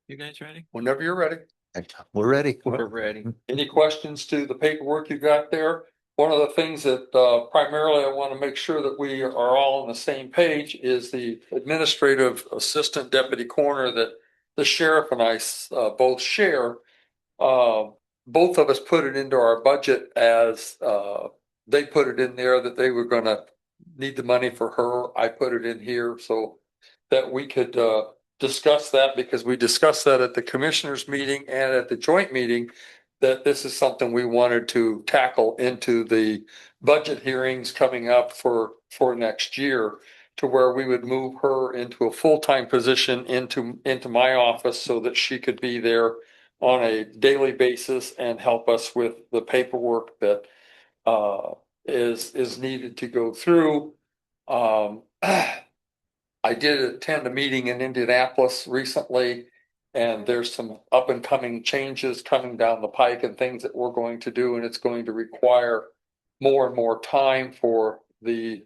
You guys ready? Whenever you're ready. We're ready. We're ready. Any questions to the paperwork you got there? One of the things that primarily I want to make sure that we are all on the same page is the administrative assistant deputy coroner that the sheriff and I both share. Both of us put it into our budget as they put it in there that they were gonna need the money for her. I put it in here so that we could discuss that, because we discussed that at the commissioners meeting and at the joint meeting, that this is something we wanted to tackle into the budget hearings coming up for next year, to where we would move her into a full-time position into my office so that she could be there on a daily basis and help us with the paperwork that is needed to go through. I did attend a meeting in Indianapolis recently, and there's some up and coming changes coming down the pike and things that we're going to do, and it's going to require more and more time for the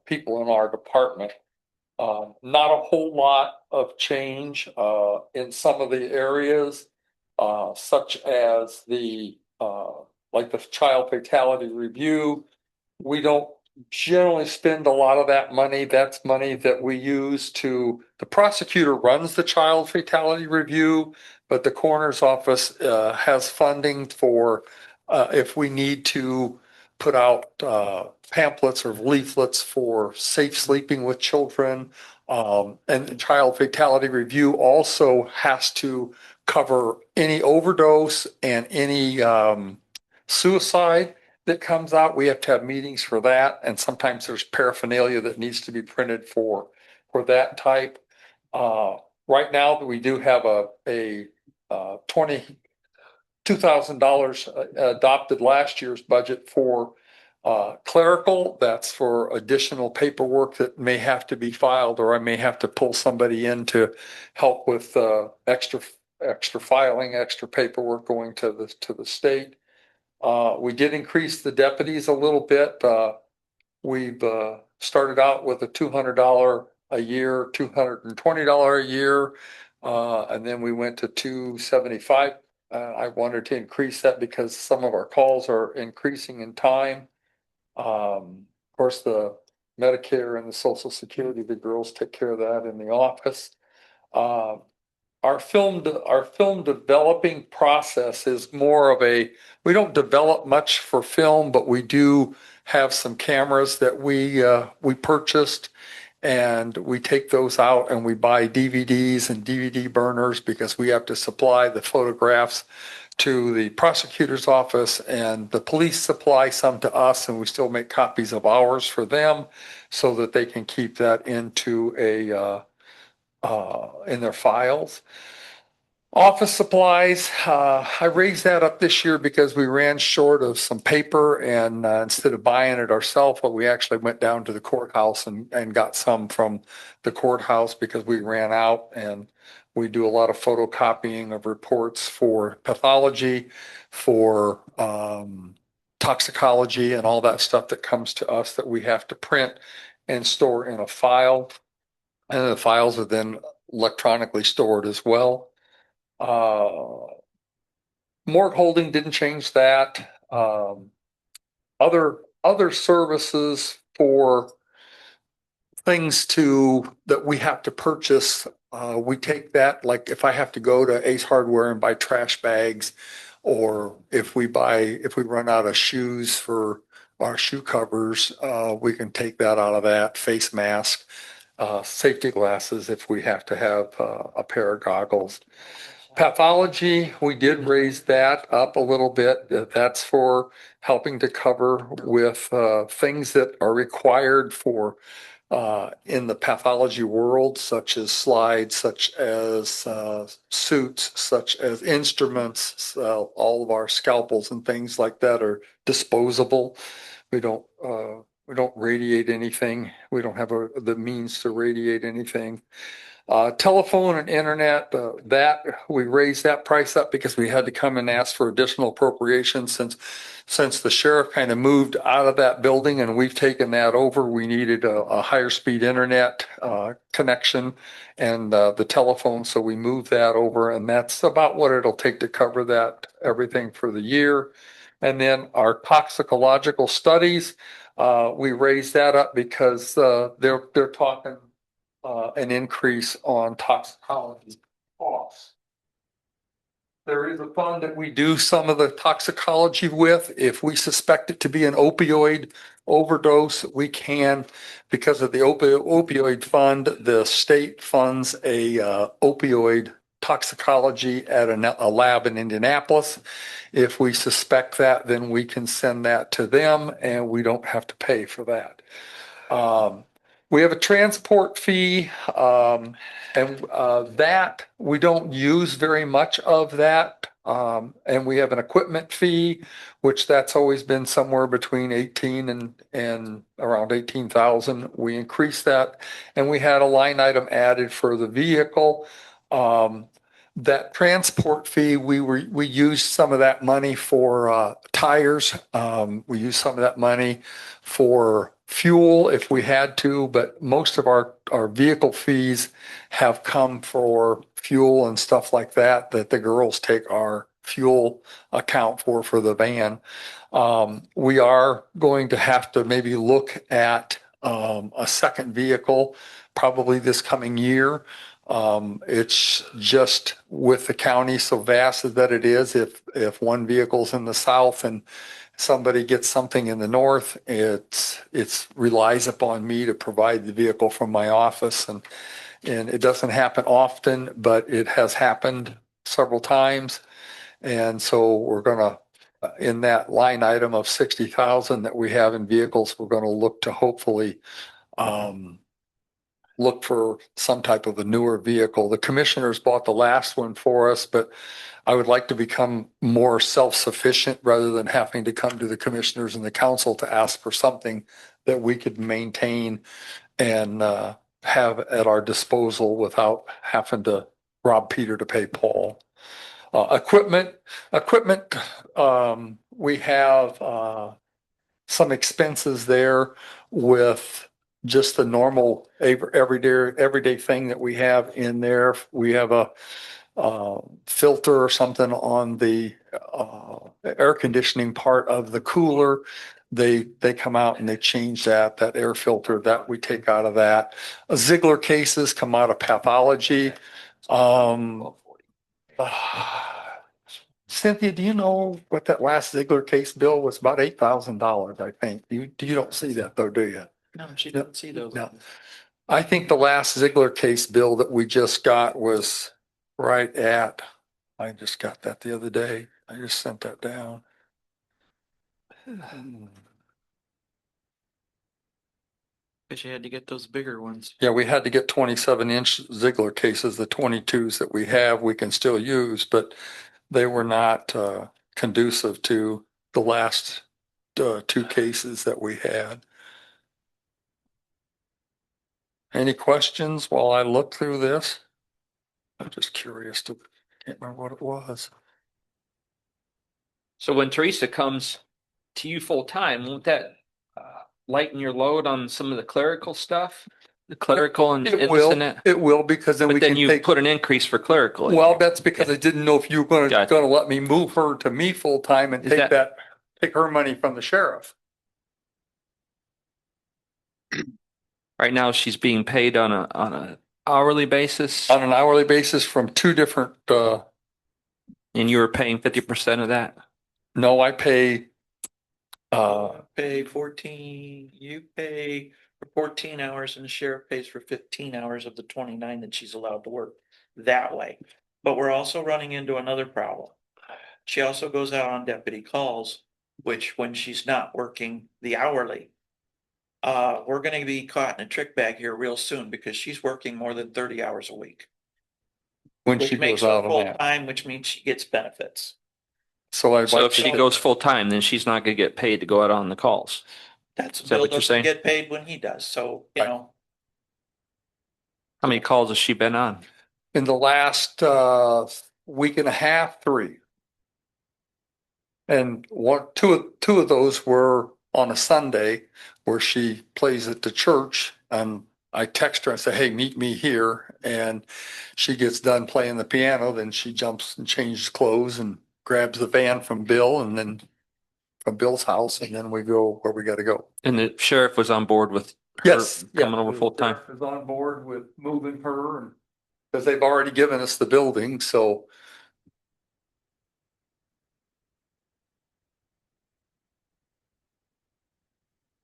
people in our department. Not a whole lot of change in some of the areas, such as the like the child fatality review. We don't generally spend a lot of that money. That's money that we use the prosecutor runs the child fatality review, but the coroner's office has funding for if we need to put out pamphlets or leaflets for safe sleeping with children. And the child fatality review also has to cover any overdose and any suicide that comes out. We have to have meetings for that, and sometimes there's paraphernalia that needs to be printed for that type. Right now, we do have a $22,000 adopted last year's budget for clerical. That's for additional paperwork that may have to be filed, or I may have to pull somebody in to help with extra filing, extra paperwork going to the state. We did increase the deputies a little bit. We've started out with a $200 a year, $220 a year, and then we went to $275. I wanted to increase that because some of our calls are increasing in time. Of course, the Medicare and the Social Security, the girls take care of that in the office. Our film developing process is more of we don't develop much for film, but we do have some cameras that we purchased, and we take those out and we buy DVDs and DVD burners, because we have to supply the photographs to the prosecutor's office, and the police supply some to us, and we still make copies of ours for them so that they can keep that into in their files. Office supplies, I raised that up this year because we ran short of some paper and instead of buying it ourselves, we actually went down to the courthouse and got some from the courthouse because we ran out, and we do a lot of photocopying of reports for pathology, for toxicology and all that stuff that comes to us that we have to print and store in a file. And the files are then electronically stored as well. Morgue holding didn't change that. Other services for things that we have to purchase, we take that, like if I have to go to Ace Hardware and buy trash bags, or if we run out of shoes for our shoe covers, we can take that out of that. Face mask, safety glasses if we have to have a pair of goggles. Pathology, we did raise that up a little bit. That's for helping to cover with things that are required for in the pathology world, such as slides, such as suits, such as instruments. All of our scalpels and things like that are disposable. We don't radiate anything. We don't have the means to radiate anything. Telephone and internet, that we raised that price up because we had to come and ask for additional appropriations since the sheriff kind of moved out of that building and we've taken that over. We needed a higher speed internet connection and the telephone, so we moved that over, and that's about what it'll take to cover that everything for the year. And then our toxicological studies, we raised that up because they're talking an increase on toxicology costs. There is a fund that we do some of the toxicology with. If we suspect it to be an opioid overdose, we can, because of the opioid fund, the state funds a opioid toxicology at a lab in Indianapolis. If we suspect that, then we can send that to them and we don't have to pay for that. We have a transport fee, and that we don't use very much of that. And we have an equipment fee, which that's always been somewhere between 18 and around 18,000. We increased that, and we had a line item added for the vehicle. That transport fee, we used some of that money for tires. We used some of that money for fuel if we had to, but most of our vehicle fees have come for fuel and stuff like that the girls take our fuel account for the van. We are going to have to maybe look at a second vehicle probably this coming year. It's just with the county so vast that it is, if one vehicle's in the south and somebody gets something in the north, it relies upon me to provide the vehicle from my office, and it doesn't happen often, but it has happened several times. And so we're gonna, in that line item of 60,000 that we have in vehicles, we're gonna look to hopefully look for some type of a newer vehicle. The commissioners bought the last one for us, but I would like to become more self-sufficient rather than having to come to the commissioners and the council to ask for something that we could maintain and have at our disposal without having to rob Peter to pay Paul. Equipment, we have some expenses there with just the normal everyday thing that we have in there. We have a filter or something on the air conditioning part of the cooler. They come out and they change that air filter that we take out of that. Ziegler cases come out of pathology. Cynthia, do you know what that last Ziegler case bill was? About $8,000, I think. You don't see that though, do you? No, she doesn't see those. No. I think the last Ziegler case bill that we just got was right at, I just got that the other day. I just sent that down. Cause you had to get those bigger ones. Yeah, we had to get 27-inch Ziegler cases. The 22s that we have, we can still use, but they were not conducive to the last two cases that we had. Any questions while I look through this? I'm just curious to, can't remember what it was. So when Teresa comes to you full time, won't that lighten your load on some of the clerical stuff? The clerical and It will, that? it will, because then we But then can you take. put an increase for clerical. Well, that's because I didn't know if you were Gotcha. gonna let me move her to me full time and Is take that- take her money from the sheriff. Right now, she's being paid on a hourly basis, On an hourly basis from two different, and you were paying 50% of that. no, I pay, Pay 14, you pay for 14 hours and the sheriff pays for 15 hours of the 29 that she's allowed to work that way. But we're also running into another problem. She also goes out on deputy calls, which when she's not working the hourly, we're gonna be caught in a trick bag here real soon because she's working more than 30 hours a week. when Which she makes goes her out on full that. time, which means she gets benefits. So I. So if she goes full time, then she's not gonna get paid to go out on the calls. That's Is that Bill what you're doesn't saying? get paid when he does, so, you know. How many calls has she been on? In the last week and a half, 3. And two of those were on a Sunday where she plays at the church, and I text her and say, hey, meet me here. And she gets done playing the piano, then she jumps and changes clothes and grabs the van from Bill and then from Bill's house, and then we go where we got to go. And the sheriff was on board with her Yes. coming over full time. Is on board with moving her, and because they've already given us the building, so.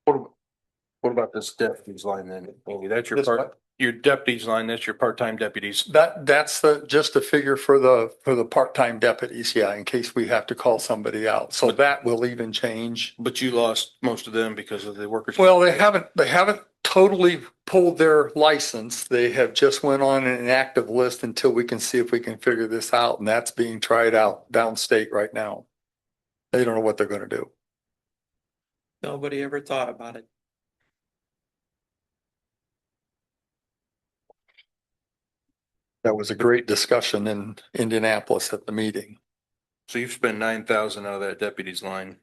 What about this deputies line then? Maybe that's your This part, what? your deputies line, that's your part-time deputies. That's just a figure for the part-time deputies, yeah, in case we have to call somebody out. So that will even change. But you lost most of them because of the workers. Well, they haven't totally pulled their license. They have just went on an inactive list until we can see if we can figure this out. And that's being tried out downstate right now. They don't know what they're going to do. Nobody ever thought about it. That was a great discussion in Indianapolis at the meeting. So you've spent 9,000 out of that deputies line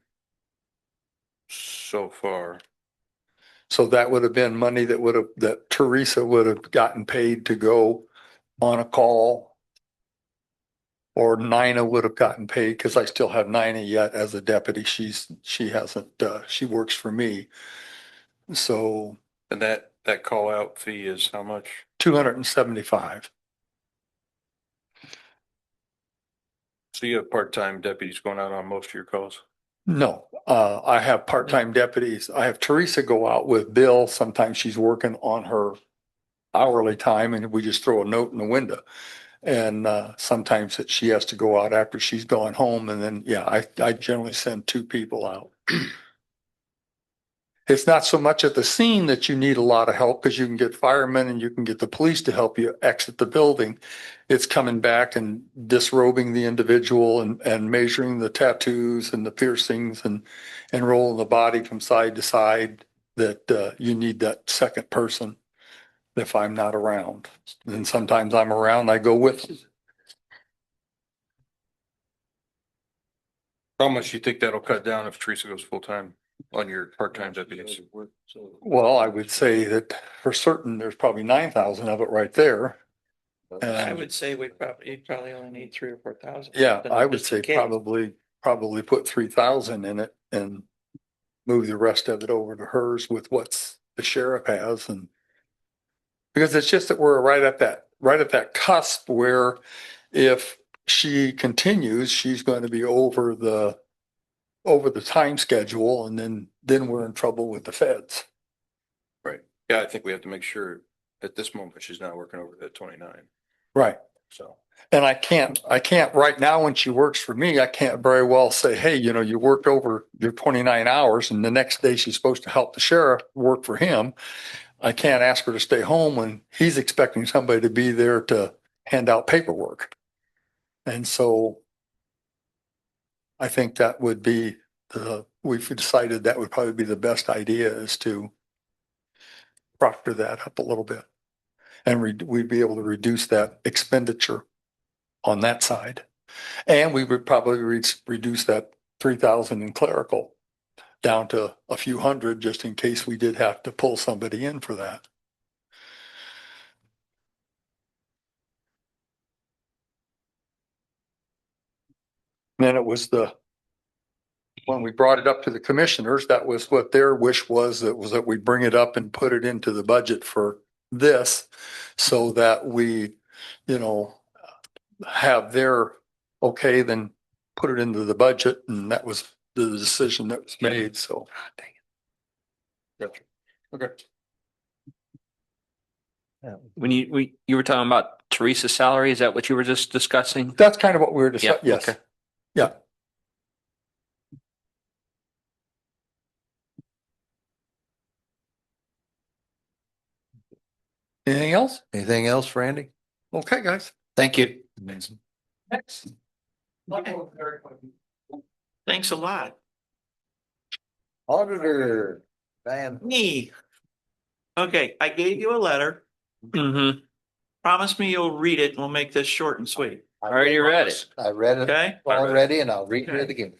so far. So that would have been money that Teresa would have gotten paid to go on a call. Or Nina would have gotten paid, because I still have Nina yet as a deputy. She hasn't, she works for me. So And that call out fee is how much? 275. So you have part-time deputies going out on most of your calls? No, I have part-time deputies. I have Teresa go out with Bill. Sometimes she's working on her hourly time and we just throw a note in the window. And sometimes she has to go out after she's gone home. And then, yeah, I generally send 2 people out. It's not so much at the scene that you need a lot of help, because you can get firemen and you can get the police to help you exit the building. It's coming back and disrobing the individual and measuring the tattoos and the piercings and rolling the body from side to side, that you need that second person if I'm not around. And sometimes I'm around, I go with them. How much do you think that'll cut down if Teresa goes full-time on your part-time deputies? Well, I would say that for certain, there's probably 9,000 of it right there. I would say you'd probably only need 3,000 or 4,000. Yeah, I would say probably put 3,000 in it and move the rest of it over to hers with what's the sheriff has. And because it's just that we're right at that cusp where if she continues, she's going to be over the time schedule, and then we're in trouble with the feds. Right. Yeah, I think we have to make sure at this moment she's not working over that 29. Right. So. And I can't right now, when she works for me, I can't very well say, hey, you worked over your 29 hours and the next day she's supposed to help the sheriff work for him. I can't ask her to stay home when he's expecting somebody to be there to hand out paperwork. And so I think that would be we've decided that would probably be the best idea, is to proctor that up a little bit. And we'd be able to reduce that expenditure on that side. And we would probably reduce that 3,000 in clerical down to a few hundred, just in case we did have to pull somebody in for that. And then it was when we brought it up to the commissioners, that was what their wish was, that we bring it up and put it into the budget for this, so that we, have their okay, then put it into the budget. And that was the decision that was made. So. Okay. When you were talking about Teresa's salary, is that what you were just discussing? That's kind of what we were discussing. Yeah, Yes. okay. Yeah. Anything else? Anything else, Randy? Okay, guys. Thank you. Next. Thanks a lot. Auditor, Van. Me. Okay, I gave you a letter. Mm-hmm. Promise me you'll read it and we'll make this short and sweet. I already read it. I read it Okay? already, and I'll read Okay. it again.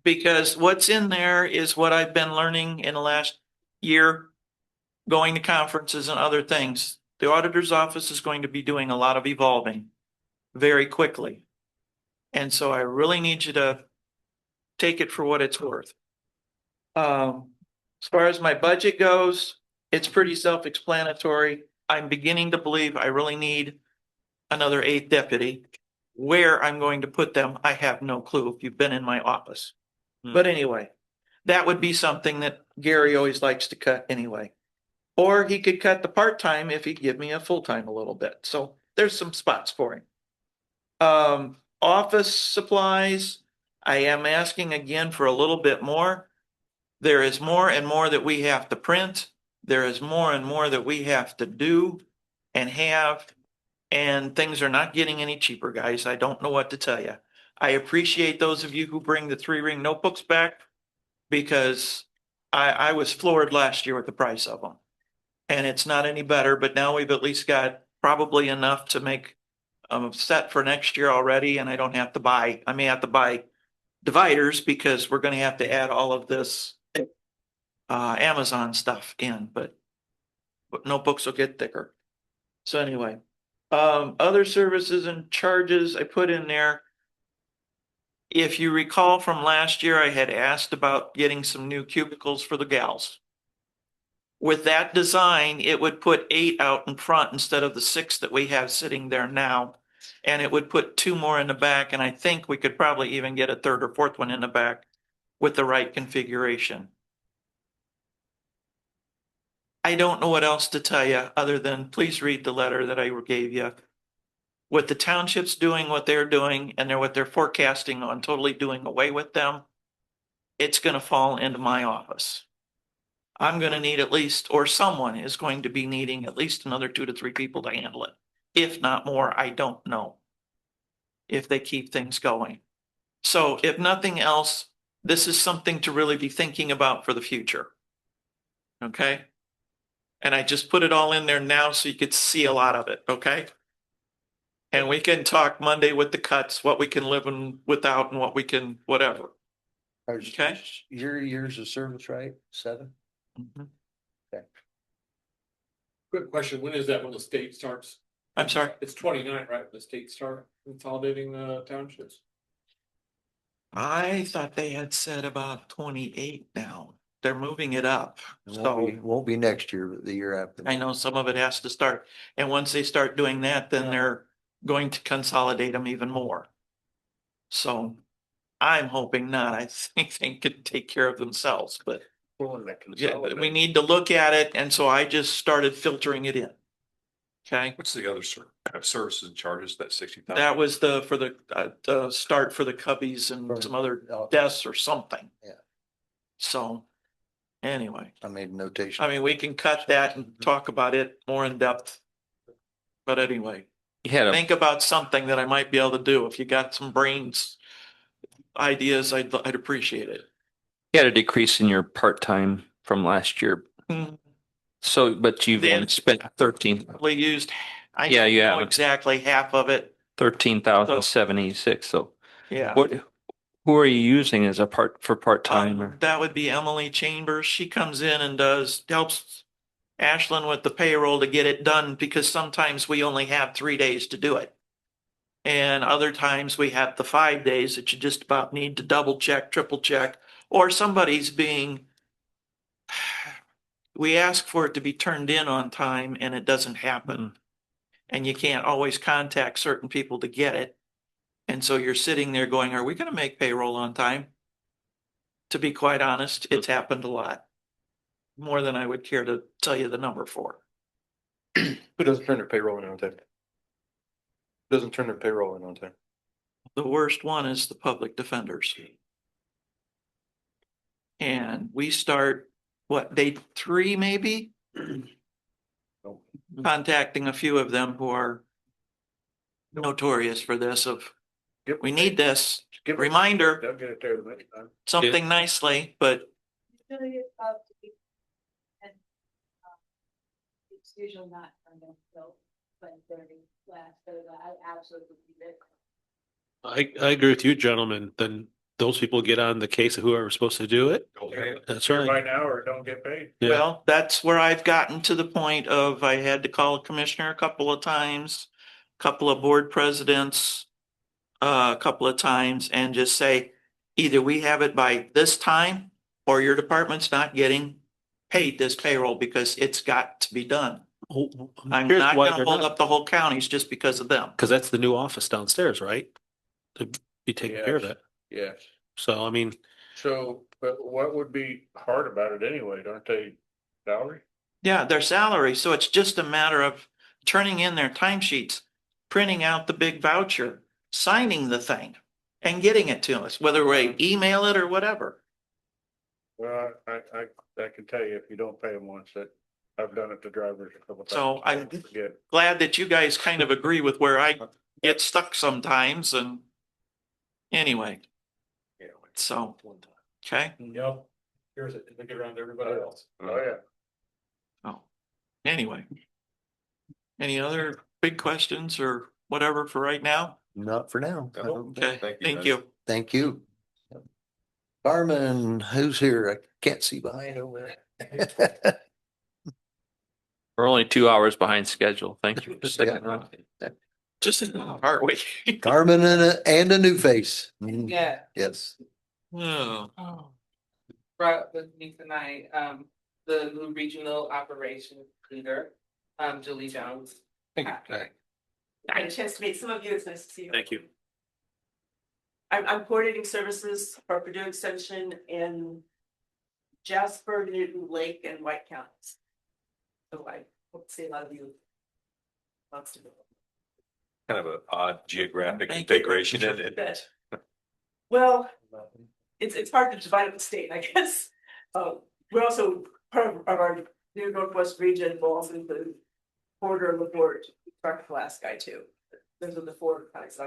Because what's in there is what I've been learning in the last year, going to conferences and other things. The auditor's office is going to be doing a lot of evolving very quickly. And so I really need you to take it for what it's worth. As far as my budget goes, it's pretty self-explanatory. I'm beginning to believe I really need another 8th deputy. Where I'm going to put them, I have no clue if you've been in my office. But anyway, that would be something that Gary always likes to cut anyway. Or he could cut the part-time if he'd give me a full-time a little bit. So there's some spots for him. Office supplies, I am asking again for a little bit more. There is more and more that we have to print. There is more and more that we have to do and have. And things are not getting any cheaper, guys. I don't know what to tell you. I appreciate those of you who bring the 3-ring notebooks back, because I was floored last year with the price of them. And it's not any better, but now we've at least got probably enough to make a set for next year already. And I don't have to buy, I may have to buy dividers, because we're going to have to add all of this Amazon stuff in, but notebooks will get thicker. So anyway, other services and charges I put in there. If you recall from last year, I had asked about getting some new cubicles for the gals. With that design, it would put 8 out in front instead of the 6 that we have sitting there now. And it would put 2 more in the back. And I think we could probably even get a 3rd or 4th one in the back with the right configuration. I don't know what else to tell you other than please read the letter that I gave you. With the townships doing what they're doing and what they're forecasting on totally doing away with them, it's going to fall into my office. I'm going to need at least, or someone is going to be needing at least another 2 to 3 people to handle it. If not more, I don't know. If they keep things going. So if nothing else, this is something to really be thinking about for the future. Okay? And I just put it all in there now so you could see a lot of it, okay? And we can talk Monday with the cuts, what we can live without and what we can, whatever. Okay? Your years of service, right? 7? Mm-hmm. Okay. Quick question, when is that when the state starts? I'm sorry? It's 29, right? When the state start consolidating townships? I thought they had said about 28 now. They're moving it up. Won't be next year, but the year after. I know some of it has to start. And once they start doing that, then they're going to consolidate them even more. So I'm hoping not. I think they could take care of themselves, but yeah, we need to look at it. And so I just started filtering it in. Okay. What's the other services and charges, that 60,000? That was for the start for the cubbies and some other desks or something. Yeah. So Anyway, I made a notation. I mean, we can cut that and talk about it more in depth. But anyway, You had a, think about something that I might be able to do. If you got some brains, ideas, I'd appreciate it. you had a decrease in your part-time from last year. Hmm. So, but you've Then- only spent 13, We used, I Yeah, you know have. exactly half of it. 13,076. So Yeah. who are you using as a part-time? or- That would be Emily Chambers. She comes in and helps Ashland with the payroll to get it done because sometimes we only have 3 days to do it. And other times we have the 5 days that you just about need to double check, triple check, or somebody's we ask for it to be turned in on time and it doesn't happen. And you can't always contact certain people to get it. And so you're sitting there going, are we going to make payroll on time? To be quite honest, it's happened a lot. More than I would care to tell you the number for. Who doesn't turn their payroll in on time? Doesn't turn their payroll in on time. The worst one is the public defenders. And we start, day 3 maybe? Contacting a few of them who are notorious for this we need this, reminder, They'll get it there the next time. something nicely, but It's usually not turned in until 20:30 last, so I absolutely need it. I agree with you, gentlemen. Then those people get on the case of who are supposed to do it. That's Right right. now or don't get paid. Yeah. well, that's where I've gotten to the point of I had to call a commissioner a couple of times, couple of board presidents, a couple of times and just say, either we have it by this time or your department's not getting paid this payroll because it's got to be done. I'm Here's not why gonna they're hold not. up the whole counties just because of them. Because that's the new office downstairs, right? To be taking care of Yes. it. Yes. So, I mean, So, but what would be hard about it anyway? Aren't they salary? Yeah, their salary. So it's just a matter of turning in their timesheets, printing out the big voucher, signing the thing and getting it to us, whether we email it or whatever. Well, I can tell you if you don't pay them once that I've done it to drivers a couple times. So I'm Forget. glad that you guys kind of agree with where I get stuck sometimes and anyway. So, okay. Yep. Here's it, they get around to everybody else. Oh, yeah. Oh, anyway. Any other big questions or whatever for right now? Not for now. Okay, thank you. Thank you. Carmen, who's here? I can't see behind over there. We're only 2 hours behind schedule. Thank you for sticking Yeah. around. Just aren't we? Carmen and a new face. Yeah. Yes. Oh. Brought with me tonight, the new regional operations leader, Julie Jones. thank you. I had a chance to meet some of you. It's nice to see you. Thank you. I'm coordinating services for Purdue Extension in Jasper, Newton, Lake, and White counties. So I hope to see a lot of you. Lots to go. Kind of an odd geographic Thank you. configuration, isn't it? Bet. Well, it's hard to divide up the state, I guess. We're also part of our new Northwest region falls into the border of LaPorte, Clark, Alaska too. Those are the 4 counties.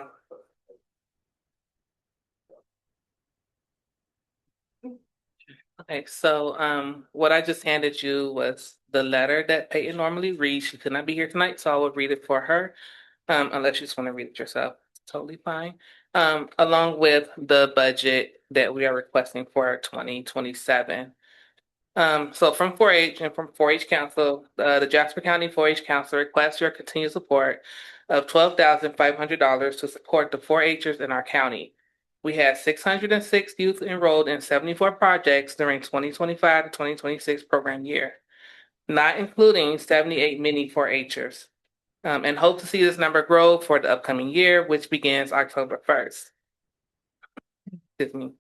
Okay, so what I just handed you was the letter that Peyton normally reads. She could not be here tonight, so I will read it for her. Unless you just want to read it yourself, it's totally fine. Along with the budget that we are requesting for 2027. So from 4-H and from 4-H Council, the Jasper County 4-H Council requests your continued support of $12,500 to support the 4-Hers in our county. We had 606 youth enrolled in 74 projects during 2025 to 2026 program year, not including 78 mini 4-Hers. And hope to see this number grow for the upcoming year, which begins October 1st. Excuse me.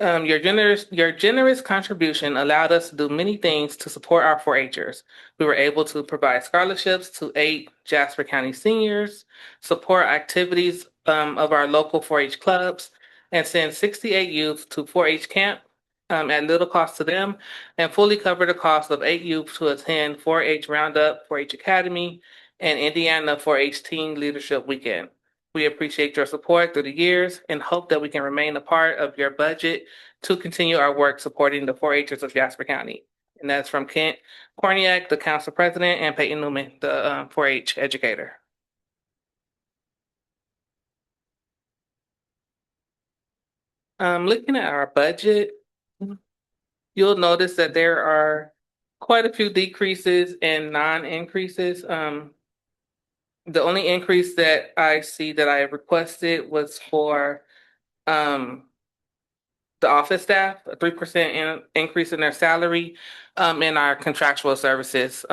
Your generous contribution allowed us to do many things to support our 4-Hers. We were able to provide scholarships to 8 Jasper County seniors, support activities of our local 4-H clubs, and send 68 youth to 4-H camp at little cost to them, and fully cover the cost of 8 youth to attend 4-H Roundup, 4-H Academy, and Indiana 4-H Teen Leadership Weekend. We appreciate your support through the years and hope that we can remain a part of your budget to continue our work supporting the 4-Hers of Jasper County. And that's from Kent Korniak, the council president, and Peyton Newman, the 4-H educator. Looking at our budget, you'll notice that there are quite a few decreases and non-increases. The only increase that I see that I requested was for the office staff, a 3% increase in their salary, and our contractual services,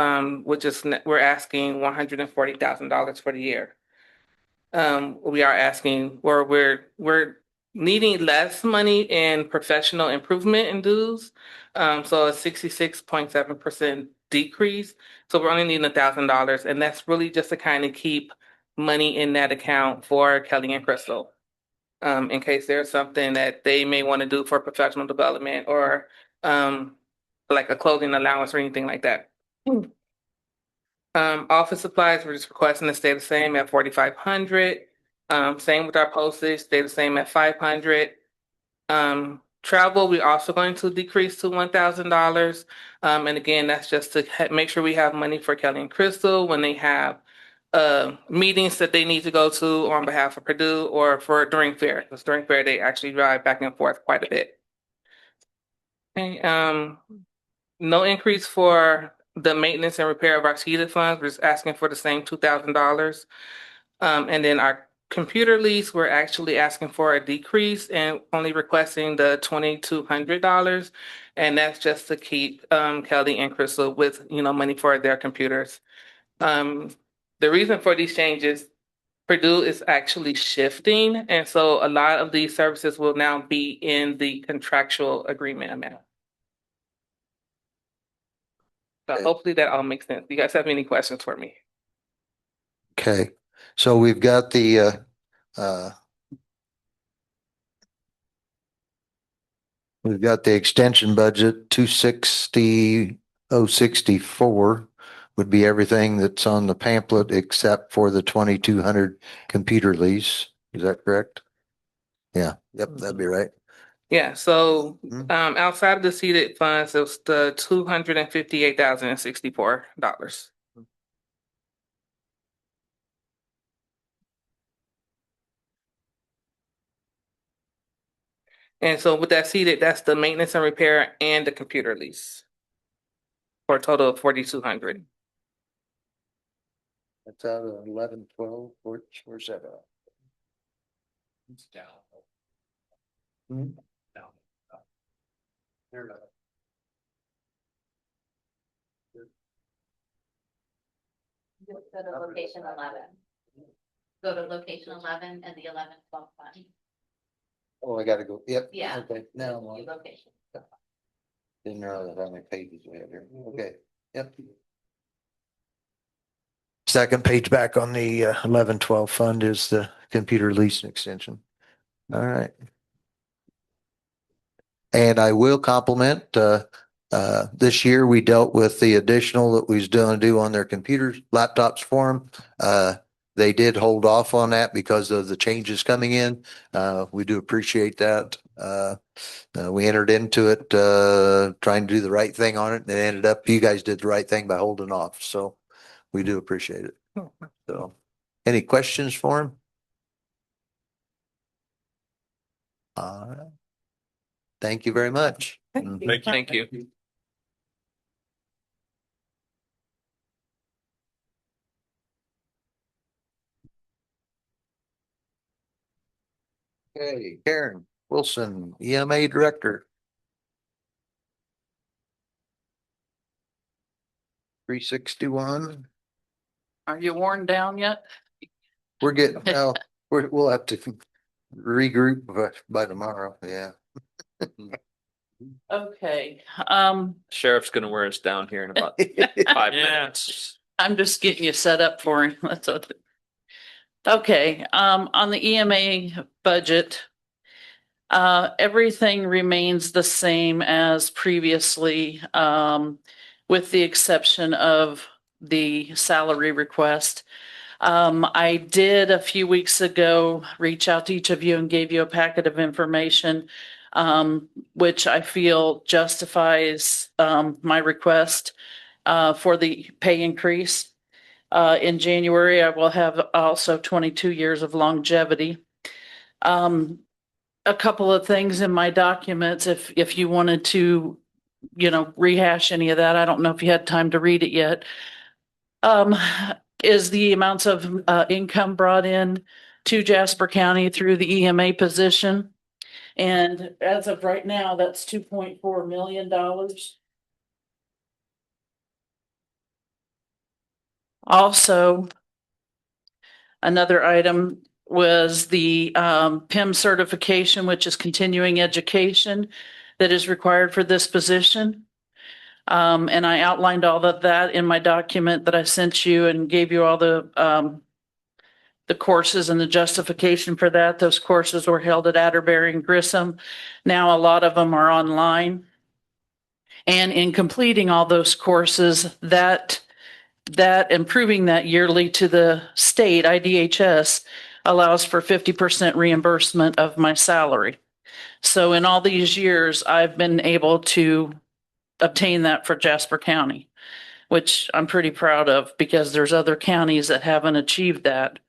which is we're asking $140,000 for the year. We are asking, or we're needing less money in professional improvement and dues. So a 66.7% decrease. So we're only needing $1,000, and that's really just to kind of keep money in that account for Kelly and Crystal. In case there's something that they may want to do for professional development or like a clothing allowance or anything like that. Office supplies, we're just requesting to stay the same at $4,500. Same with our postage, stay the same at $500. Travel, we're also going to decrease to $1,000. And again, that's just to make sure we have money for Kelly and Crystal when they have meetings that they need to go to on behalf of Purdue or for during fair. Because during fair, they actually drive back and forth quite a bit. Okay, no increase for the maintenance and repair of our seated funds. We're just asking for the same $2,000. And then our computer lease, we're actually asking for a decrease and only requesting the $2,200. And that's just to keep Kelly and Crystal with, money for their computers. The reason for these changes, Purdue is actually shifting. And so a lot of these services will now be in the contractual agreement amount. So hopefully that all makes sense. Do you guys have any questions for me? Okay, so we've got the extension budget, 260,064 would be everything that's on the pamphlet except for the 2,200 computer lease. Is that correct? Yeah, yep, that'd be right. Yeah, so outside of the seated funds, it was the $258,064. And so with that seated, that's the maintenance and repair and the computer lease for a total of $4,200. That's out of 1112. Where's that at? It's down. Hmm? Down. There. Go to location 11. Go to location 11 and the 11-12 fund. Oh, I gotta go. Yep. Yeah. Okay, now I'm New on. location. Didn't realize how many pages we have here. Okay, yep. Second page back on the 1112 fund is the computer lease and extension. All right. And I will compliment, this year we dealt with the additional that we was going to do on their computers, laptops for them. They did hold off on that because of the changes coming in. We do appreciate that. We entered into it, trying to do the right thing on it, and it ended up, you guys did the right thing by holding off. So we do appreciate it. So any questions for him? All right. Thank you very much. Thank you. Okay, Karen Wilson, EMA Director. 361. Are you worn down yet? We're getting, well, we'll have to regroup by tomorrow. Yeah. Okay, Sheriff's gonna wear us down here in about 5 minutes. I'm just getting you set up for him. That's okay. Okay, on the EMA budget, Everything remains the same as previously, with the exception of the salary request. I did a few weeks ago reach out to each of you and gave you a packet of information, which I feel justifies my request for the pay increase. In January, I will have also 22 years of longevity. A couple of things in my documents, if you wanted to, rehash any of that, I don't know if you had time to read it yet. Is the amounts of income brought in to Jasper County through the EMA position. And as of right now, that's $2.4 million. Also, another item was the PIM certification, which is continuing education that is required for this position. And I outlined all of that in my document that I sent you and gave you all the courses and the justification for that. Those courses were held at Atterbury and Grissom. Now a lot of them are online. And in completing all those courses, that improving that yearly to the state, IDHS, allows for 50% reimbursement of my salary. So in all these years, I've been able to obtain that for Jasper County, which I'm pretty proud of because there's other counties that haven't achieved that.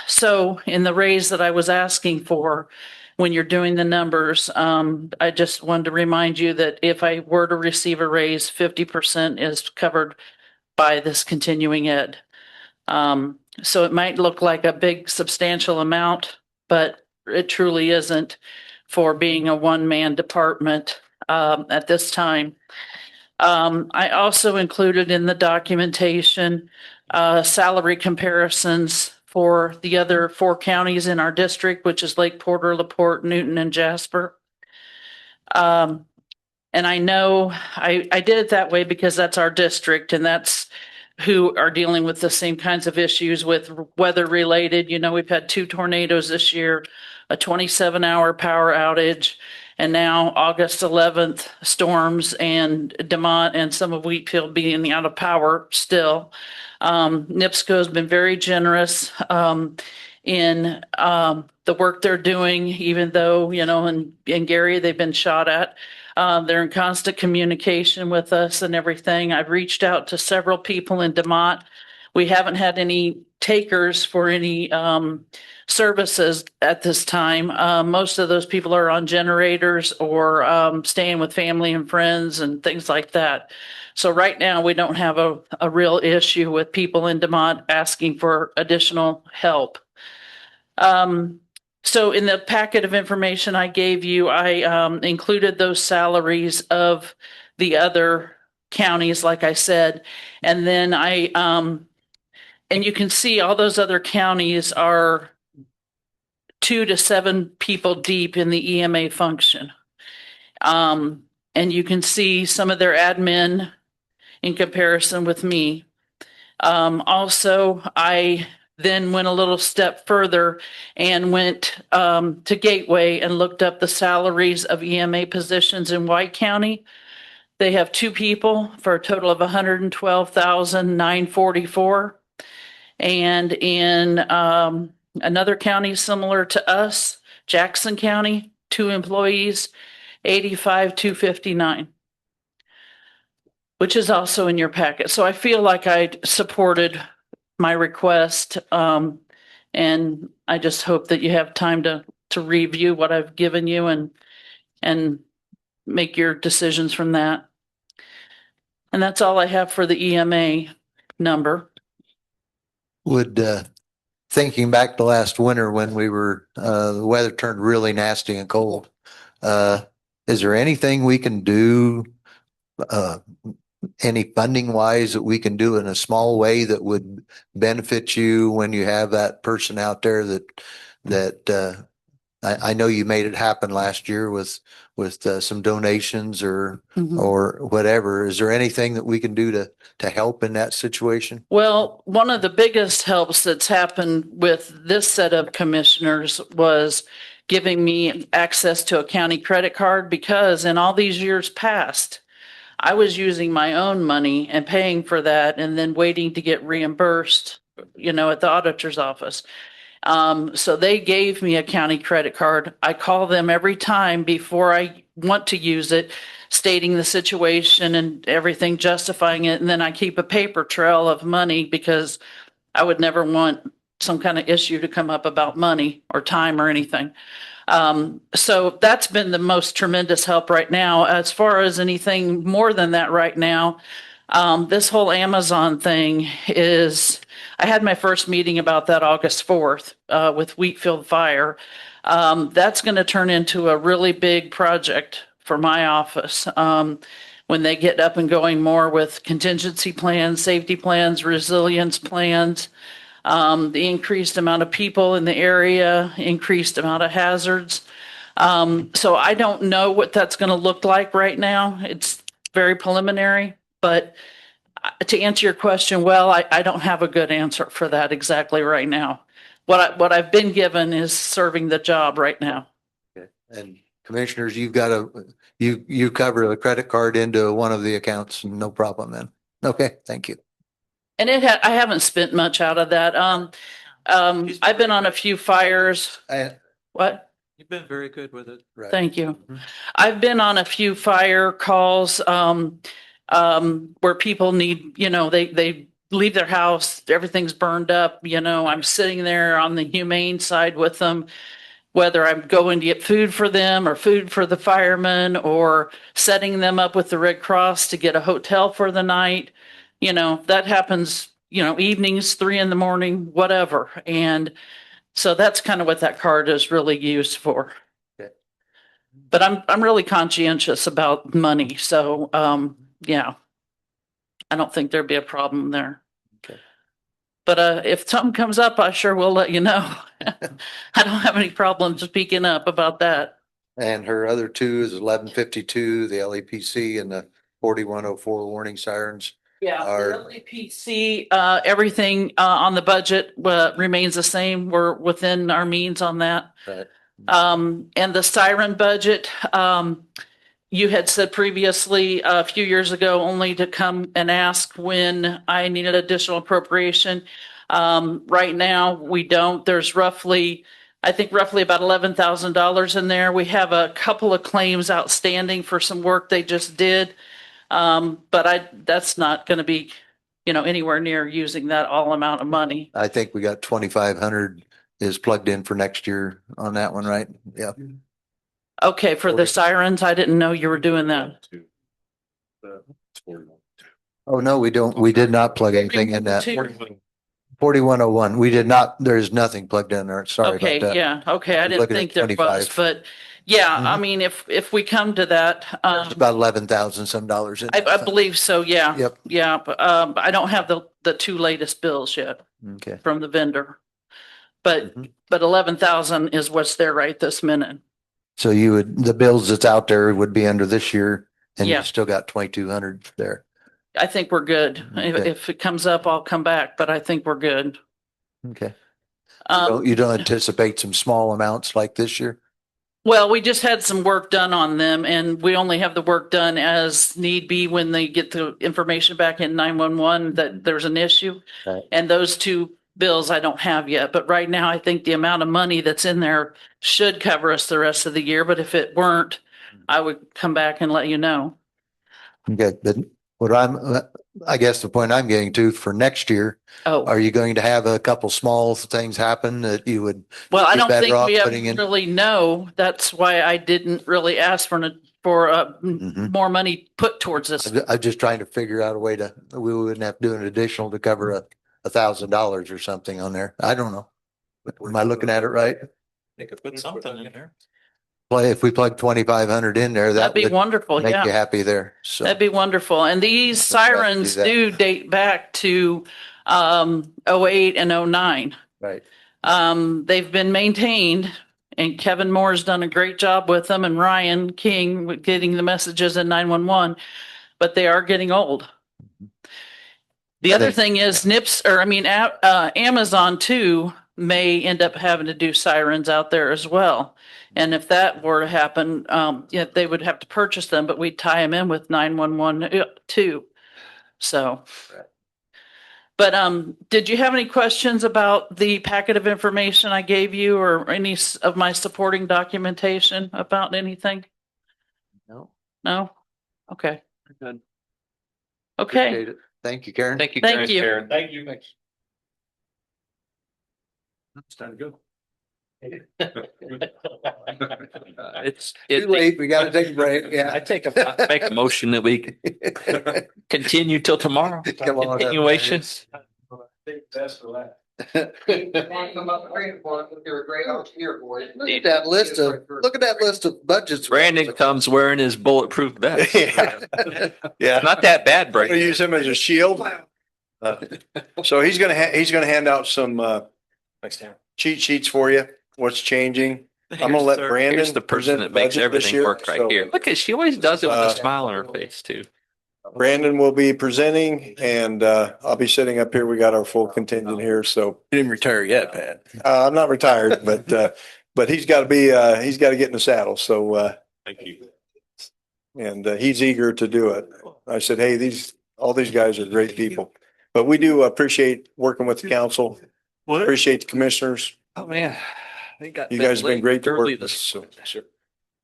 So in the raise that I was asking for, when you're doing the numbers, I just wanted to remind you that if I were to receive a raise, 50% is covered by this continuing ed. So it might look like a big substantial amount, but it truly isn't for being a one-man department at this time. I also included in the documentation salary comparisons for the other 4 counties in our district, which is Lake Porter, LaPorte, Newton, and Jasper. And I know I did it that way because that's our district and that's who are dealing with the same kinds of issues with weather related. We've had 2 tornadoes this year, a 27-hour power outage, and now August 11th storms and DeMont and some of Wheatfield being out of power still. NIPSCO has been very generous in the work they're doing, even though, in Gary, they've been shot at. They're in constant communication with us and everything. I've reached out to several people in DeMont. We haven't had any takers for any services at this time. Most of those people are on generators or staying with family and friends and things like that. So right now we don't have a real issue with people in DeMont asking for additional help. So in the packet of information I gave you, I included those salaries of the other counties, like I said, and then and you can see all those other counties are 2 to 7 people deep in the EMA function. And you can see some of their admin in comparison with me. Also, I then went a little step further and went to Gateway and looked up the salaries of EMA positions in White County. They have 2 people for a total of $112,944. And in another county similar to us, Jackson County, 2 employees, $85,259, which is also in your packet. So I feel like I supported my request, and I just hope that you have time to review what I've given you and make your decisions from that. And that's all I have for the EMA number. Thinking back to last winter when we were, the weather turned really nasty and cold. Is there anything we can do, any funding wise that we can do in a small way that would benefit you when you have that person out there that I know you made it happen last year with some donations or whatever. Is there anything that we can do to help in that situation? Well, one of the biggest helps that's happened with this set of commissioners was giving me access to a county credit card because in all these years past, I was using my own money and paying for that and then waiting to get reimbursed, at the auditor's office. So they gave me a county credit card. I call them every time before I want to use it, stating the situation and everything, justifying it. And then I keep a paper trail of money because I would never want some kind of issue to come up about money or time or anything. So that's been the most tremendous help right now. As far as anything more than that right now, this whole Amazon thing is, I had my first meeting about that August 4th with Wheatfield Fire. That's going to turn into a really big project for my office. When they get up and going more with contingency plans, safety plans, resilience plans, the increased amount of people in the area, increased amount of hazards. So I don't know what that's going to look like right now. It's very preliminary, but to answer your question, well, I don't have a good answer for that exactly right now. What I've been given is serving the job right now. Okay. And commissioners, you've got you cover the credit card into one of the accounts, no problem then. Okay, thank you. And I haven't spent much out of that. I've been on a few fires. What? You've been very good with it. Right. Thank you. I've been on a few fire calls where people need, they leave their house, everything's burned up, I'm sitting there on the humane side with them, whether I'm going to get food for them or food for the firemen or setting them up with the Red Cross to get a hotel for the night. That happens, evenings, 3 a.m, whatever. And so that's kind of what that card is really used for. Okay. But I'm really conscientious about money. So, yeah, I don't think there'd be a problem there. Okay. But if something comes up, I sure will let you know. I don't have any problem speaking up about that. And her other two is 1152, the LEPC, and the 4104 warning sirens. Yeah, the LEPC, everything on the budget remains the same. We're within our means on that. Right. And the siren budget, you had said previously a few years ago only to come and ask when I needed additional appropriation. Right now, we don't. There's roughly about $11,000 in there. We have a couple of claims outstanding for some work they just did. But that's not going to be, anywhere near using that all amount of money. I think we got 2,500 is plugged in for next year on that one, right? Yeah. Okay, for the sirens, I didn't know you were doing that. Oh, no, we don't. We did not plug anything in that. 4101. We did not. There's nothing plugged in there. Sorry Okay, about that. yeah, okay, I didn't Looking at think there was, 25. but yeah, I mean, if we come to that, It's about 11,000 some dollars. I believe so, yeah. Yep. Yeah, but I don't have the 2 latest bills yet Okay. from the vendor. But 11,000 is what's there right this minute. So the bills that's out there would be under this year and Yeah. you still got 2,200 there. I think we're good. Okay. If it comes up, I'll come back, but I think we're good. Okay. You don't anticipate some small amounts like this year? Well, we just had some work done on them and we only have the work done as need be when they get the information back in 911 that there's an issue. Right. And those 2 bills I don't have yet, but right now I think the amount of money that's in there should cover us the rest of the year. But if it weren't, I would come back and let you know. Okay. But I guess the point I'm getting to for next year, are you going to have a couple small things happen that you would? Well, I be don't better think off we putting in? really know. That's why I didn't really ask for more money put towards this. I'm just trying to figure out a way we wouldn't have to do an additional to cover $1,000 or something on there. I don't know. Am I looking at it right? They could put something in there. If we plug 2,500 in there, That'd be wonderful. Make Yeah. you happy there. So That'd be wonderful. And these sirens that. do date back to 08 and 09. Right. They've been maintained and Kevin Moore's done a great job with them and Ryan King with getting the messages in 911, but they are getting old. The other thing is Amazon too. may end up having to do sirens out there as well. And if that were to happen, yeah, they would have to purchase them, but we'd tie them in with 911 too. So. But did you have any questions about the packet of information I gave you or any of my supporting documentation about anything? No. No? Okay. Good. Okay. Appreciate it. Thank you, Karen. Thank you, Karen. Thank you. It's time to go. It's Too late. We gotta take a break. Yeah. I make a motion that we continue till tomorrow. Come on up, Continuation. That's for that. Look at that list of budgets. Brandon comes wearing his bulletproof vest. Yeah. Not that bad, I'm Brandon. gonna use him as a shield. So he's gonna hand out some cheat sheets for you. What's changing? I'm gonna let Brandon. Here's the person present that makes budget this everything year. work right So, here. Look at, she always does it with a smile on her face too. Brandon will be presenting and I'll be sitting up here. We got our full contingent here. So You didn't retire yet, Pat. I'm not retired, but he's got to get in the saddle. So Thank you. and he's eager to do it. I said, hey, all these guys are great people, but we do appreciate working with the council. Appreciate the commissioners. Oh, man. You guys have been great to work early with. this. So.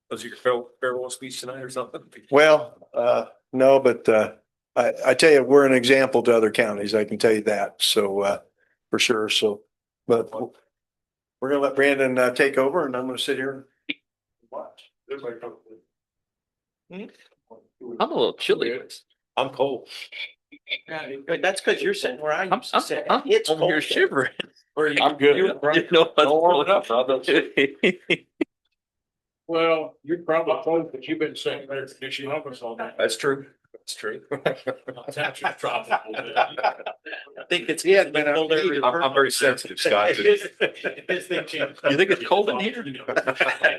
Was it your farewell speech tonight or something? Well, no, but I tell you, we're an example to other counties. I can tell you that. So for sure. So, but we're gonna let Brandon take over, and I'm gonna sit here and watch. I'm a little chilly. I'm cold. That's because you're sitting where I I'm, used to sit. I'm, It's I'm here cold. shivering. I'm good. You know what's warm up, going- Well, you're probably close, but you've been sitting there conditioning office all night. That's true. That's true. Temperature's dropped a little bit. I think it's. Yeah, I'm very sensitive, Scott. You think it's cold in here? You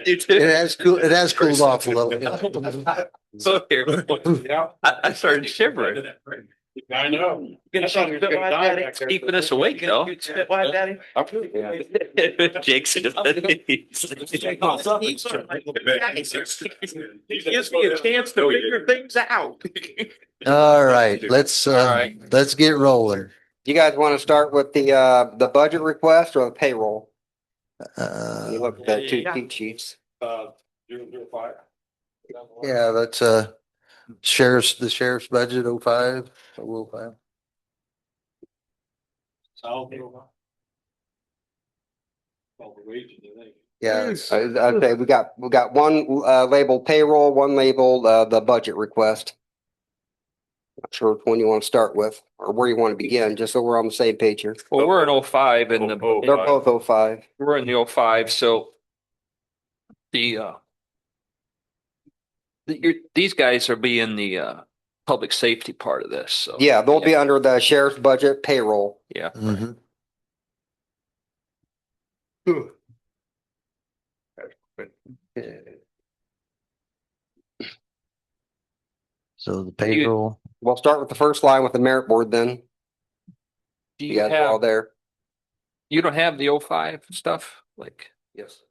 It too? has cooled off a little. So here, I started shivering. I know. Gonna spit wide, Daddy. It's keeping us awake though. You'd spit wide, Daddy. Jake's. It gives me a chance to figure things out. All right, let's get rolling. You guys want to start with the budget request or the payroll? You look at the two cheat sheets. 005. Yeah, that's the sheriff's budget 05. Yeah. I'd say we got one labeled payroll, one labeled the budget request. Not sure which one you want to start with or where you want to begin, just so we're on the same page here. Well, we're in 05 and They're both 05. we're in the 05, so these guys are being the public safety part of this. So Yeah, they'll be under the sheriff's budget payroll. yeah. Mhm. So the payroll. We'll start with the first line with the merit board then. Do You guys are all there. You don't have the 05 stuff? Like, Yes.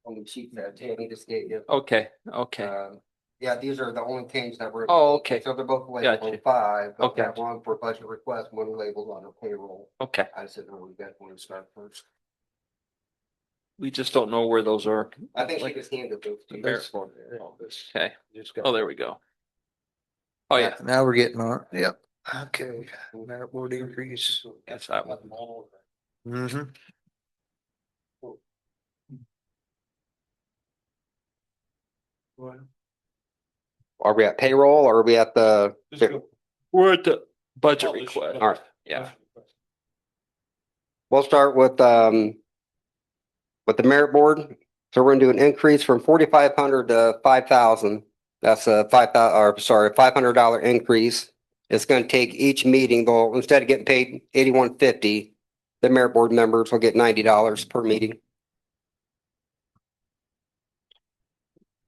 On the sheet that Tammy just gave you. okay. Yeah, these are the only changes that were. Oh, okay. So they're both labeled Gotcha. 05, but Okay. that one for budget request, one labeled on the payroll. Okay. I said, no, we got one to start first. We just don't know where those are. I think she just handed those to you. Okay. Oh, there we go. Oh, yeah. Now we're getting on. Yep. Okay. Merit board increase. That's that one. Mm-hmm. Are we at payroll or are we at the? We're at the budget request. All right. Yeah. We'll start with the merit board. So we're gonna do an increase from 4,500 to 5,000. That's a $500 increase. It's gonna take each meeting, though, instead of getting paid $81.50, the merit board members will get $90 per meeting.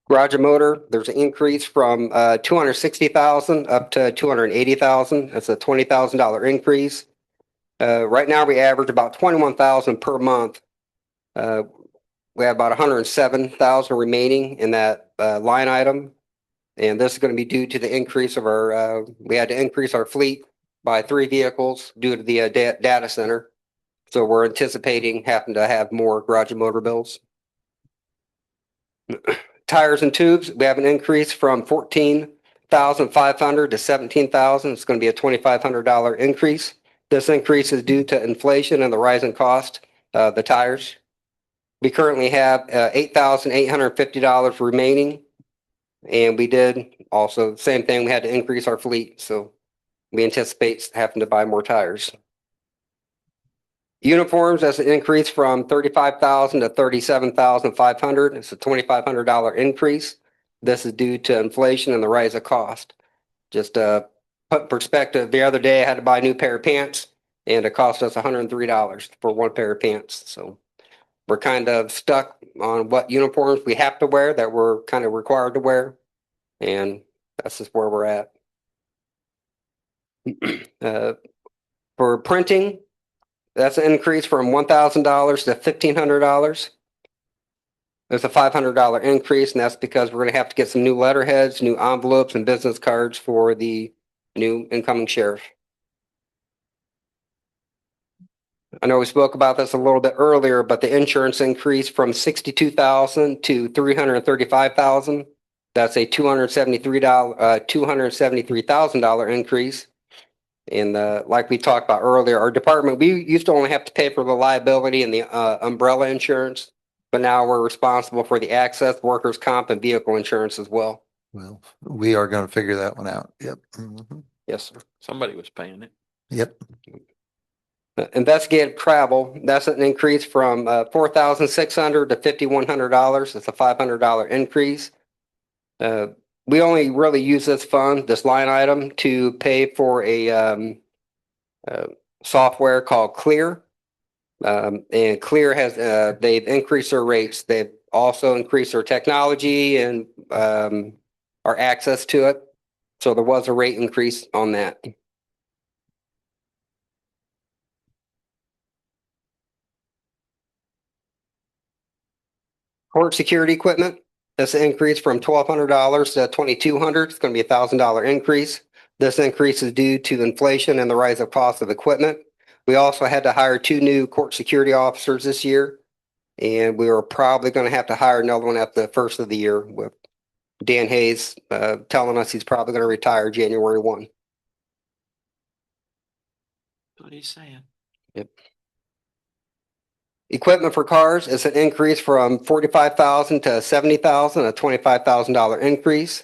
Garage and motor, there's an increase from 260,000 up to 280,000. That's a $20,000 increase. Right now we average about 21,000 per month. We have about 107,000 remaining in that line item. And this is going to be due to the increase of our, we had to increase our fleet by 3 vehicles due to the data center. So we're anticipating having to have more garage and motor bills. Tires and tubes, we have an increase from 14,500 to 17,000. It's going to be a $2,500 increase. This increase is due to inflation and the rising cost of the tires. We currently have $8,850 remaining. And we did also, same thing, we had to increase our fleet. So we anticipate having to buy more tires. Uniforms, that's an increase from 35,000 to 37,500. It's a $2,500 increase. This is due to inflation and the rise of cost. Just put in perspective, the other day I had to buy a new pair of pants and it cost us $103 for one pair of pants. So we're kind of stuck on what uniforms we have to wear that we're kind of required to wear. And that's just where we're at. For printing, that's an increase from $1,000 to $1,500. There's a $500 increase, and that's because we're going to have to get some new letterheads, new envelopes, and business cards for the new incoming sheriff. I know we spoke about this a little bit earlier, but the insurance increased from $62,000 to $335,000. That's a $273,000 increase. And like we talked about earlier, our department, we used to only have to pay for the liability and the umbrella insurance, but now we're responsible for the access, workers' comp, and vehicle insurance as well. Well, we are going to figure that one out. Yep. Yes, sir. Somebody was paying it. Yep. Investigative travel, that's an increase from $4,600 to $5,100. It's a $500 increase. We only really use this fund, this line item, to pay for a software called Clear. And Clear has, they've increased their rates. They've also increased their technology and our access to it. So there was a rate increase on that. Court security equipment. This increase from $1,200 to $2,200. It's going to be a $1,000 increase. This increase is due to inflation and the rise of cost of equipment. We also had to hire 2 new court security officers this year, and we were probably going to have to hire another one at the first of the year, with Dan Hayes telling us he's probably going to retire January 1. What he's saying. Yep. Equipment for cars is an increase from $45,000 to $70,000, a $25,000 increase.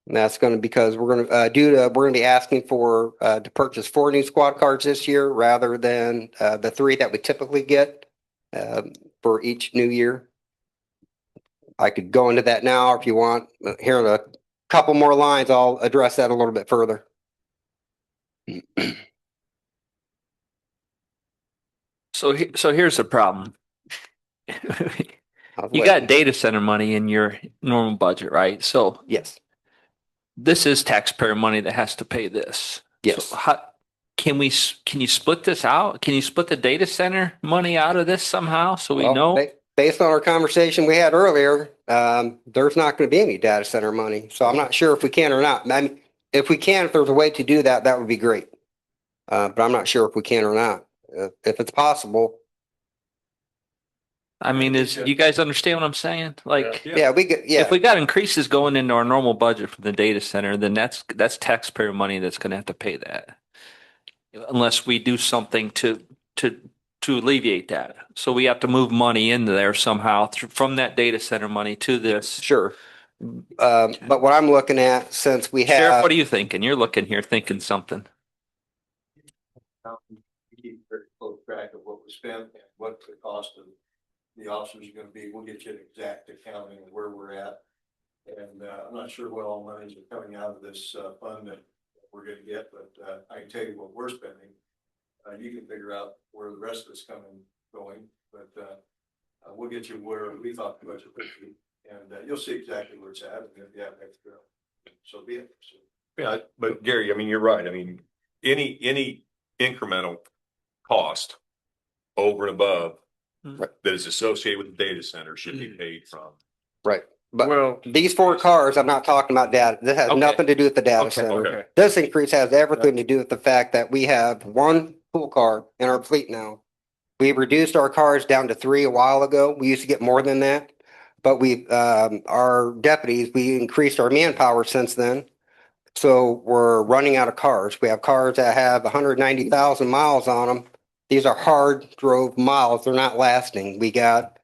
And that's going to because we're going to we're going to be asking for to purchase 4 new squad cars this year rather than the 3 that we typically get for each new year. I could go into that now if you want. Here in a couple more lines, I'll address that a little bit further. So here's the problem. You got data center money in your normal budget, right? So yes, this is taxpayer money that has to pay this. Yes. So can you split this out? Can you split the data center money out of this somehow so we know? Based on our conversation we had earlier, there's not going to be any data center money. So I'm not sure if we can or not. I mean, if we can, if there's a way to do that, that would be great. But I'm not sure if we can or not. If it's possible. I mean, you guys understand what I'm saying? Like, if we got increases going into our normal budget for the data center, then that's taxpayer money that's going to have to pay that, unless we do something to alleviate that. So we have to move money into there somehow from that data center money to this. Sure. But what I'm looking at, since we have, Sheriff, what are you thinking? You're looking here thinking something. We keep very close track of what we spent and what the cost of the officers are going to be. We'll get you an exact accounting of where we're at. And I'm not sure what all monies are coming out of this fund that we're going to get, but I can tell you what we're spending. You can figure out where the rest of it's going, but we'll get you where we thought the budget would be, and you'll see exactly where it's at. And if you have extra, so be it. So. Yeah, but Gary, I mean, you're right. I mean, any incremental cost over and above Right. that is associated with the data center should be paid from. Right. But Well, these 4 cars, I'm not talking about data. This has Okay. nothing to do with the data Okay. center. Okay. This increase has everything to do with the fact that we have 1 pool car in our fleet now. We reduced our cars down to 3 a while ago. We used to get more than that. But our deputies, we increased our manpower since then. So we're running out of cars. We have cars that have 190,000 miles on them. These are hard drove miles. They're not lasting. We got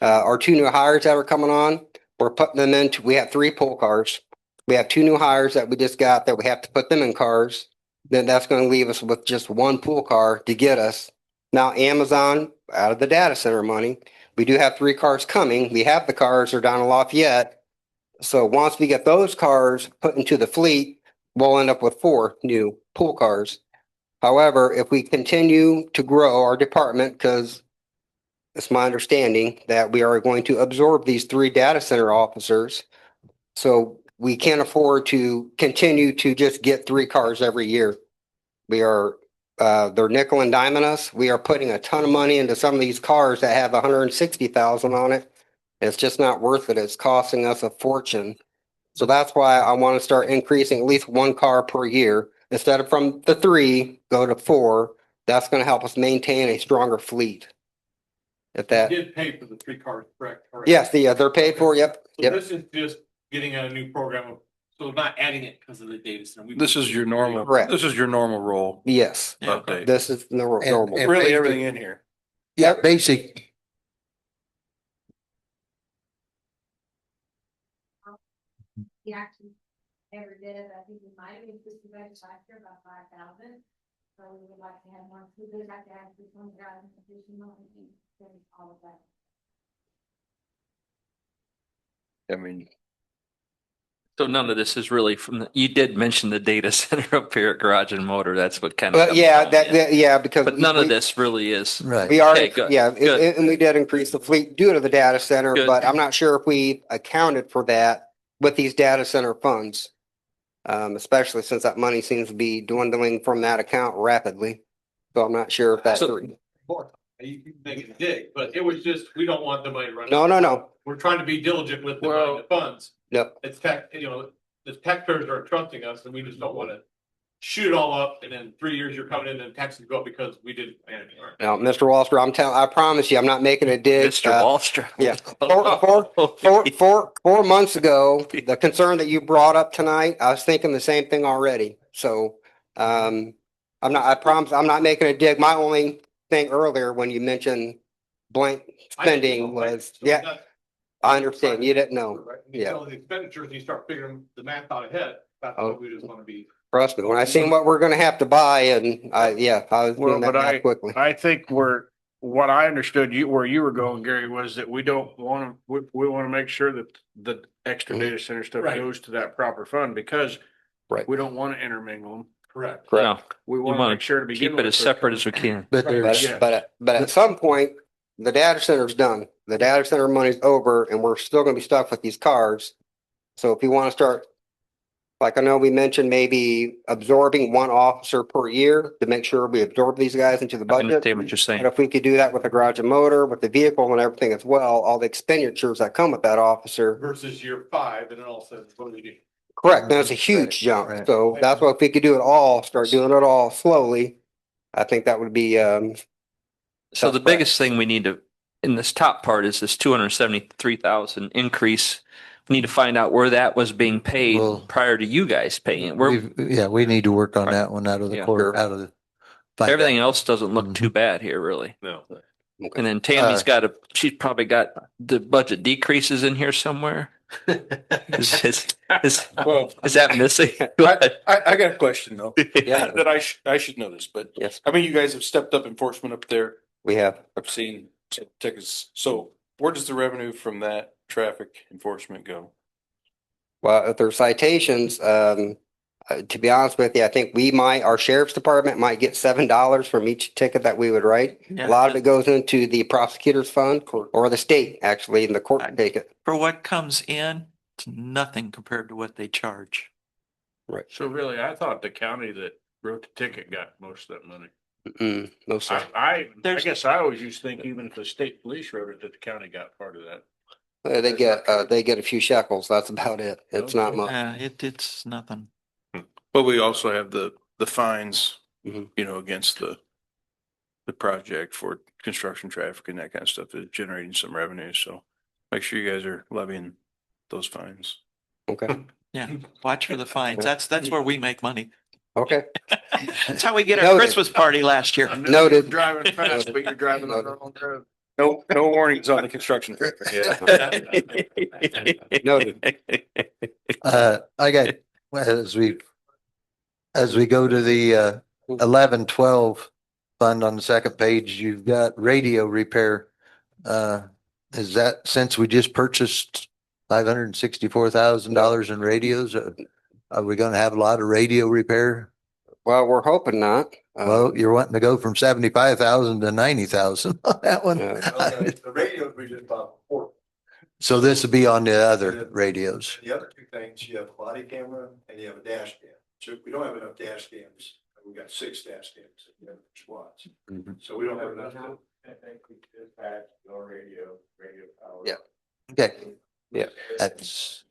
our 2 new hires that are coming on. We're putting them into, we have 3 pool cars. We have 2 new hires that we just got that we have to put them in cars. Then that's going to leave us with just 1 pool car to get us. Now, Amazon, out of the data center money, we do have 3 cars coming. We have the cars, they're down in Lafayette. So once we get those cars put into the fleet, we'll end up with 4 new pool cars. However, if we continue to grow our department, because it's my understanding that we are going to absorb these 3 data center officers. So we can't afford to continue to just get 3 cars every year. We are, they're nickel and diming us. We are putting a ton of money into some of these cars that have 160,000 on it. It's just not worth it. It's costing us a fortune. So that's why I want to start increasing at least 1 car per year. Instead of from the 3, go to 4. That's going to help us maintain a stronger fleet. If that, You did pay for the 3 cars, correct? yes, they're paid for. Yep. So Yep. this is just getting a new program, so not adding it because of the data center. this is your normal, Correct. this is your normal role Yes. update. This is normal. and Really basic- everything in here. Yeah, basic. The action ever did, I think we might have increased the budget last year about 5,000. So we would like to have more, we would like to add this one guy additional and all of that. I mean, So none of this is really from the, you did mention the data center up here at Garage and Motor. That's what kind of. But yeah, because But none of this really is. Right. we are, Okay, good, good. and we did increase the fleet due to the data center, Good. but I'm not sure if we accounted for that with these data center funds. Especially since that money seems to be dwindling from that account rapidly. So I'm not sure if that's So- the reason. You can make it dig, but it was just, we don't want the money to run. No, out. no, no. We're trying to be diligent with the money, the funds. Yep. It's the taxpayers are trusting us and we just don't want to shoot it all up and then 3 years you're coming in and taxes go up because we didn't manage it. Now, Mr. Wallster, I promise you, I'm not making a dig. Mr. Wallstrom. Yeah. 4 months ago, the concern that you brought up tonight, I was thinking the same thing already. So, I promise, I'm not making a dig. My only thing earlier when you mentioned blank spending was, yeah, I understand. You didn't know. Yeah. So the expenditures, you start figuring the math out ahead. That's what we just want to be. Trust me, when I seen what we're gonna have to buy and I was well, doing that but math quickly. I think what I understood where you were going, Gary, was that we don't want to, we want to make sure that the extra data center stuff Right. goes to that proper fund because Right. we don't want to intermingle them. Correct. No, We you want to want make sure to to begin keep it with. as separate as we can. But But, there's, Yeah. but at some point, the data center's done. The data center money's over and we're still gonna be stuck with these cars. So if you wanna start, like I know we mentioned maybe absorbing 1 officer per year to make sure we absorb these guys into the I budget. understand what you're saying. And if we could do that with the garage and motor, with the vehicle and everything as well, all the expenditures that come with that officer. Versus year 5 and then all of a sudden, what do we do? Correct, that's a huge jump. Right. So that's why if we could do it all, start doing it all slowly, I think that would be, So the best biggest thing we need to, in this top part is this 273,000 increase. We need to find out where that was being paid Well, prior to you guys paying it. Where we need to work on Right. that one out of the Yeah. court, out of the. find everything out. else doesn't look too bad here, really. No. Okay. And then Tammy's she's probably got the budget decreases in here somewhere. Is that missing? Go ahead. I got a question though. Yeah. That I should know this, but Yes, I mean, you guys have stepped up enforcement up there. we have. I've seen tickets. So where does the revenue from that traffic enforcement go? Well, if there's citations, to be honest with you, I think our sheriff's department might get $7 from each ticket that we would write. A lot of it goes into the prosecutor's fund or the state, actually, in the court to take it. For what comes in, it's nothing compared to what they charge. So really, I thought the county that wrote the ticket got most of that money. No, sir. I guess I always used to think even if the state police wrote it, that the county got part of that. They get a few shekels. That's about it. It's not much. It's nothing. But we also have the fines, Mhm. you know, against the project for construction traffic and that kind of stuff is generating some revenue. So make sure you guys are levying those fines. Okay. Yeah, watch for the fines. That's where we make money. Okay. That's how we get our Noted. Christmas party last year. Noted. Driving fast, but you're driving on the wrong road. No warnings on the construction traffic. Noted. I got, as we go to the 11-12 fund on the second page, you've got radio repair. Is that since we just purchased $564,000 in radios? Are we going to have a lot of radio repair? Well, we're hoping not. Well, you're wanting to go from 75,000 to 90,000 on that one. The radios we just bought before. So this will be on the other radios. The other two things, you have a body camera and you have a dash cam. So we don't have enough dash cams. We got 6 dash cams in the squads. So we don't have enough. Radio power. Yeah. Okay. Yeah. That's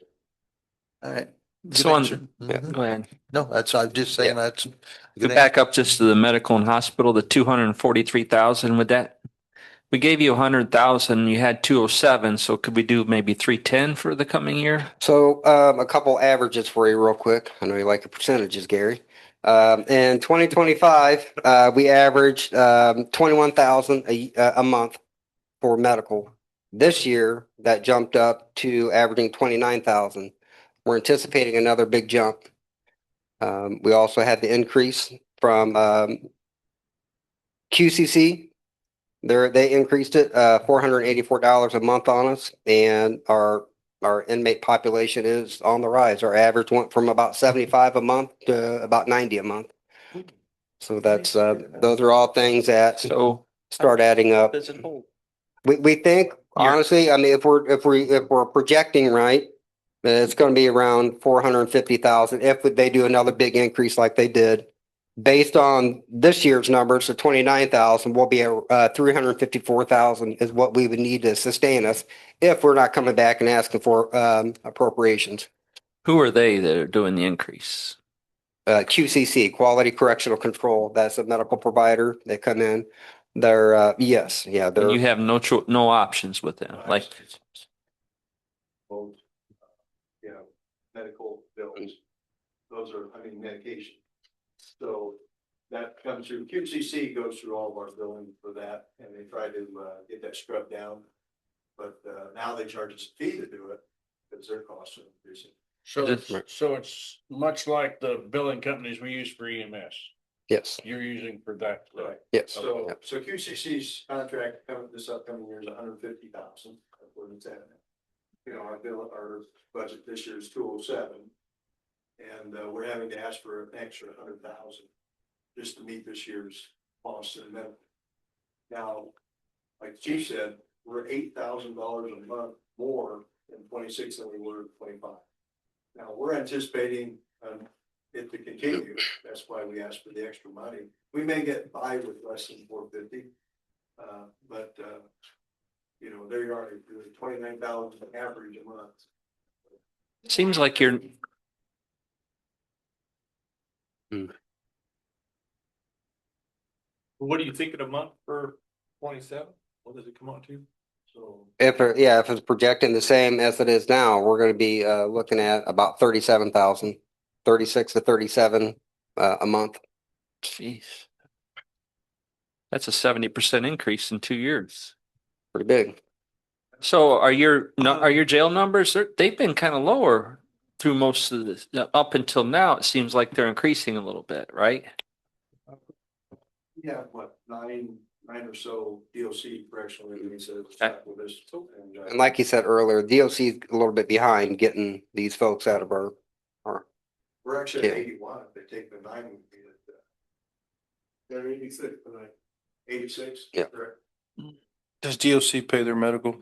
all right. So on, yeah, go ahead. No, I'm just saying that's. Go back up just to the medical and hospital, the 243,000 with that. We gave you 100,000, you had 207, so could we do maybe 310 for the coming year? So a couple averages for you real quick. I know you like your percentages, Gary. In 2025, we averaged 21,000 a month for medical. This year, that jumped up to averaging 29,000. We're anticipating another big jump. We also had the increase from QCC. They increased it $484 a month on us, and our inmate population is on the rise. Our average went from about 75 a month to about 90 a month. So that's those are all things that start adding up. We think honestly, I mean, if we're projecting right, it's going to be around 450,000 if they do another big increase like they did. Based on this year's numbers of 29,000, we'll be at 354,000 is what we would need to sustain us if we're not coming back and asking for appropriations. Who are they that are doing the increase? QCC, Quality Correctional Control. That's a medical provider. They come in. They're yes, yeah. And you have no options with them, like. Medical bills. Those are, I mean, medication. So that comes through, QCC goes through all of our billing for that, and they try to get that scrubbed down. But now they charge us a fee to do it because their costs are increasing. So it's much like the billing companies we use for EMS. Yes. You're using for that. Right. Yes. So QCC's contract coming this upcoming year is 150,000. That's what it's at. You know, our budget this year is 207. And we're having to ask for an extra 100,000 just to meet this year's costs and medical. Now, like the chief said, we're $8,000 a month more in 26 than we were in 25. Now we're anticipating it to continue. That's why we asked for the extra money. We may get by with less than 450, but you know, there you are, 29,000 average a month. Seems like you're. What do you think in a month for 27? What does it come out to? So if it's projecting the same as it is now, we're going to be looking at about 37,000, 36 to 37 a month. Jeez. That's a 70% increase in 2 years. Pretty big. So are your jail numbers, they've been kind of lower through most of this, up until now. It seems like they're increasing a little bit, right? yeah, what, nine or so DOC correctional inmates that have with us. And like you said earlier, DOC is a little bit behind getting these folks out of our we're actually at 81. If they take the 9, we'd be at they're 86 tonight. 86. Yeah. Correct. Does DOC pay their medical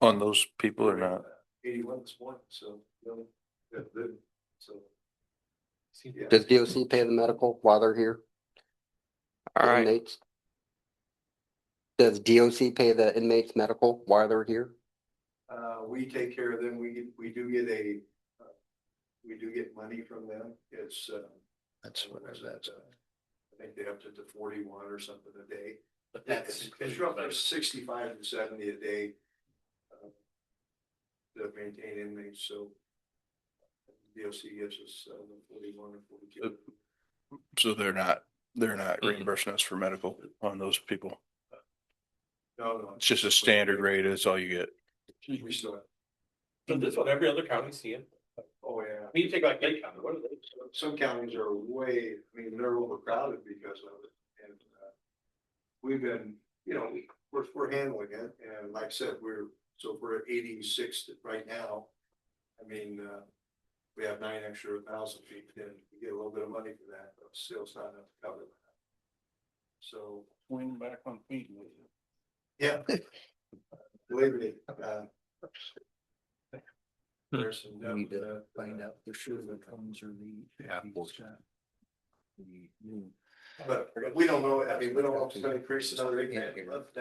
on those people or not? 81 this morning. So that's good. So Does DOC pay the medical while they're here? the right. inmates? Does DOC pay the inmates medical while they're here? We take care of them. We do get we do get money from them. It's, That's what I was at. I think they up to 41 or something a day. But that's. It's roughly 65 to 70 a day. To maintain inmates, so. DOC gives us 41 or 42. So they're not reimbursing us for medical on those people. No. It's just a standard rate. That's all you get. We still have. So this one, every other county seeing. Oh, yeah. I mean, you take like Lake County, what are they? Some counties are way, I mean, they're overcrowded because of it. And we've been, we're handling it. And like I said, we're at 86 right now. I mean, we have 9 extra 1,000 feet, then we get a little bit of money for that, but still it's not enough to cover that. So. Swing back on feet. Yeah. Believe me, there's some. We need to find out for sure the cones are the. Yeah. But we don't know, I mean, we don't know if it's gonna increase another 8 next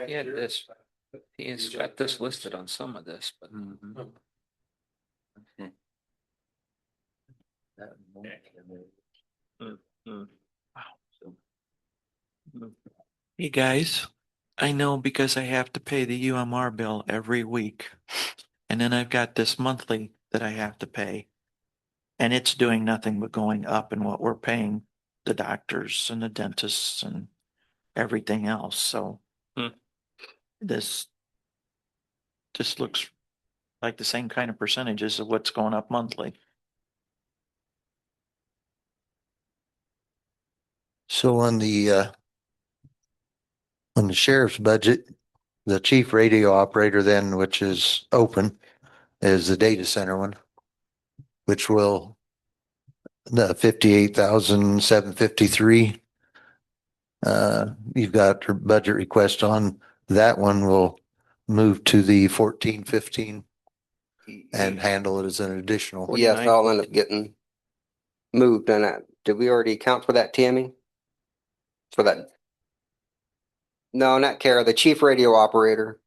Yeah, year. this, he's got this listed on some of this, but. Hey, guys, I know because I have to pay the UMR bill every week. And then I've got this monthly that I have to pay. And it's doing nothing but going up in what we're paying the doctors and the dentists and everything else. So this looks like the same kind of percentages of what's going up monthly. So on the sheriff's budget, the chief radio operator then, which is open, is the data center one, which will the 58,753. You've got your budget request on that one will move to the 1415 and handle it as an additional. Yes, I'll end up getting moved on that. Did we already account for that, Tammy? For that? No, not Kara, the chief radio operator.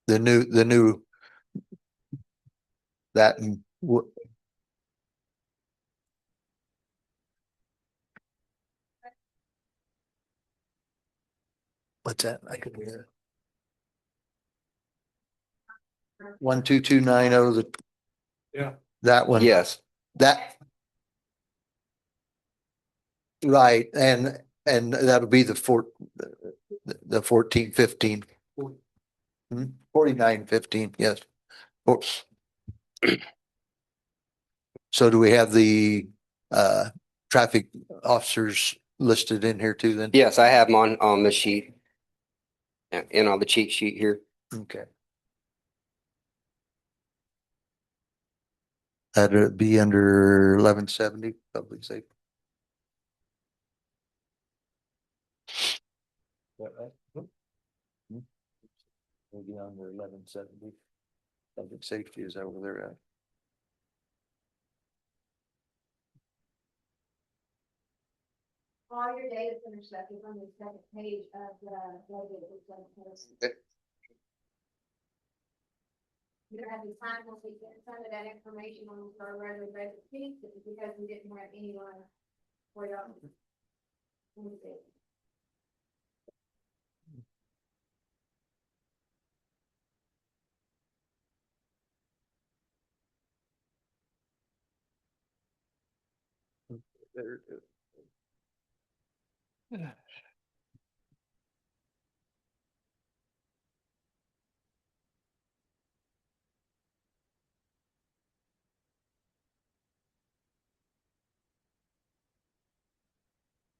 The new that what's that? I could hear. 12290. Yeah. That one. Yes. That. Right, and that'll be the 1415. 4915, yes. So do we have the traffic officers listed in here too then? Yes, I have them on the sheet. And on the cheat sheet here. Okay. That'd be under 1170 public safety. Maybe under 1170. Public safety is over there at. All your data center stuff is on the second page of the budget. You don't have any time once we get some of that information on our regular budget sheet, because we didn't have anyone for y'all. Let me see.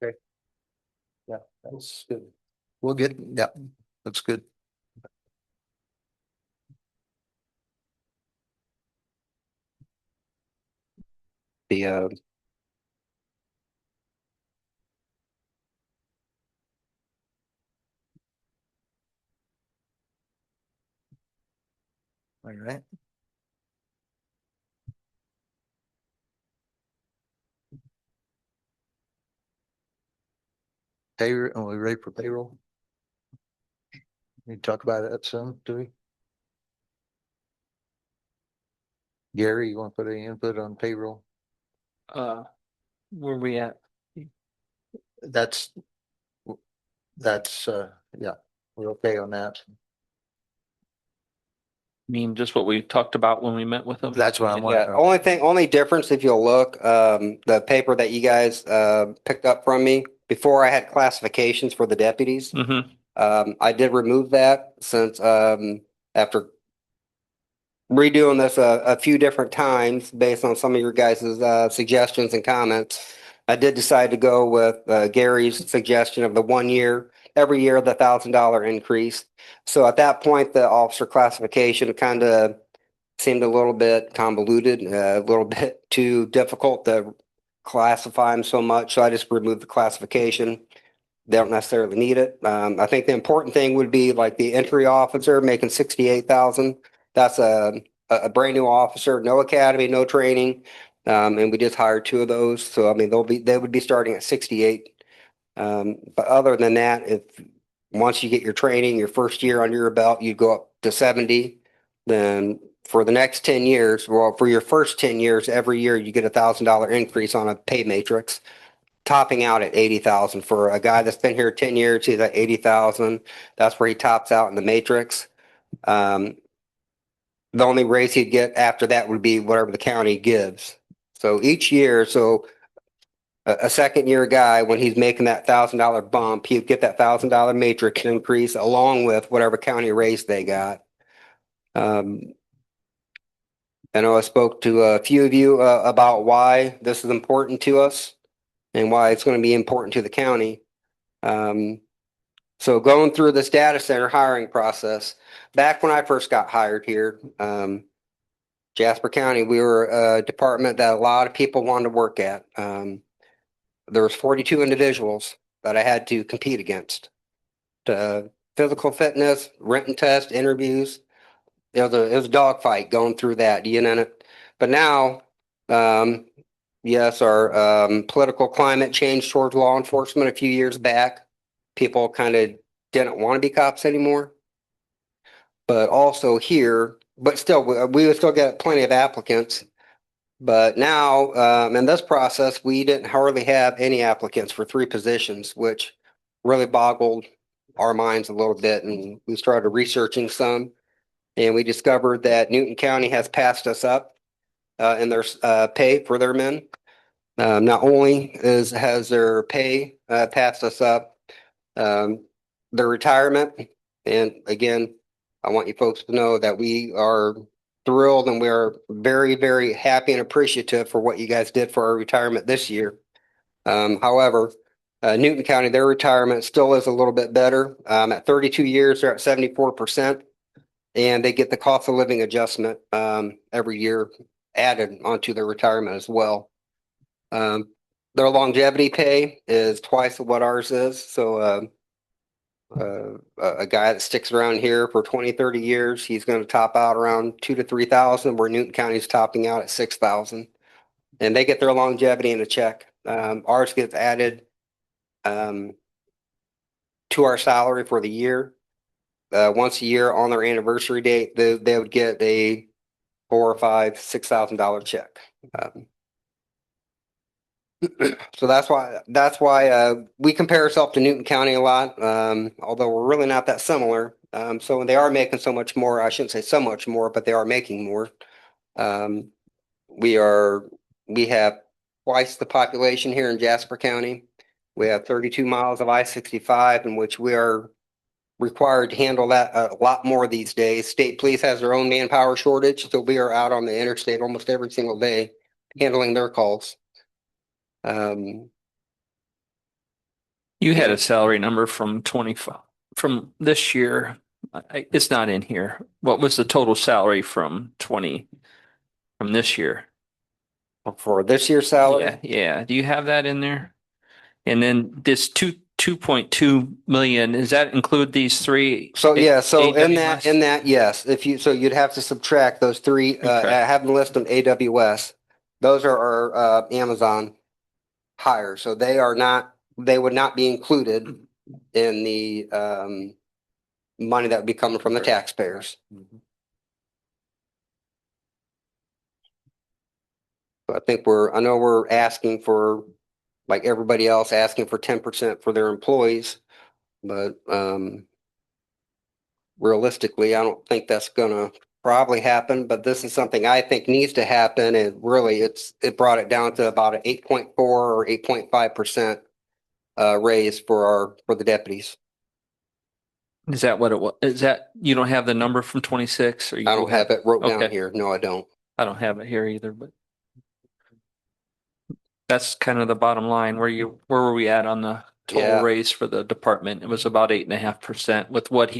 Okay. Yeah, that's good. We'll get, yeah, that's good. The All right. are we ready for payroll? Need to talk about that some, do we? Gary, you want to put any input on payroll? Where we at? That's, yeah, we're okay on that. I mean, just what we talked about when we met with them. That's what I'm Yeah, wondering. only difference, if you'll look, the paper that you guys picked up from me, before I had classifications for the deputies. I did remove that since after redoing this a few different times based on some of your guys' suggestions and comments, I did decide to go with Gary's suggestion of the 1 year, every year the $1,000 increase. So at that point, the officer classification kind of seemed a little bit convoluted, a little bit too difficult to classify them so much. So I just removed the classification. They don't necessarily need it. I think the important thing would be like the entry officer making 68,000. That's a brand new officer, no academy, no training. And we just hired 2 of those. So, I mean, they would be starting at 68. But other than that, if once you get your training, your first year under your belt, you go up to 70. Then for the next 10 years, well, for your first 10 years, every year you get $1,000 increase on a pay matrix, topping out at 80,000. For a guy that's been here 10 years, he's at 80,000. That's where he tops out in the matrix. The only raise he'd get after that would be whatever the county gives. So each year, a second year guy, when he's making that $1,000 bump, he'd get that $1,000 matrix increase along with whatever county raise they got. I know I spoke to a few of you about why this is important to us and why it's going to be important to the county. So going through this data center hiring process, back when I first got hired here, Jasper County, we were a department that a lot of people wanted to work at. There was 42 individuals that I had to compete against. Physical fitness, written test, interviews. It was a dogfight going through that, you know. But now, yes, our political climate changed towards law enforcement a few years back. People kind of didn't want to be cops anymore. But also here, but still, we would still get plenty of applicants. But now, in this process, we didn't hardly have any applicants for 3 positions, which really boggled our minds a little bit. And we started researching some. And we discovered that Newton County has passed us up in their pay for their men. Not only has their pay passed us up, their retirement. And again, I want you folks to know that we are thrilled and we are very, very happy and appreciative for what you guys did for our retirement this year. However, Newton County, their retirement still is a little bit better. At 32 years, they're at 74%. And they get the cost of living adjustment every year added onto their retirement as well. Their longevity pay is twice what ours is. So a guy that sticks around here for 20, 30 years, he's going to top out around 2,000 to 3,000, where Newton County is topping out at 6,000. And they get their longevity in a check. Ours gets added to our salary for the year. Once a year on their anniversary date, they would get a $4,000 or $6,000 check. So that's why we compare ourselves to Newton County a lot, although we're really not that similar. So when they are making so much more, I shouldn't say so much more, but they are making more. We have twice the population here in Jasper County. We have 32 miles of I-65, in which we are required to handle that a lot more these days. State police has their own manpower shortage, so we are out on the interstate almost every single day handling their calls. You had a salary number from 25 from this year. It's not in here. What was the total salary from this year? For this year's salary? Yeah. Do you have that in there? And then this 2.2 million, does that include these 3? So yeah, so in that, yes. You'd have to subtract those 3, have them list on AWS. Those are our Amazon hires. So they are not they would not be included in the money that would be coming from the taxpayers. So I think I know we're asking for, like everybody else, asking for 10% for their employees, but realistically, I don't think that's gonna probably happen, but this is something I think needs to happen, and really it brought it down to about an 8.4 or 8.5% raise for the deputies. Is that what it was? Is that, you don't have the number from 26 or? I don't have it wrote down Okay. here. No, I don't. I don't have it here either, but that's kind of the bottom line. Where were we at on the total Yeah. raise for the department? It was about 8.5% with what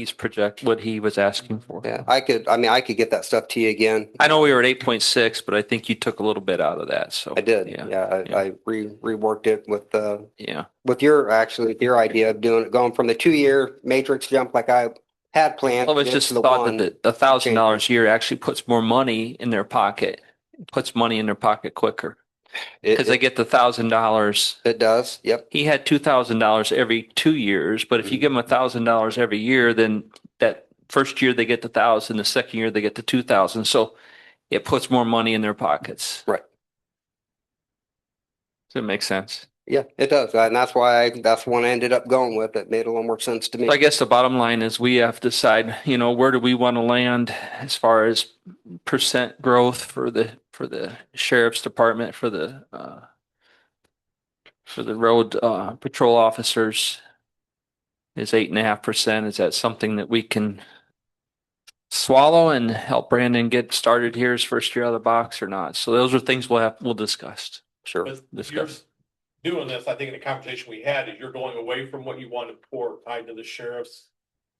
what he was asking for. Yeah, I could get that stuff to you again. I know we were at 8.6, but I think you took a little bit out of that. So I did. Yeah. I reworked it with Yeah. with your idea of going from the 2-year matrix jump like I had planned. Well, it's just to the thought one. that the $1,000 a year actually puts more money in their pocket, quicker. Because they get the $1,000. It does. Yep. He had $2,000 every 2 years, but if you give him $1,000 every year, then that first year they get the 1,000, the second year they get the 2,000. So it puts more money in their pockets. Right. Does it make sense? Yeah, it does. And that's the one I ended up going with. It made a little more sense to me. So I guess the bottom line is we have to decide, where do we want to land as far as percent growth for the sheriff's department, for the road patrol officers. Is 8.5%. Is that something that we can swallow and help Brandon get started here his first year out of the box or not? So those are things we'll discuss. Sure. You're doing this, I think in the conversation we had, is you're going away from what you want to pour tied to the sheriff's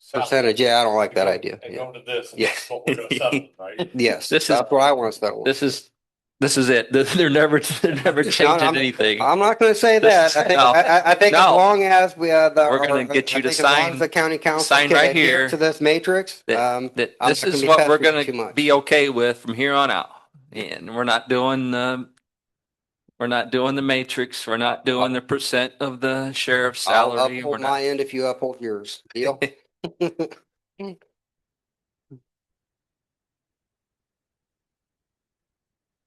salary. Percentage, yeah, I don't like that idea. And going to this, and Yeah. that's what we're gonna settle, right? Yes, This that's what I want to settle. This is it. They're never changing anything. I'm not going to say that. I think as long as we we're going to get you to sign the county council sign can right adhere here to this matrix. that I'm this not is gonna be what we're pestered going too to much. be okay with from here on out. And we're not doing the matrix. We're not doing the percent of the sheriff's I'll salary. uphold my end if you uphold yours. Deal?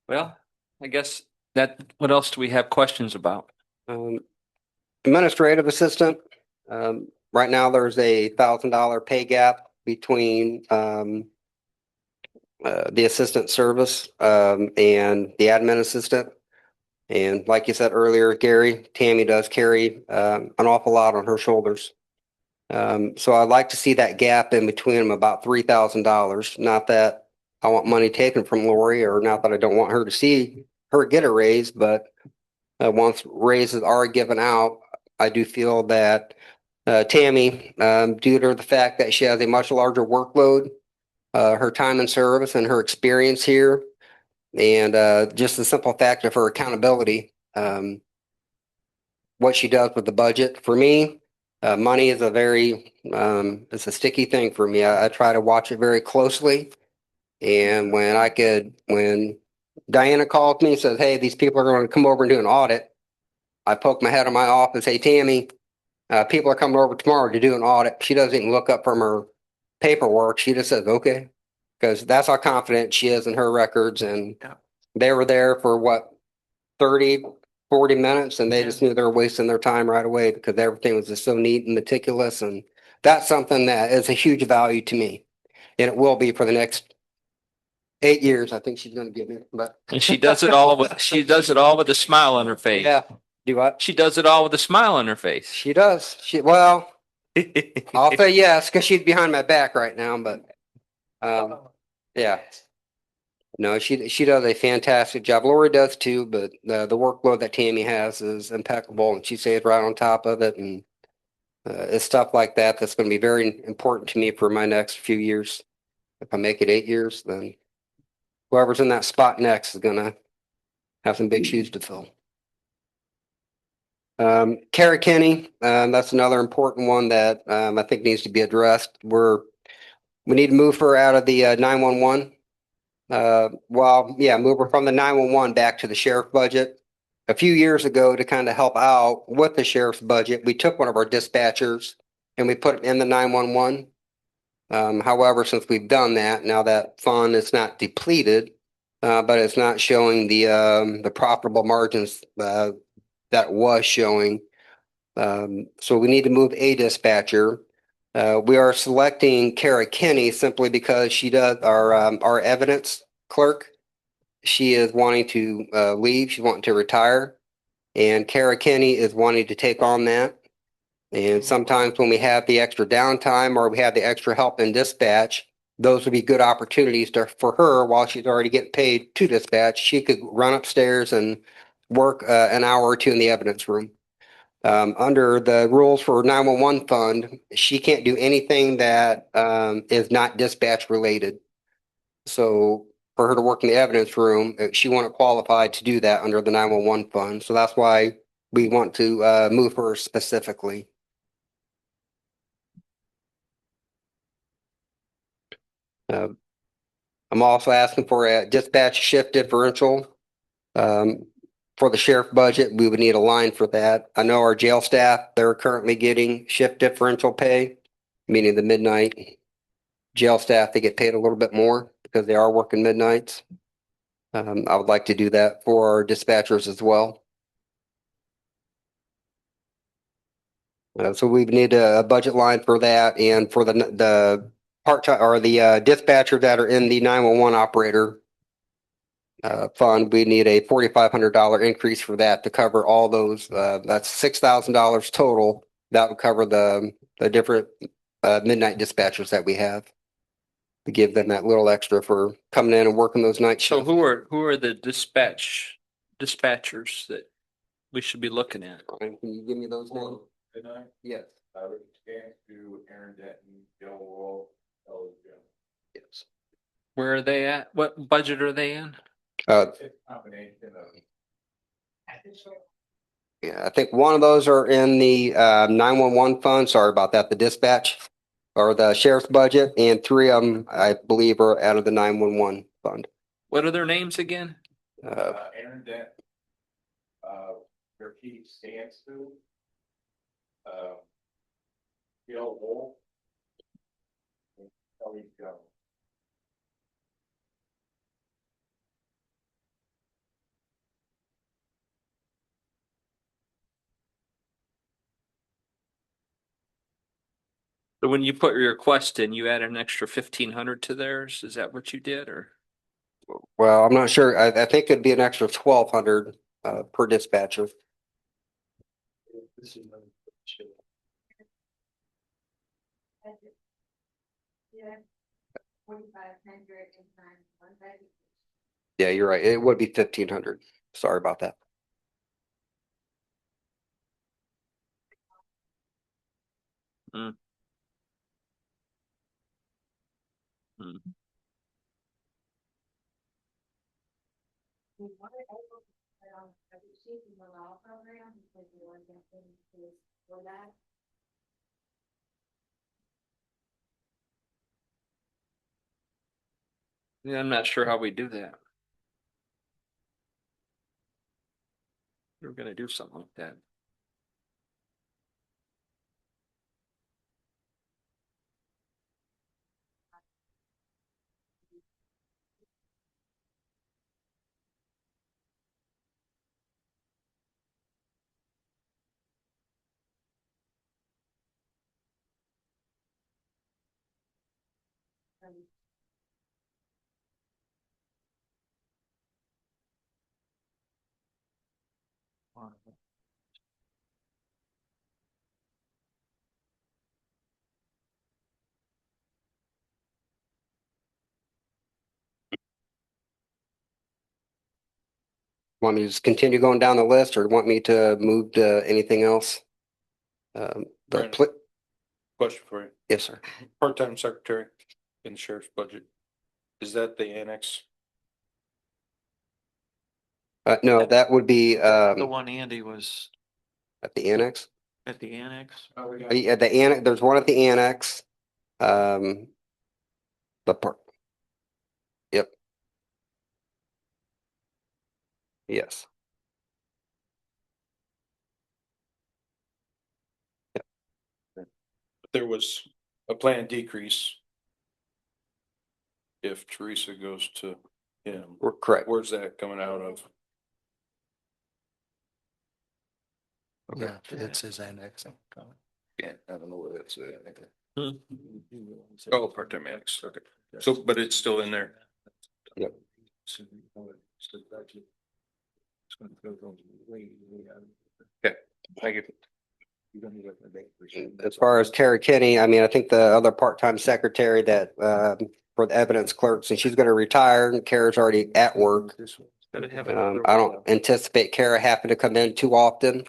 Well, I guess what else do we have questions about? Administrative assistant. Right now, there's a $1,000 pay gap between the assistant service and the admin assistant. And like you said earlier, Gary, Tammy does carry an awful lot on her shoulders. So I'd like to see that gap in between them about $3,000. Not that I want money taken from Lori, or not that I don't want her to see her get a raise, but once raises are given out, I do feel that Tammy, due to the fact that she has a much larger workload, her time in service and her experience here, and just the simple fact of her accountability, what she does with the budget. For me, money is it's a sticky thing for me. I try to watch it very closely. And when Diana calls me and says, hey, these people are going to come over and do an audit, I poke my head in my office, hey, Tammy, people are coming over tomorrow to do an audit. She doesn't even look up from her paperwork. She just says, okay, because that's how confident she is in her records. And they were there for 30, 40 minutes, and they just knew they were wasting their time right away because everything was just so neat and meticulous. And that's something that is a huge value to me. And it will be for the next 8 years. I think she's going to give me, but And she does it all with a smile on her face. yeah. Do what? She does it all with a smile on her face. She does. I'll say yes, because she's behind my back right now, but yeah. No, she does a fantastic job. Lori does too, but the workload that Tammy has is impeccable, and she stays right on top of it. And it's stuff like that that's going to be very important to me for my next few years. If I make it 8 years, then whoever's in that spot next is going to have some big shoes to fill. Kara Kenny, that's another important one that I think needs to be addressed. We need to move her out of the 911. Move her from the 911 back to the sheriff budget. a few years ago to kind of help out with the sheriff's budget, we took one of our dispatchers and we put it in the 911. However, since we've done that, now that fund is not depleted, but it's not showing the profitable margins that was showing. So we need to move a dispatcher. We are selecting Kara Kinney simply because she does our evidence clerk. She is wanting to leave. She's wanting to retire. And Kara Kinney is wanting to take on that. And sometimes when we have the extra downtime or we have the extra help in dispatch, those would be good opportunities for her while she's already getting paid to dispatch. She could run upstairs and work an hour or two in the evidence room. Under the rules for 911 fund, she can't do anything that is not dispatch related. So for her to work in the evidence room, she won't qualify to do that under the 911 fund. So that's why we want to move her specifically. I'm also asking for a dispatch shift differential. For the sheriff budget, we would need a line for that. I know our jail staff, they're currently getting shift differential pay, meaning the midnight jail staff, they get paid a little bit more because they are working midnights. I would like to do that for our dispatchers as well. So we need a budget line for that, and for the part-time or the dispatcher that are in the 911 operator fund, we need a $4,500 increase for that to cover all those. That's $6,000 total. That would cover the different midnight dispatchers that we have. To give them that little extra for coming in and working those night So shifts. who are the dispatchers that we should be looking at? Can you give me those names? Yes. Aaron Denton, Joe Wolf, Yes. Where are they at? What budget are they in? combination of. Yeah, I think one of those are in the 911 fund. Sorry about that. The dispatch or the sheriff's budget, and three of them, I believe, are out of the 911 fund. What are their names again? Aaron Denton. Keith Stansu. Joe Wolf. And Kelly Jones. So when you put your request in, you add an extra 1,500 to theirs? Is that what you did, or? Well, I'm not sure. I think it'd be an extra 1,200 per dispatcher. Yeah, you're right. It would be 1,500. Sorry about that. Mm. Mm. Yeah, I'm not sure how we do that. We're gonna do something like that. Want me to just continue going down the list, or want me to move to anything else? Brandon. Question for you. Yes, sir. Part-time secretary in the sheriff's budget. Is that the annex? No, that would be The one Andy was at the annex. at the annex. At the annex, there's one at the annex. The part. Yep. Yes. there was a planned decrease. If Teresa goes to him, We're correct. where's that coming out of? Yeah, it's his annexing. Yeah, I don't know what it's. Oh, part-time annex, okay. So, but it's still in there. Yep. Okay, thank you. As far as Tara Kenny, I mean, I think the other part-time secretary that, for the evidence clerks, and she's gonna retire, and Kara's already at work. I don't anticipate Kara having to come in too often,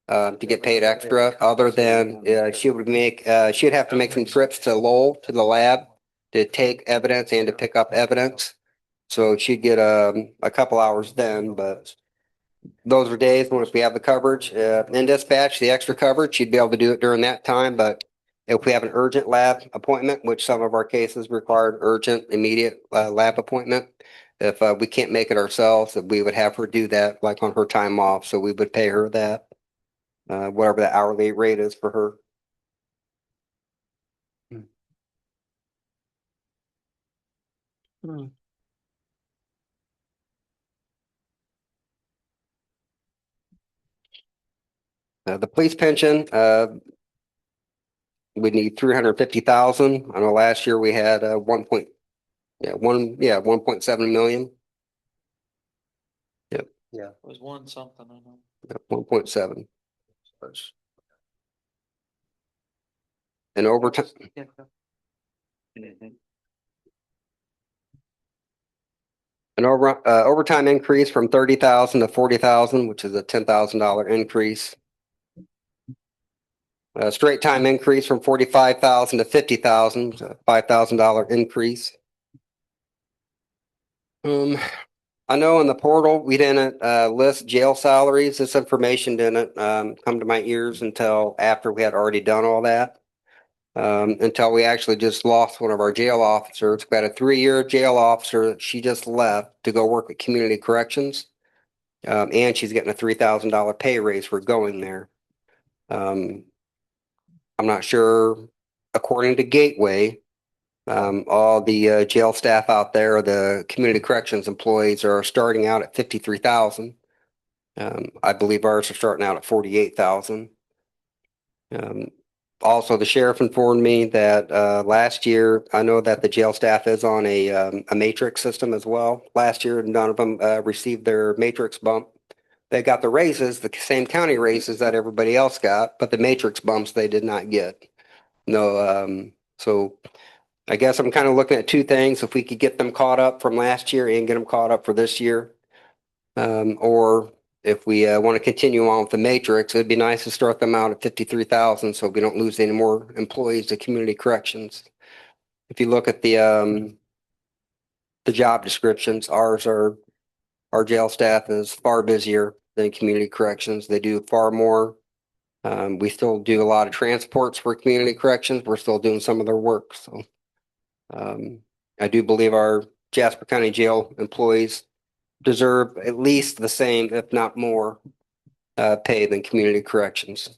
to get paid extra, other than, she would make, she'd have to make some trips to Lowell, to the lab, to take evidence and to pick up evidence. So she'd get, a couple hours then, but those are days once we have the coverage, in dispatch, the extra coverage, she'd be able to do it during that time, but if we have an urgent lab appointment, which some of our cases required urgent, immediate, lab appointment, if, we can't make it ourselves, we would have her do that, like on her time off, so we would pay her that. Whatever the hourly rate is for her. The police pension, we need 350,000. I know last year we had, 1.7 million. Yep. Yeah. It was one something, I know. 1.7. And overtime. An overtime increase from 30,000 to 40,000, which is a $10,000 increase. Straight time increase from 45,000 to 50,000, $5,000 increase. I know in the portal, we didn't, list jail salaries. This information didn't, come to my ears until after we had already done all that. Until we actually just lost one of our jail officers. We had a 3-year jail officer. She just left to go work at community corrections. And she's getting a $3,000 pay raise for going there. I'm not sure, according to Gateway, all the, jail staff out there, the community corrections employees are starting out at 53,000. I believe ours are starting out at 48,000. Also, the sheriff informed me that, last year, I know that the jail staff is on a matrix system as well. Last year, none of them, received their matrix bump. They got the raises, the same county raises that everybody else got, but the matrix bumps they did not get. No, so I guess I'm kind of looking at two things. If we could get them caught up from last year and get them caught up for this year. Or if we, want to continue on with the matrix, it'd be nice to start them out at 53,000 so we don't lose any more employees to community corrections. If you look at the job descriptions, our jail staff is far busier than community corrections. They do far more. We still do a lot of transports for community corrections. We're still doing some of their work. So, I do believe our Jasper County Jail employees deserve at least the same, if not more, pay than community corrections.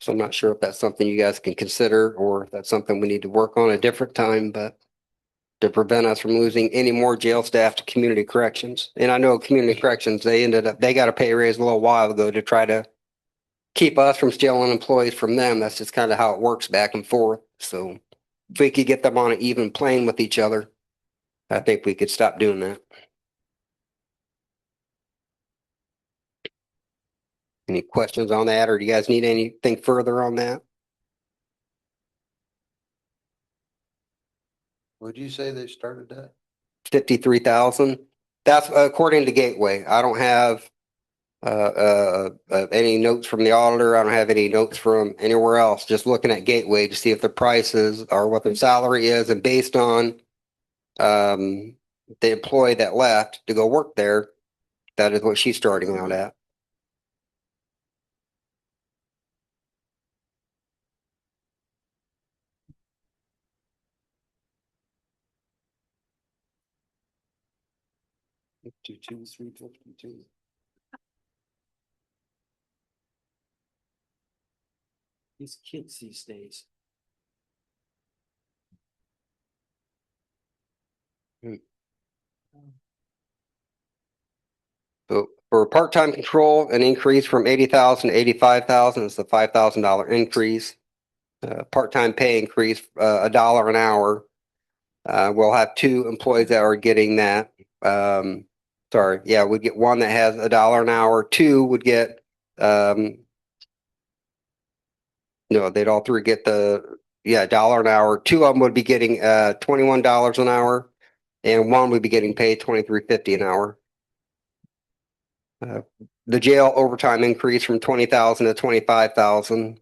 So I'm not sure if that's something you guys can consider or if that's something we need to work on a different time, but to prevent us from losing any more jail staff to community corrections. And I know community corrections, they got a pay raise a little while ago to try to keep us from stealing employees from them. That's just kind of how it works back and forth. So if we could get them on an even plane with each other, I think we could stop doing that. Any questions on that, or do you guys need anything further on that? Would you say they started that? 53,000. That's according to Gateway. I don't have any notes from the auditor. I don't have any notes from anywhere else. Just looking at Gateway to see if their prices are what their salary is, and based on the employee that left to go work there, that is what she's starting out at. These kids these days. So for part-time control, an increase from 80,000 to 85,000 is the $5,000 increase. Part-time pay increase, $1 an hour. We'll have 2 employees that are getting that. We get one that has $1 an hour. 2 would get, they'd all 3 get $1 an hour. 2 of them would be getting $21 an hour, and 1 would be getting paid $23.50 an hour. The jail overtime increased from 20,000 to 25,000.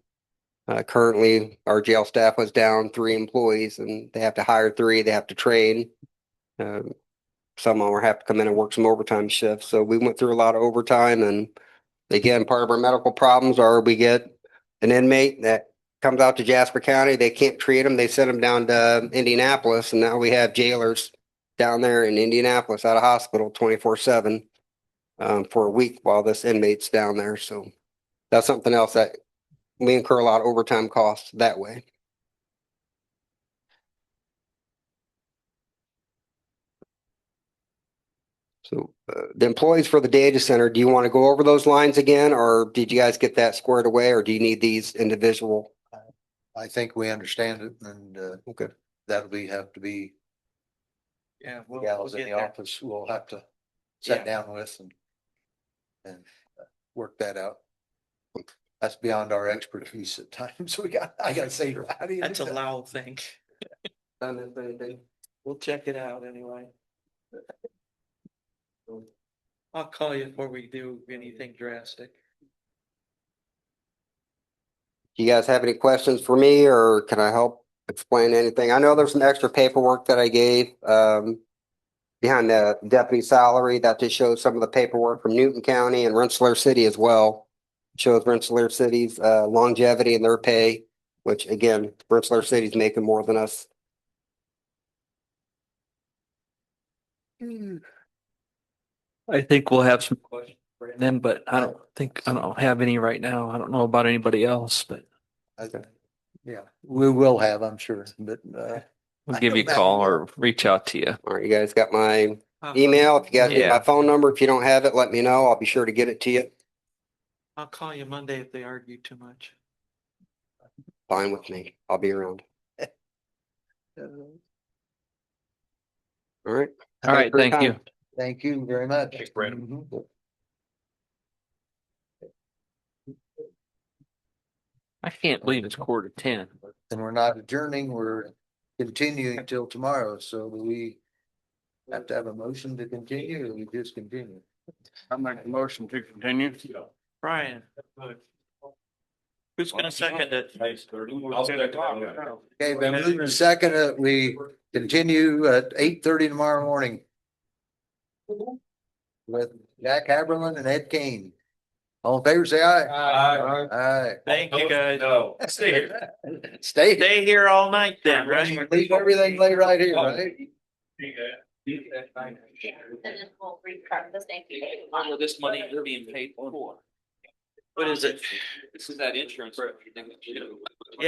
Currently, our jail staff was down 3 employees, and they have to hire 3. They have to train. Some of them have to come in and work some overtime shifts. So we went through a lot of overtime, and again, part of our medical problems are we get an inmate that comes out to Jasper County. They can't treat them. They send them down to Indianapolis, and now we have jailers down there in Indianapolis at a hospital 24/7 for a week while this inmate's down there. So that's something else that we incur a lot of overtime costs that way. So the employees for the data center, do you want to go over those lines again, or did you guys get that squared away, or do you need these individual? I think we understand it, and Okay. have to be Yeah. gals in the office we'll have to sit down with and work that out. That's beyond our expertise at times. I gotta say, how do you That's do a that? loud thing. We'll check it out anyway. I'll call you before we do anything drastic. Do you guys have any questions for me, or can I help explain anything? I know there's some extra paperwork that I gave behind the deputy salary that just shows some of the paperwork from Newton County and Rensselaer City as well. Shows Rensselaer City's longevity in their pay, which again, Rensselaer City's making more than us. I think we'll have some questions for them, but I don't have any right now. I don't know about anybody else, but Yeah, we will have, I'm sure, but we'll give you a call or reach out to you. All right, you guys got my email. If you guys need my phone number, if you don't have it, let me know. I'll be sure to get it to you. I'll call you Monday if they argue too much. Fine with me. I'll be around. All right. All right, thank you. Thank you very much. Thanks, Brandon. I can't believe it's 9:45. And we're not adjourning, we're continuing until tomorrow, so do we have to have a motion to continue, or we just continue? I make a motion to continue. Brian. Who's gonna second it? Okay, been moved and second, we continue at 8:30 tomorrow morning with Jack Haberlin and Ed Kane. All in favor, say aye. Aye. Aye. Thank you, guys. No. Stay here. Stay here all night then, right? Leave everything lay right here, right? All of this money we're being paid for. What is it? This is that insurance.